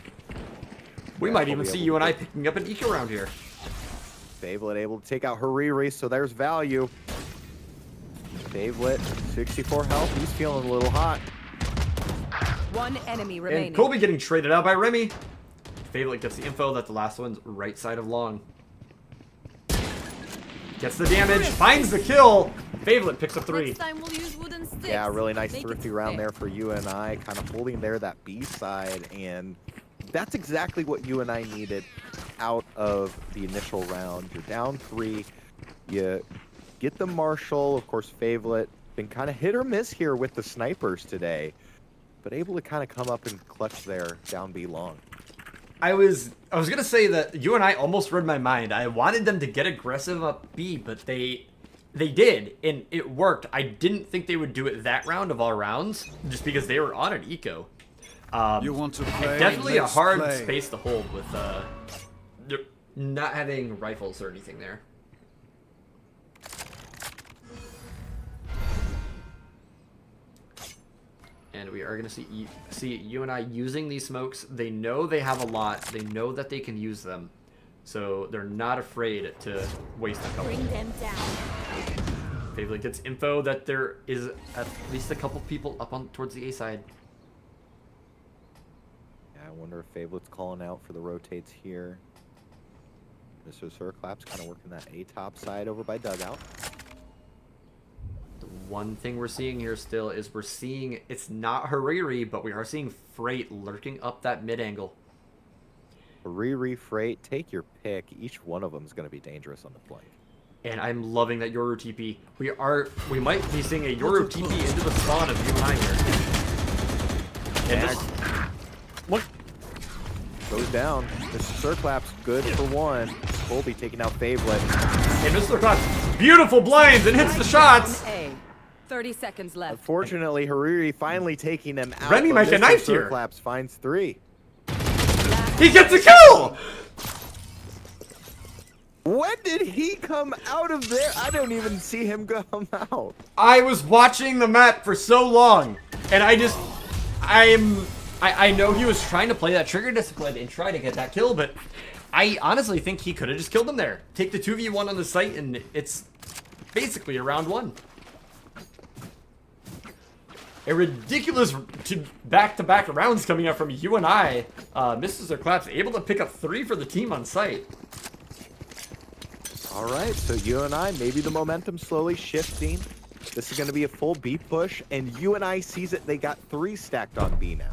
We might even see UNI picking up an eco round here. Favelet able to take out Hariri, so there's value. Favelet, 64 health. He's feeling a little hot. One enemy remaining. And Colby getting traded out by Remy. Favelet gets the info that the last one's right side of long. Gets the damage, finds the kill. Favelet picks up 3. Next time we'll use wooden sticks. Yeah, really nice Make it thrifty round fair. there for UNI, kind of holding there that B side, and that's exactly what UNI needed out of the initial round. You're down 3, you get the Marshall, of course Favelet, been kind of hit or miss here with the snipers today, but able to kind of come up and clutch there down B long. I was gonna say that UNI almost read my mind. I wanted them to get aggressive up B, but they did, and it worked. I didn't think they would do it that round of all rounds, just because they were on an eco. You want to play? Definitely a Let's hard play. space to hold with not having rifles or anything there. And we are going to see UNI using these smokes. They know they have a lot. They know that they can use them. So they're not afraid to waste a couple. Bring them down. Favelet gets info that there is at least a couple people up on towards the A side. Yeah, I wonder if Favelet's calling out for the rotates here. Mr. Circlaps kind of working that A top side over by dugout. one thing we're seeing here still is we're seeing, it's not Hariri, but we are seeing Freight lurking up that mid angle. Riri, Freight, take your pick. Each one of them is going to be dangerous on the flank. And I'm loving that Yoru TP. We might be seeing a Yoru TP into the spawn of UNI here. And this, look, Goes down. Mr. Surclap's good for one. Colby taking out Favolet. and Mr. Claps, beautiful blinds and hits the shots. A. 30 seconds left. Unfortunately, Hariri finally taking him out. Remy but might get Mr. knifed here. Surclaps finds 3. He gets a kill! When did he come out of there? I don't even see him come out. I was watching the map for so long, and I know he was trying to play that trigger discipline and try to get that kill, but I honestly think he could have just killed him there. Take the 2v1 on the site, and it's basically a round 1. A ridiculous back-to-back rounds coming up from UNI. Mr. Claps able to pick up 3 for the team on site. All right, so UNI, maybe the momentum slowly shifting. This is going to be a full B push, and UNI sees it. They got 3 stacked on B now.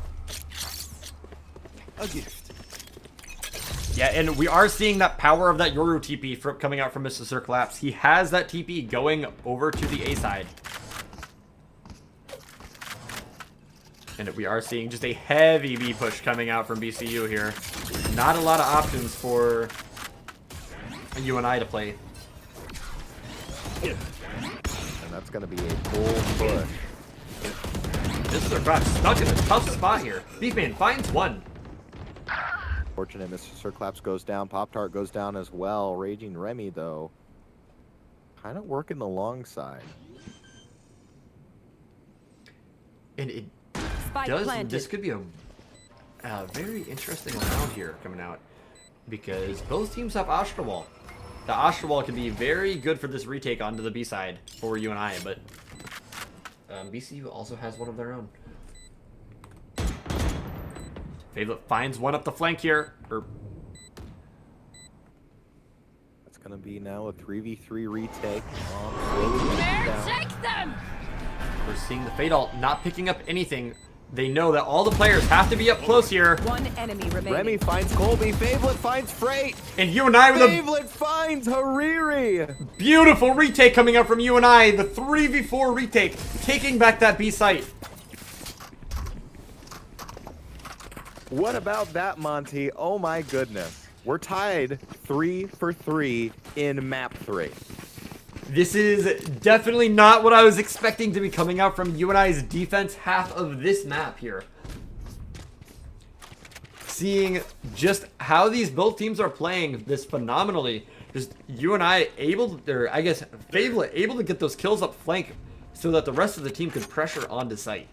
A gift. Yeah, and we are seeing that power of that Yoru TP coming out from Mr. Claps. He has that TP going over to the A side. And we are seeing just a heavy B push coming out from BCU here. Not a lot of options for UNI to play. And that's going to be a full push. Mr. Claps stuck in a tough spot here. Beefman finds 1. Fortunate Mr. Surclaps goes down. Pop-Tart goes down as well. Raging Remy, though, kind of working the long side. And it Spike does, planted. this could be a very interesting round here coming out, because both teams have Astra Wall. The Astra Wall can be very good for this retake onto the B side for UNI, but BCU also has one of their own. Favolet finds one up the flank here. That's going to be now a 3v3 retake. Slowly getting down. Take them! We're seeing the Fade Ult not picking up anything. They know that all the players have to be up close here. One enemy remaining. Remy finds Colby. Favolet finds Freight. And UNI with a Favolet finds Hariri. beautiful retake coming out from UNI. The 3v4 retake, taking back that B site. What about that, Monty? Oh my goodness. We're tied 3 for 3 in map 3. This is definitely not what I was expecting to be coming out from UNI's defense half of this map here. Seeing just how these both teams are playing this phenomenally. Just UNI able to, or I guess Favolet able to get those kills up flank so that the rest of the team could pressure onto site.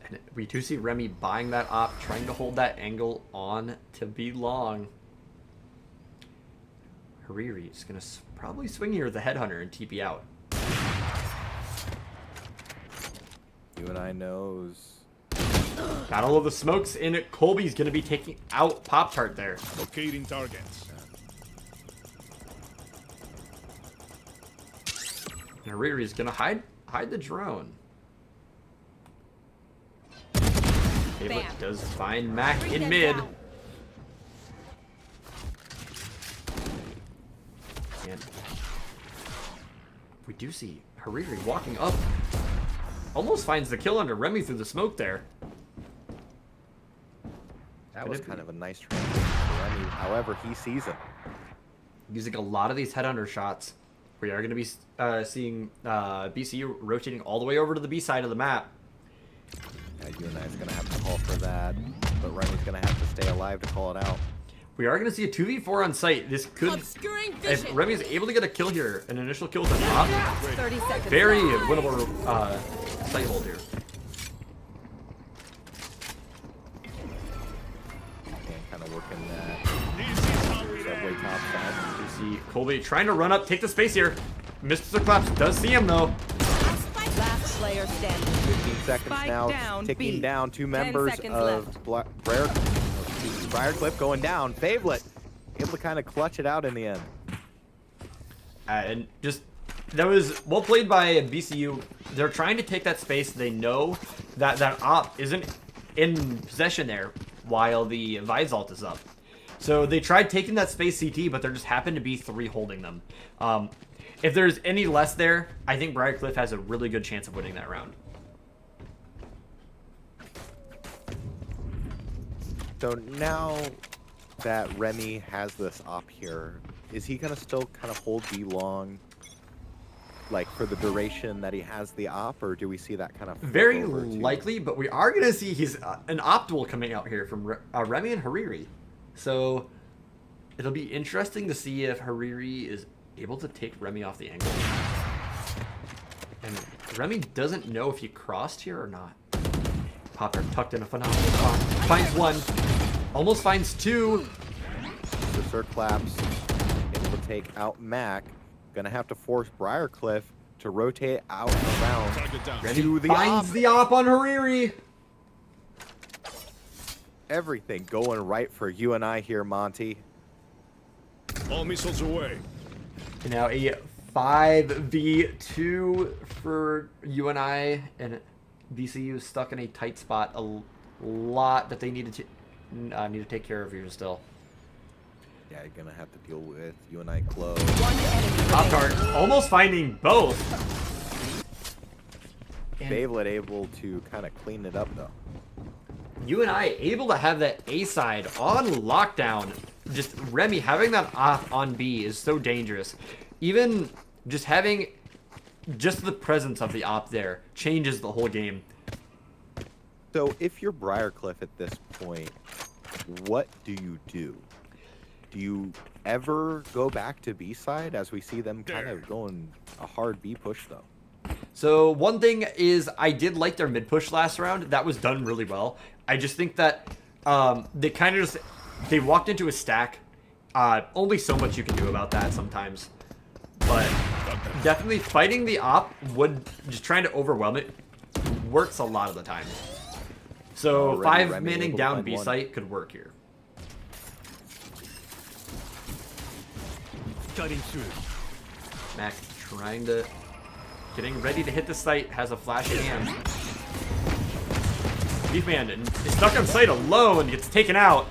And we do see Remy buying that op, trying to hold that angle on to be long. Hariri is going to probably swing here the Headhunter and TP out. UNI knows. Battle of the Smokes, and Colby's going to be taking out Pop-Tart there. Locating targets. And Hariri is going to hide the drone. Favolet does find Mac Bring in them mid. down. And we do see Hariri walking up. Almost finds the kill under Remy through the smoke there. That was kind of a nice transition for Remy. However, he sees it. Using a lot of these headhunter shots. We are going to be seeing BCU rotating all the way over to the B side of the map. Yeah, UNI is going to have to call for that, but Remy's going to have to stay alive to call it out. We are going to see a 2v4 on site. This could, Obscuring if vision. Remy is able to get a kill here, an initial kill with a top, 30 seconds very left. winnable site hold here. And kind of working that subway top side. You see Colby trying to run up, take the space here. Mr. Claps does see him though. Last player standing. 15 seconds Spike now, down, ticking B. down. 2 10 members seconds of Briar Cliff going down. Favolet able to kind of clutch it out in the end. And just, that was well played by BCU. They're trying to take that space. They know that that op isn't in possession there while the Vise ult is up. So they tried taking that space CT, but there just happened to be 3 holding them. If there's any less there, I think Briar has a really good chance of winning that round. So now that Remy has this op here, is he gonna still kind of hold B long, like for the duration that he has the op, or do we see that kind of flip Very over to- likely, but we are gonna see an op duel coming out here from Remy and Hariri. So it'll be interesting to see if Hariri is able to take Remy off the angle. And Remy doesn't know if he crossed here or not. Popper tucked in a phenomenal spot. Finds 1. Almost finds 2. The Sir Claps able to take out Mac. Gonna have to force Briarcliff to rotate out and around. Target down. Remy To the finds op. the op on Hariri. Everything going right for UNI here, Monty. All missiles away. And now a 5v2 for UNI, and BCU stuck in a tight spot. A lot that they need to take care of here still. Yeah, you're gonna have to deal with UNI close. One enemy Pop remaining. Tart almost finding both. And Beyblade able to kind of clean it up though. UNI able to have that A side on lockdown. Just Remy having that off on B is so dangerous. Even just having just the presence of the op there changes the whole game. So if you're Briarcliff at this point, what do you do? Do you ever go back to B side as we see them kind of going a hard B push though? So one thing is I did like their mid push last round. That was done really well. I just think that they kind of just, they walked into a stack. Only so much you can do about that sometimes. But definitely fighting the op would, just trying to overwhelm it, works a lot of the time. So Already 5 Remy manning able to down find B one. site could work here. Cutting through. Mac trying to, getting ready to hit the site, has a flash in hand. Beefman is stuck on site alone, gets taken out.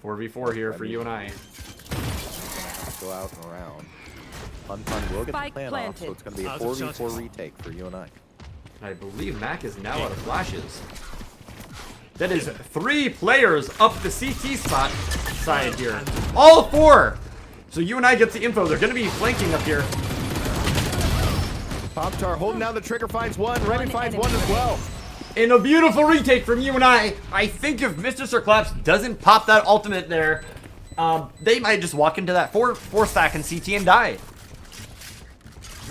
4v4 here for UNI. Go out and around. Fun will get Spike the plan off, so planted. it's going to be a Out of 4v4 chances. retake for UNI. I believe Mac is now out of flashes. That is 3 players up the CT spot side here. All 4! So UNI gets the info. They're going to be flanking up here. Pop-Tart holding down the trigger, finds one. Remy One finds enemy one as well. And a beautiful retake from UNI. I think if Mr. Sir Claps doesn't pop that ultimate there, they might just walk into that 4 stack in CT and die.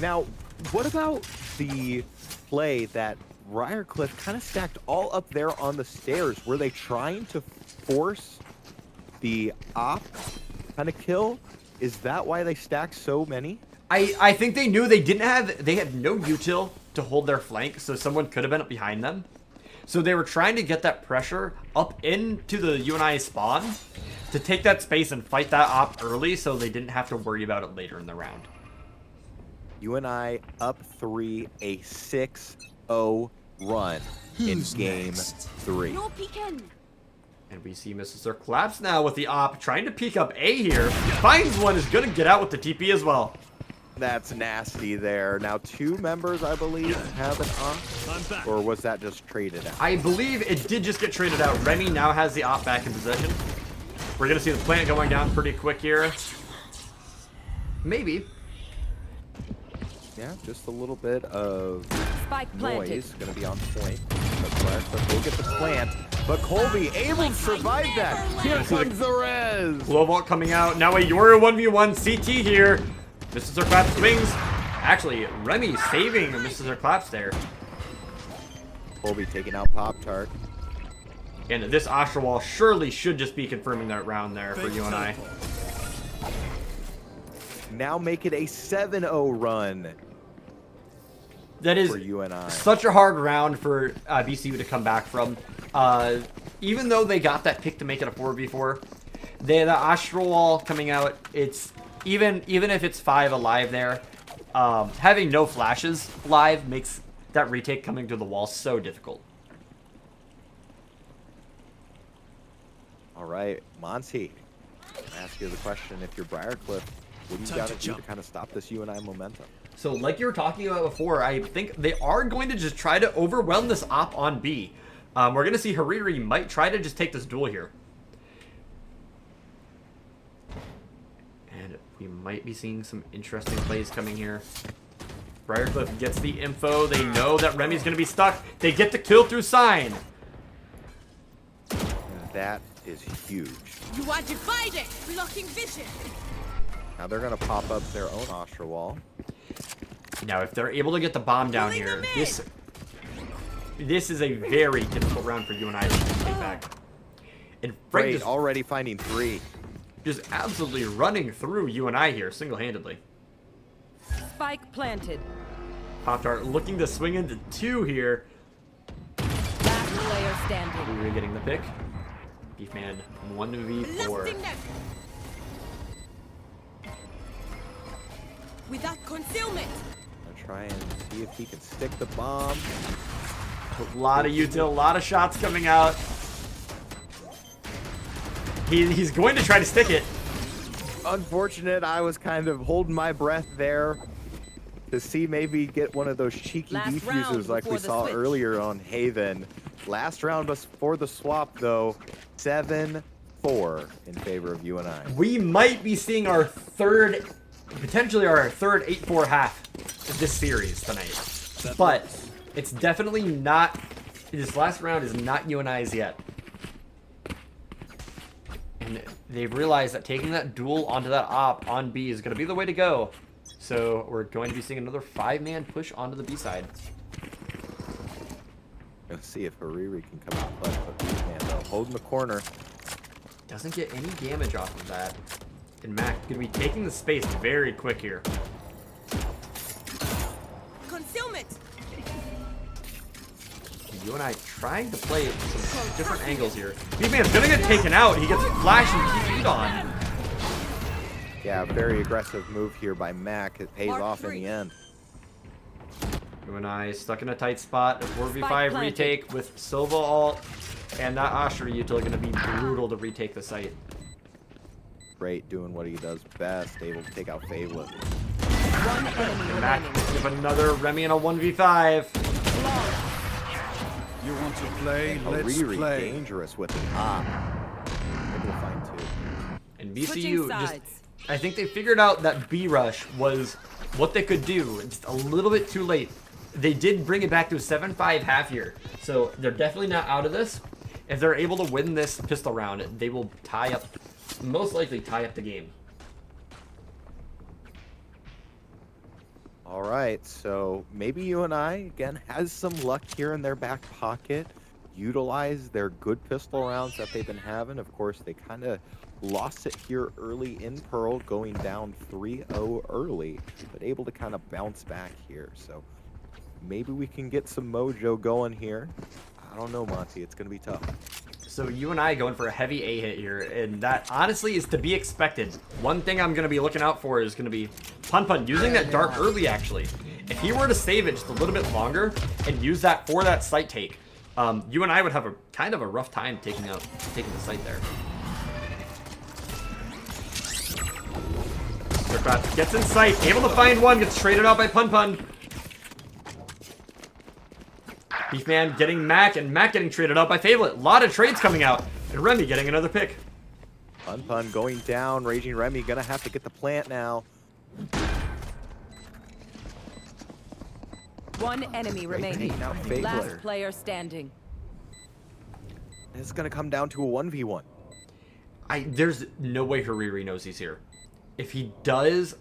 Now, what about the play that Briarcliff kind of stacked all up there on the stairs? Were they trying to force the op kind of kill? Is that why they stacked so many? I think they knew they had no util to hold their flank, so someone could have been up behind them. So they were trying to get that pressure up into the UNI spawn to take that space and fight that op early so they didn't have to worry about it later in the round. UNI up 3, a 6-0 run in game 3. No peeking. And we see Mrs. Sir Claps now with the op trying to peek up A here. Finds one, is going to get out with the TP as well. That's nasty there. Now 2 members, I believe, have an I'm op, back. or was that just traded out? I believe it did just get traded out. Remy now has the op back in possession. We're going to see the plant going down pretty quick here. Maybe. Yeah, just a little bit of Spike planted. noise. Going to be on point. But we'll get the plant. But Colby able to survive that. Here comes the res. Glow Vault coming out. Now a Yoru 1v1 CT here. Mrs. Sir Claps swings. Actually, Remy saving Mrs. Sir Claps there. Colby taking out Pop-Tart. And this Astra Wall surely should just be confirming that round there for Fake UNI. teleport. Now make it a 7-0 run That is for UNI. such a hard round for BCU to come back from. Even though they got that pick to make it a 4v4, The Astral Wall coming out, it's even if it's 5 alive there, having no flashes live makes that retake coming to the wall so difficult. All right, Monty, I ask you the question: if you're Briar, what do you got to do to kind of stop this UNI momentum? So like you were talking about before, I think they are going to just try to overwhelm this op on B. We're going to see Hariri might try to just take this duel here. And we might be seeing some interesting plays coming here. Briarcliff gets the info. They know that Remy's going to be stuck. They get the kill through Sign. That is huge. You are divided. Blocking vision. Now they're going to pop up their own Astra wall. Now, if they're able to get the bomb down here, this is a very difficult round for UNI to take back. And Frank Great, already finding 3. just absolutely running through UNI here single-handedly. Spike planted. Pop-Tart looking to swing into 2 here. Last player standing. We're getting the pick. Beefman 1v4. Blasting them. Without concealment. Gonna try and see if he can stick the bomb. A lot of util, a lot of shots coming out. He's going to try to stick it. Unfortunate, I was kind of holding my breath there to see maybe get one of those cheeky Last round defuses like we before the saw switch. earlier on Haven. Last round before the swap, though, 7-4 in favor of UNI. We might be seeing our third, potentially our third 8-4 half of this series tonight. But it's definitely not, this last round is not UNI's yet. And they've realized that taking that duel onto that op on B is going to be the way to go. So we're going to be seeing another 5-man push onto the B side. Let's see if Hariri can come out clutch, but man, though, holding the corner. Doesn't get any damage off of that. And Mac going to be taking the space very quick here. Concealment. UNI trying to play some different angles here. B-Man's going to get taken out. He gets flash and TP'd on. Yeah, very aggressive move here by Mac. It pays off in the end. UNI stuck in a tight spot. A 4v5 planted. retake with Silva ult. And that Asher util going to be brutal to retake the site. Great, doing what he does best, able to take out Fablet. One enemy Mac remaining. give another Remy in a 1v5. You want to play? Let's Hariri play. dangerous with the op. Able to find 2. And Switching VCU just, sides. I think they figured out that B rush was what they could do. Just a little bit too late. They did bring it back to a 7-5 half here. So they're definitely not out of this. If they're able to win this pistol round, they will tie up, most likely tie up the game. All right, so maybe UNI, again, has some luck here in their back pocket. Utilize their good pistol rounds that they've been having. Of course, they kind of lost it here early in Pearl, going down 3-0 early, but able to kind of bounce back here. So maybe we can get some mojo going here. I don't know, Monty. It's going to be tough. So UNI going for a heavy A hit here, and that honestly is to be expected. One thing I'm going to be looking out for is going to be Pun using that dart early, actually. If he were to save it just a little bit longer and use that for that site take, UNI would have a kind of a rough time taking the site there. Aircraft gets in sight, able to find one, gets traded out by Pun. Beefman getting Mac, and Mac getting traded out by Fablet. A lot of trades coming out, and Remy getting another pick. Pun going down. Raging Remy going to have to get the plant now. One enemy remaining. Now Last Fabler. player standing. It's going to come down to a 1v1. There's no way Hariri knows he's here. If he does,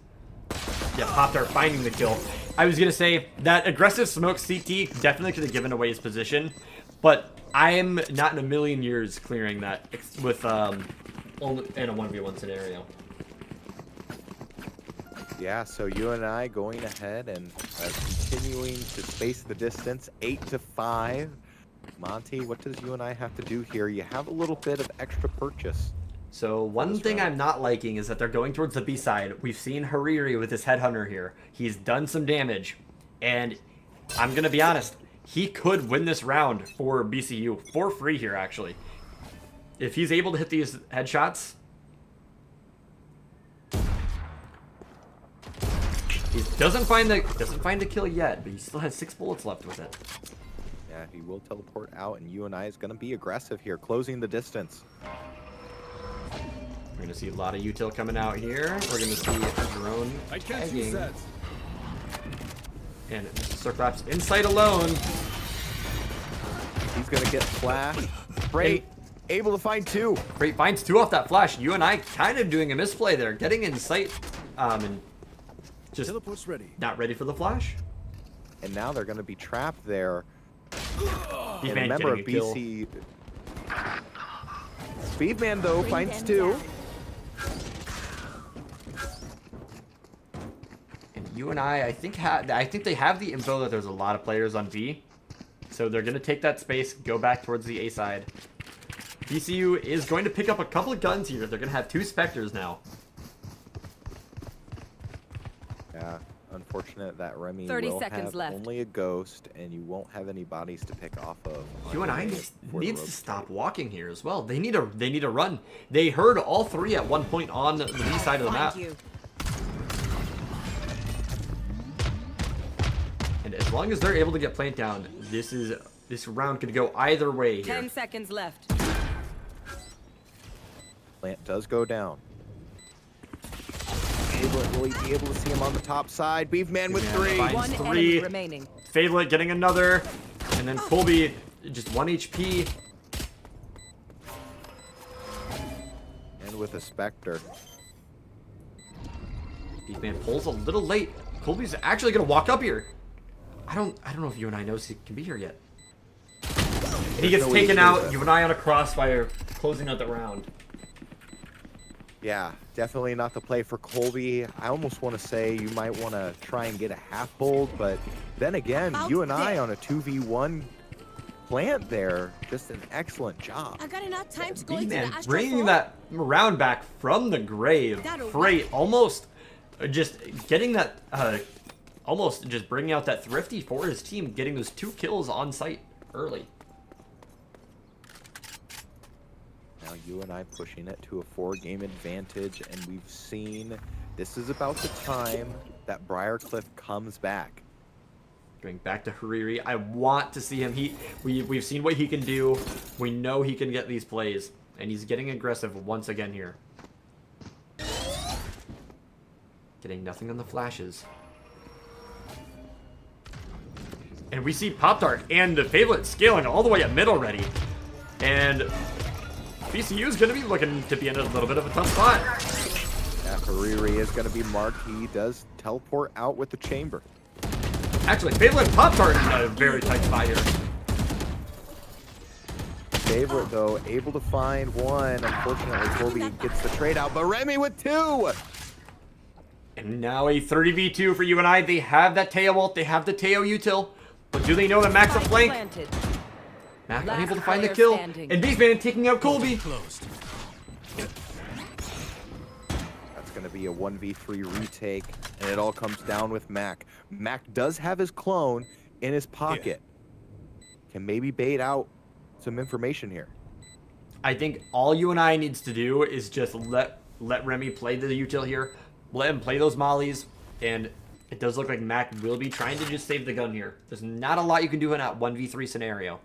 yeah, Pop-Tart finding the kill. I was going to say, that aggressive smoke CT definitely could have given away his position, but I am not in a million years clearing that with only in a 1v1 scenario. Yeah, so UNI going ahead and continuing to space the distance, 8-5. Monty, what does UNI have to do here? You have a little bit of extra purchase. So one thing I'm not liking is that they're going towards the B side. We've seen Hariri with his headhunter here. He's done some damage, and I'm going to be honest, he could win this round for BCU for free here, actually. If he's able to hit these headshots, he doesn't find the kill yet, but he still has 6 bullets left with it. Yeah, he will teleport out, and UNI is going to be aggressive here, closing the distance. We're going to see a lot of util coming out here. We're going to see a drone I can't use tagging. that. And Circlops inside alone. He's going to get flashed. Great. Able to find 2. Great, finds 2 off that flash. UNI kind of doing a misplay there. Getting in sight and just Teleport's ready. not ready for the flash. And now they're going to be trapped there. And Beefman a member of getting a kill. BC. Speedman, though, finds 2. And UNI, I think they have the info that there's a lot of players on B. So they're going to take that space, go back towards the A side. BCU is going to pick up a couple of guns here. They're going to have 2 Spectres now. Yeah, unfortunate that Remy 30 will seconds have left. only a ghost, and you won't have any bodies to pick off of. UNI for the needs to road stop stage. walking here as well. They need to run. They heard all 3 at one point on the B side of the map. Find you. And as long as they're able to get plant down, this round could go either way here. 10 seconds left. Plant does go down. Will he be able to see him on the top side? Beefman with Beefman 3. finds One 3. enemy remaining. Fadlet getting another. And then Colby, just 1 HP. And with a Spectre. Beefman pulls a little late. Colby's actually going to walk up here. I don't know if UNI knows he can be here yet. And he gets no way taken he out. knows it. UNI on a crossfire, closing out the round. Yeah, definitely not the play for Colby. I almost want to say you might want to try and get a half hold, but then again, Out UNI there. on a 2v1 plant there. Just an excellent job. I got enough time to go into the Beefman astral bringing form. that round back from the grave. That'll Freight almost just getting that, almost just bringing out that thrifty for his team, getting those 2 kills on site early. Now UNI pushing it to a 4-game advantage, and we've seen this is about the time that Briarcliff comes back. Going back to Hariri. I want to see him. We've seen what he can do. We know he can get these plays, and he's getting aggressive once again here. Getting nothing on the flashes. And we see Pop-Tart and the Fablet scaling all the way up mid already. And BCU is going to be looking to be in a little bit of a tough spot. Yeah, Hariri is going to be marked. He does teleport out with the chamber. Actually, Fablet and Pop-Tart in a very tight spot here. Favorite, though, able to find 1. Unfortunately, Colby gets the trade out, but Remy with 2. And now a 30v2 for UNI. They have that Teo ult. They have the Teo util. But do they know that Mac's a flank? Planted. Mac Last unable to find the player kill. standing. And Beefman taking out Colby. Closed. That's going to be a 1v3 retake, and it all comes down with Mac. Mac does have his clone in his pocket. Can maybe bait out some information here. I think all UNI needs to do is just let Remy play the util here. Let him play those mollies. And it does look like Mac will be trying to just save the gun here. There's not a lot you can do in that 1v3 scenario.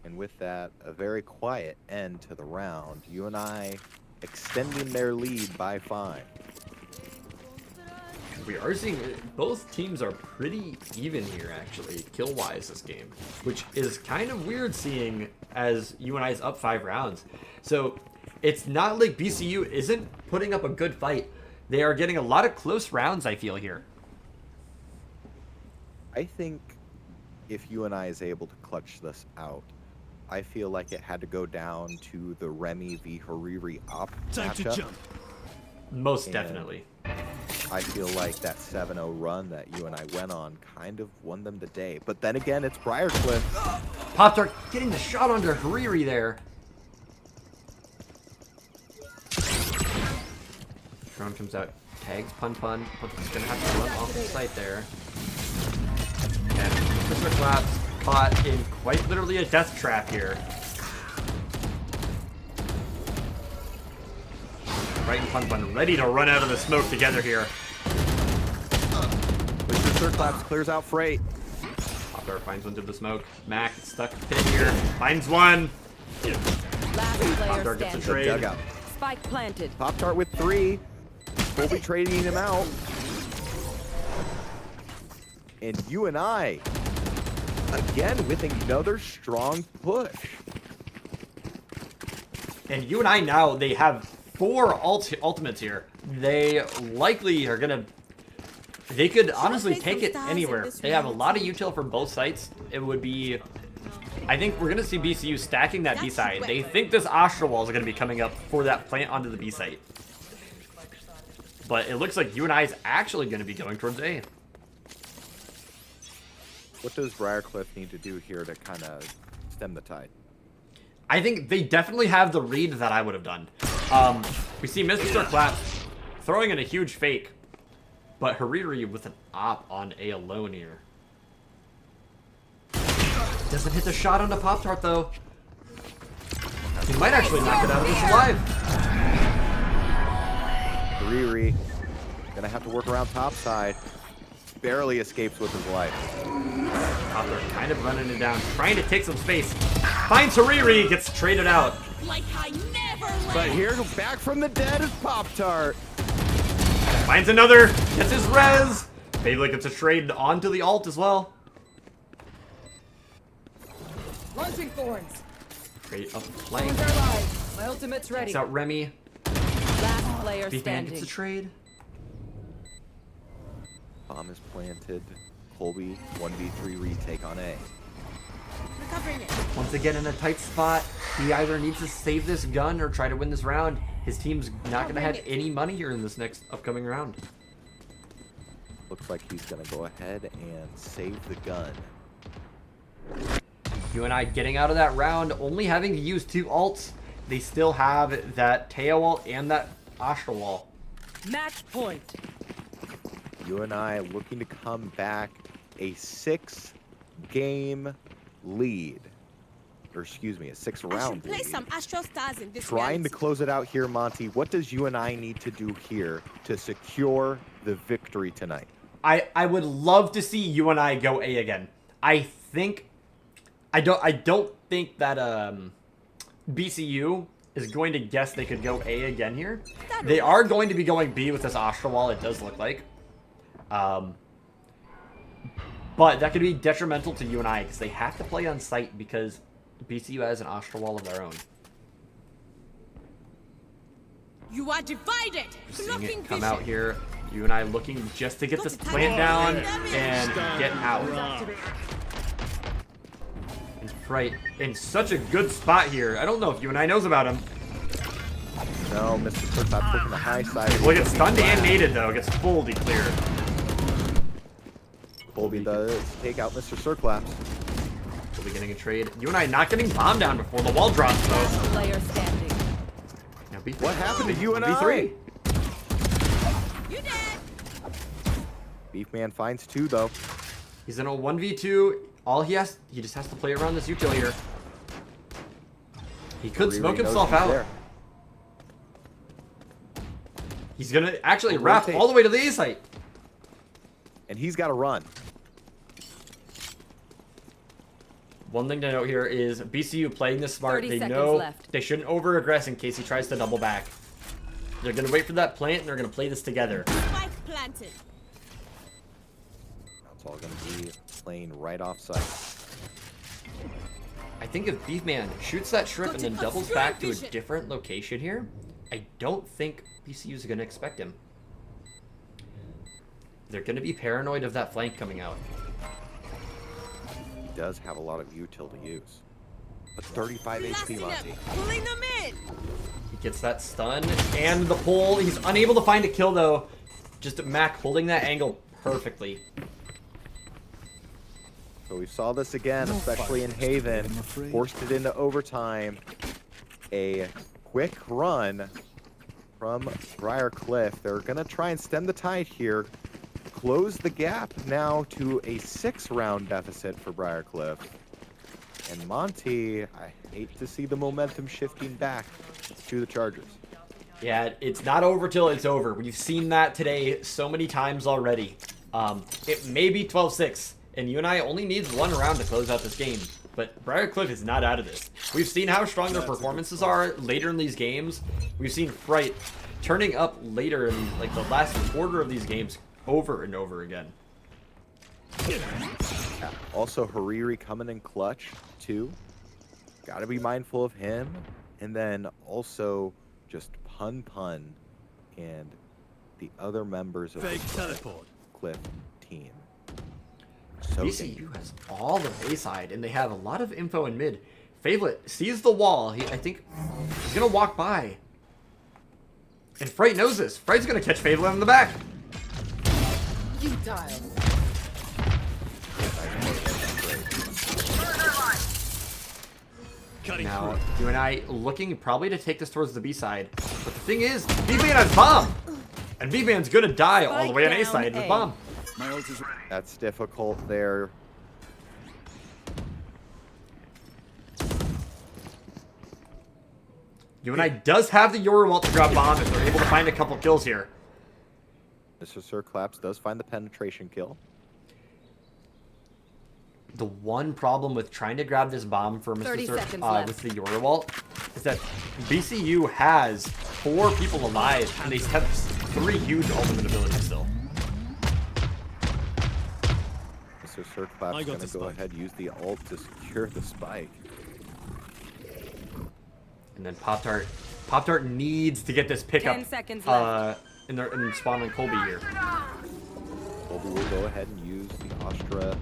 And with that, a very quiet end to the round. UNI extending their lead by 5. We are seeing both teams are pretty even here, actually, kill-wise this game, which is kind of weird seeing as UNI is up 5 rounds. So it's not like BCU isn't putting up a good fight. They are getting a lot of close rounds, I feel, here. I think if UNI is able to clutch this out, I feel like it had to go down to the Remy v Hariri op Time to matchup. jump. Most And definitely. I feel like that 7-0 run that UNI went on kind of won them the day. But then again, it's Briar Cliff. Pop-Tart getting the shot onto Hariri there. Drone comes out, tags Pun. Pun's gonna have to run off the site there. And Mr. Claps caught in quite literally a death trap here. Right and Pun ready to run out of the smoke together here. Mr. Circlaps clears out Freight. Pop-Tart finds one through the smoke. Mac stuck pin here. Finds one. Last player Pop-Tart gets a standing. trade. Dugout. Spike planted. Pop-Tart with 3. Colby trading him out. And UNI, again, with another strong push. And UNI now, they have 4 ultimates here. They likely are gonna... They could honestly play take some it stars anywhere. in this They have a lot of reality. util for both sites. It would be... I think we're gonna see BCU stacking that B That's side. They weapon. think this Astra wall is gonna be coming up for that plant onto the B site. But it looks like UNI is actually gonna be going towards A. What does Briarcliff need to do here to kind of stem the tide? I think they definitely have the read that I would have done. We see Mr. Clap throwing in a huge fake, but Hariri with an op on A alone here. Doesn't hit the shot on the Pop-Tart though. He might actually knock it out of this alive. Riri gonna have to work around top side. Barely escapes with his life. Pop-Tart kind of running it down, trying to take some space. Finds Hariri, gets traded out. Like I never left. But here, back from the dead is Pop-Tart. Finds another, gets his res. Beyblade gets a trade onto the alt as well. Launching thorns. Trade up flank. Thorns are live. My ultimate's ready. Takes out Remy. Last player Beefman standing. gets a trade. Bomb is planted. Colby 1v3 retake on A. Recovering it. Once again in a tight spot. He either needs to save this gun or try to win this round. His team's not going to have any money here in this next upcoming round. Looks like he's gonna go ahead and save the gun. UNI getting out of that round, only having to use 2 alts. They still have that Teo ult and that Astra wall. Match point. UNI looking to come back a 6-game lead. Or excuse me, a I 6-round should play lead. some Astral Stars in this Trying to reality. close it out here, Monty. What does UNI need to do here to secure the victory tonight? I would love to see UNI go A again. I don't think that BCU is going to guess they could go A again here. They are going to be going B with this Astra wall, it does look like. But that could be detrimental to UNI because they have to play on site because BCU has an Astra wall of their own. You are divided. Seeing Blocking it come vision. out here. UNI looking just to get this plant down and get out. And Fright in such a good spot here. I don't know if UNI knows about him. No, Mr. Clifford looking the high side. Well, gets stunned and naded though. Gets fully cleared. Colby does take out Mr. Circlaps. We'll be getting a trade. UNI not getting bombed down before the wall drops though. Last player standing. Now B3. What happened to UNI? B3. You dead. Beefman finds 2 though. He's in a 1v2. He just has to play around this util here. He could Riri smoke knows himself he's out. there. He's gonna actually We'll wrap rotate. all the way to the A site. And he's got to run. One thing to note here is BCU playing this smart. 30 They seconds know left. they shouldn't over-aggress in case he tries to double back. They're going to wait for that plant, and they're going to play this together. Spike planted. It's all going to be playing right off site. I think if Beefman shoots that shrimp and then doubles back to a different location here, I don't think BCU is going to expect him. They're going to be paranoid of that flank coming out. He does have a lot of util to use. But 35 HP, Blasting them, Monty. pulling them in. He gets that stun and the pull. He's unable to find a kill though. Just Mac holding that angle perfectly. So we saw this again, especially in Haven. Forced it into overtime. A quick run from Briar Cliff. They're going to try and stem the tide here. Close the gap now to a 6-round deficit for Briar Cliff. And Monty, I hate to see the momentum shifting back to the Chargers. Yeah, it's not over till it's over. We've seen that today so many times already. It may be 12-6, and UNI only needs 1 round to close out this game. But Briar Cliff is not out of this. We've seen how strong their performances are later in these games. We've seen Fright turning up later in like the last quarter of these games over and over again. Yeah. Also, Hariri coming in clutch, too. Got to be mindful of him. And then also just Pun and the other members of the Cliff team. So BCU has all of A side, and they have a lot of info in mid. Favolet sees the wall. I think he's going to walk by. And Fright knows this. Fright's going to catch Favolet in the back. You dial. Now, UNI looking probably to take this towards the B side. But the thing is, B-Man has bomb! And B-Man's going to die all the way on A side with bomb. that's difficult there. UNI does have the Yoru ult to drop bomb if they're able to find a couple kills here. Mr. Sir Claps does find the penetration kill. The one problem with trying to grab this bomb for 30 Mr. seconds left. With the Yoru ult is that BCU has 4 people alive, and they have 3 huge ultimate abilities still. Mr. Sir Claps is going to go ahead and use the ult to secure the spike. And then Pop-Tart needs to get this pickup 10 seconds left. in spawn on Colby here. Colby will go ahead and use the Astra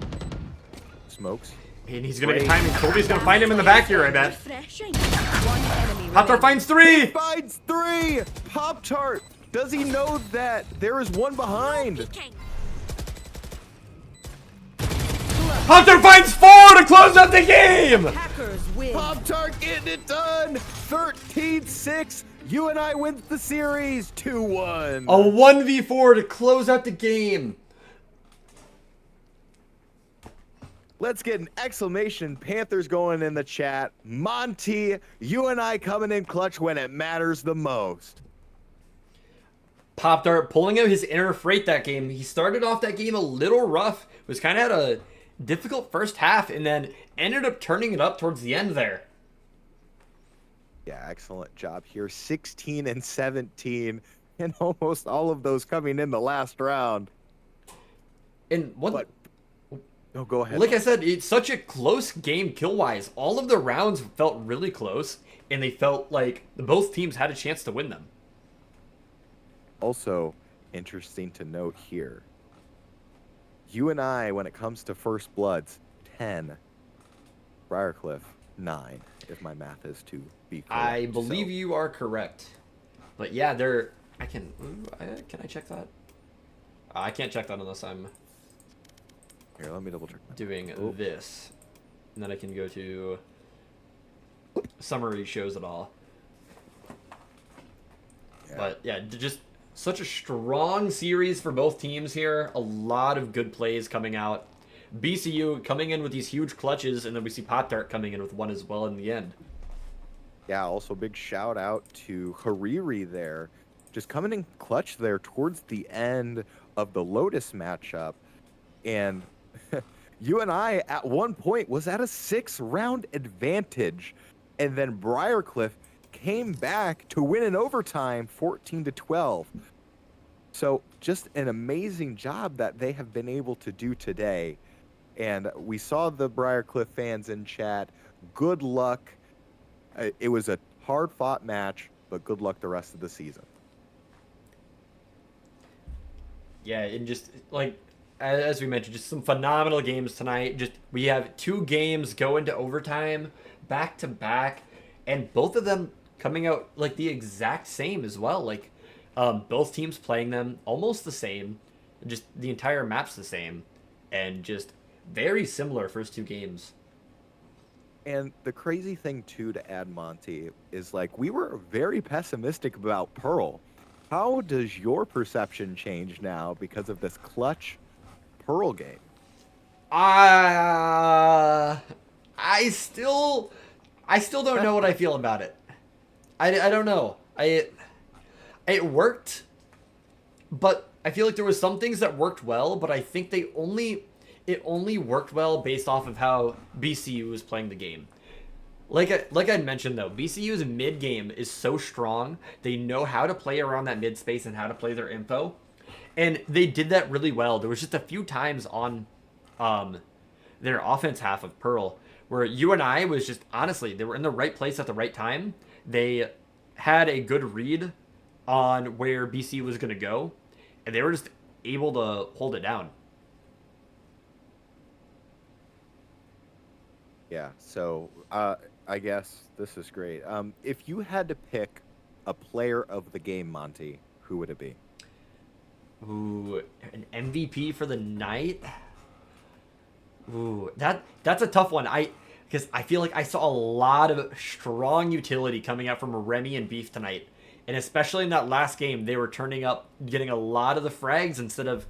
smokes. And he's going to get timing. Colby's going to find him in the back here, I bet. Refreshing. One enemy Pop-Tart finds 3! Finds 3! Pop-Tart! Does he know that there is one behind? Peeking. Pop-Tart finds 4 to close out the game! Hackers win. Pop-Tart getting it done! 13-6. UNI wins the series 2-1. A 1v4 to close out the game. Let's get an exclamation Panthers going in the chat. Monty, UNI coming in clutch when it matters the most. Pop-Tart pulling out his inner freight that game. He started off that game a little rough. Was kind of had a difficult first half and then ended up turning it up towards the end there. Yeah, excellent job here. 16 and 17, and almost all of those coming in the last round. And what? But, no, go ahead. Like I said, it's such a close game kill-wise. All of the rounds felt really close, and they felt like both teams had a chance to win them. Also, interesting to note here. UNI, when it comes to first bloods, 10. Briarcliff, 9, if my math is to be correct. I believe So, you are correct. But yeah, they're... Can I check that? I can't check that unless I'm Here, let me double check. doing Oh. this. And then I can go to... Summary shows it all. Yeah. But yeah, just such a strong series for both teams here. A lot of good plays coming out. BCU coming in with these huge clutches, and then we see Pop-Tart coming in with one as well in the end. Yeah, also big shout out to Hariri there. Just coming in clutch there towards the end of the Lotus matchup. And UNI at one point was at a 6-round advantage. And then Briarcliff came back to win in overtime 14-12. So just an amazing job that they have been able to do today. And we saw the Briarcliff fans in chat. Good luck. It was a hard-fought match, but good luck the rest of the season. Yeah, and just like as we mentioned, just some phenomenal games tonight. Just we have 2 games go into overtime back to back, and both of them coming out like the exact same as well. Like both teams playing them almost the same, just the entire map's the same, and just very similar first 2 games. And the crazy thing too to add, Monty, is like we were very pessimistic about Pearl. How does your perception change now because of this clutch Pearl game? I still don't know what I feel about it. I don't know. It worked, but I feel like there was some things that worked well, but I think it only worked well based off of how BCU was playing the game. Like I mentioned though, BCU's mid game is so strong. They know how to play around that mid space and how to play their info, and they did that really well. There was just a few times on their offense half of Pearl where UNI was just, honestly, they were in the right place at the right time. They had a good read on where BCU was going to go, and they were just able to hold it down. Yeah, so I guess this is great. If you had to pick a player of the game, Monty, who would it be? Ooh, an MVP for the night? Ooh, that's a tough one. Because I feel like I saw a lot of strong utility coming out from Remy and Beef tonight. And especially in that last game, they were turning up, getting a lot of the frags instead of,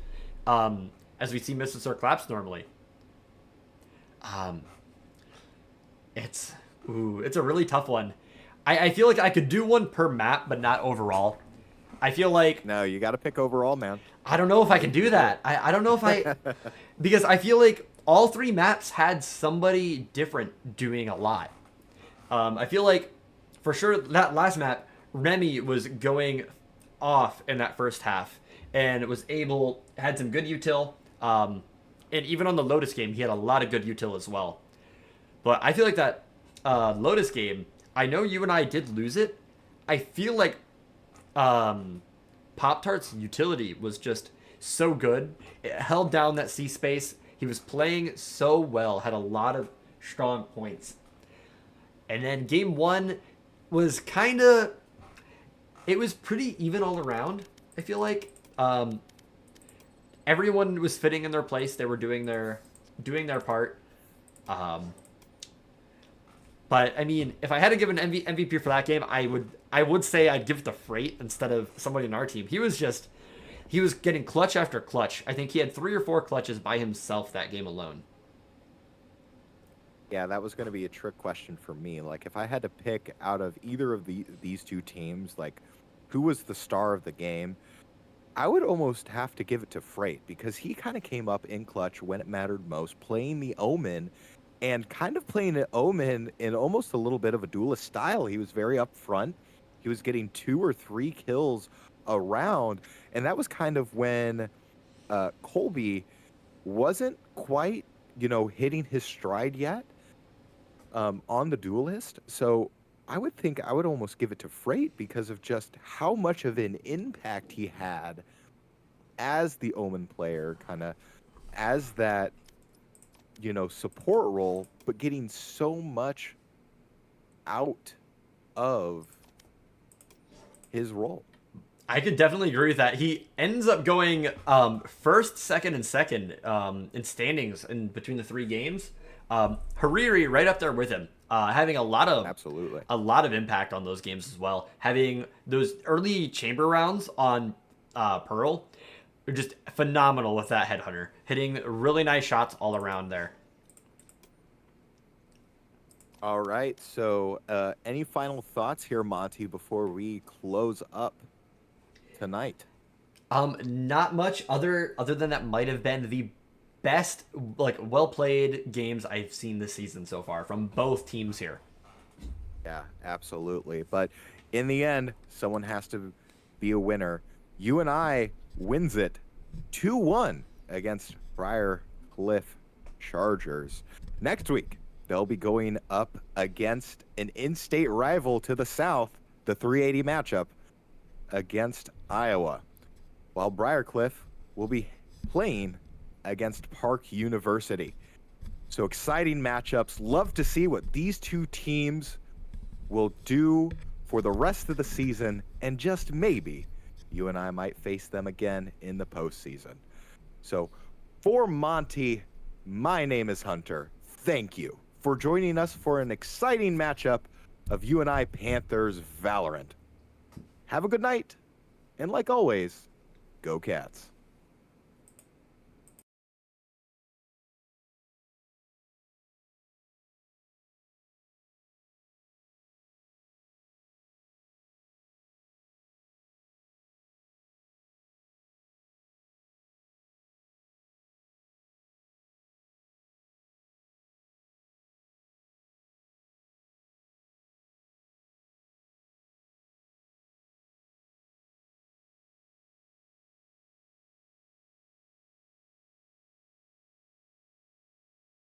as we see Mrs. Sir Claps normally. It's a really tough one. I feel like I could do one per map, but not overall. I feel like... No, you got to pick overall, man. I don't know if I can do that. I don't know if I... Because I feel like all 3 maps had somebody different doing a lot. I feel like, for sure, that last map, Remy was going off in that first half. And had some good util. And even on the Lotus game, he had a lot of good util as well. But I feel like that Lotus game, I know you and I did lose it. I feel like Pop-Tart's utility was just so good. It held down that C space. He was playing so well, had a lot of strong points. And then game 1 was it was pretty even all around. I feel like everyone was fitting in their place. They were doing their part. But I mean, if I had to give an MVP for that game, I would say I'd give it to Freight instead of somebody in our team. He was getting clutch after clutch. I think he had 3 or 4 clutches by himself that game alone. Yeah, that was going to be a trick question for me. Like, if I had to pick out of either of these 2 teams, like, who was the star of the game, I would almost have to give it to Freight because he kind of came up in clutch when it mattered most, playing the Omen and kind of playing an Omen in almost a little bit of a duelist style. He was very upfront. He was getting 2 or 3 kills around, and that was kind of when Colby wasn't quite, hitting his stride yet on the duelist. So I would think I would almost give it to Freight because of just how much of an impact he had as the Omen player, kind of as that, support role, but getting so much out of his role. I could definitely agree with that. He ends up going first, second, and second in standings in between the 3 games. Hariri right up there with him, having a lot of impact on those games as well. Having those early chamber rounds on Pearl are just phenomenal with that headhunter, hitting really nice shots all around there. All right, so any final thoughts here, Monty, before we close up tonight? Not much other than that might have been the best, well-played games I've seen this season so far from both teams here. Yeah, absolutely. But in the end, someone has to be a winner. UNI wins it 2-1 against Briar Cliff Chargers. Next week, they'll be going up against an in-state rival to the south, the 380 matchup against Iowa, while Briarcliff will be playing against Park University. So exciting matchups. Love to see what these two teams will do for the rest of the season, and just maybe you and I might face them again in the postseason. So for Monty, my name is Hunter. Thank you for joining us for an exciting matchup of UNI Panthers Valorant. Have a good night, and like always, go Cats.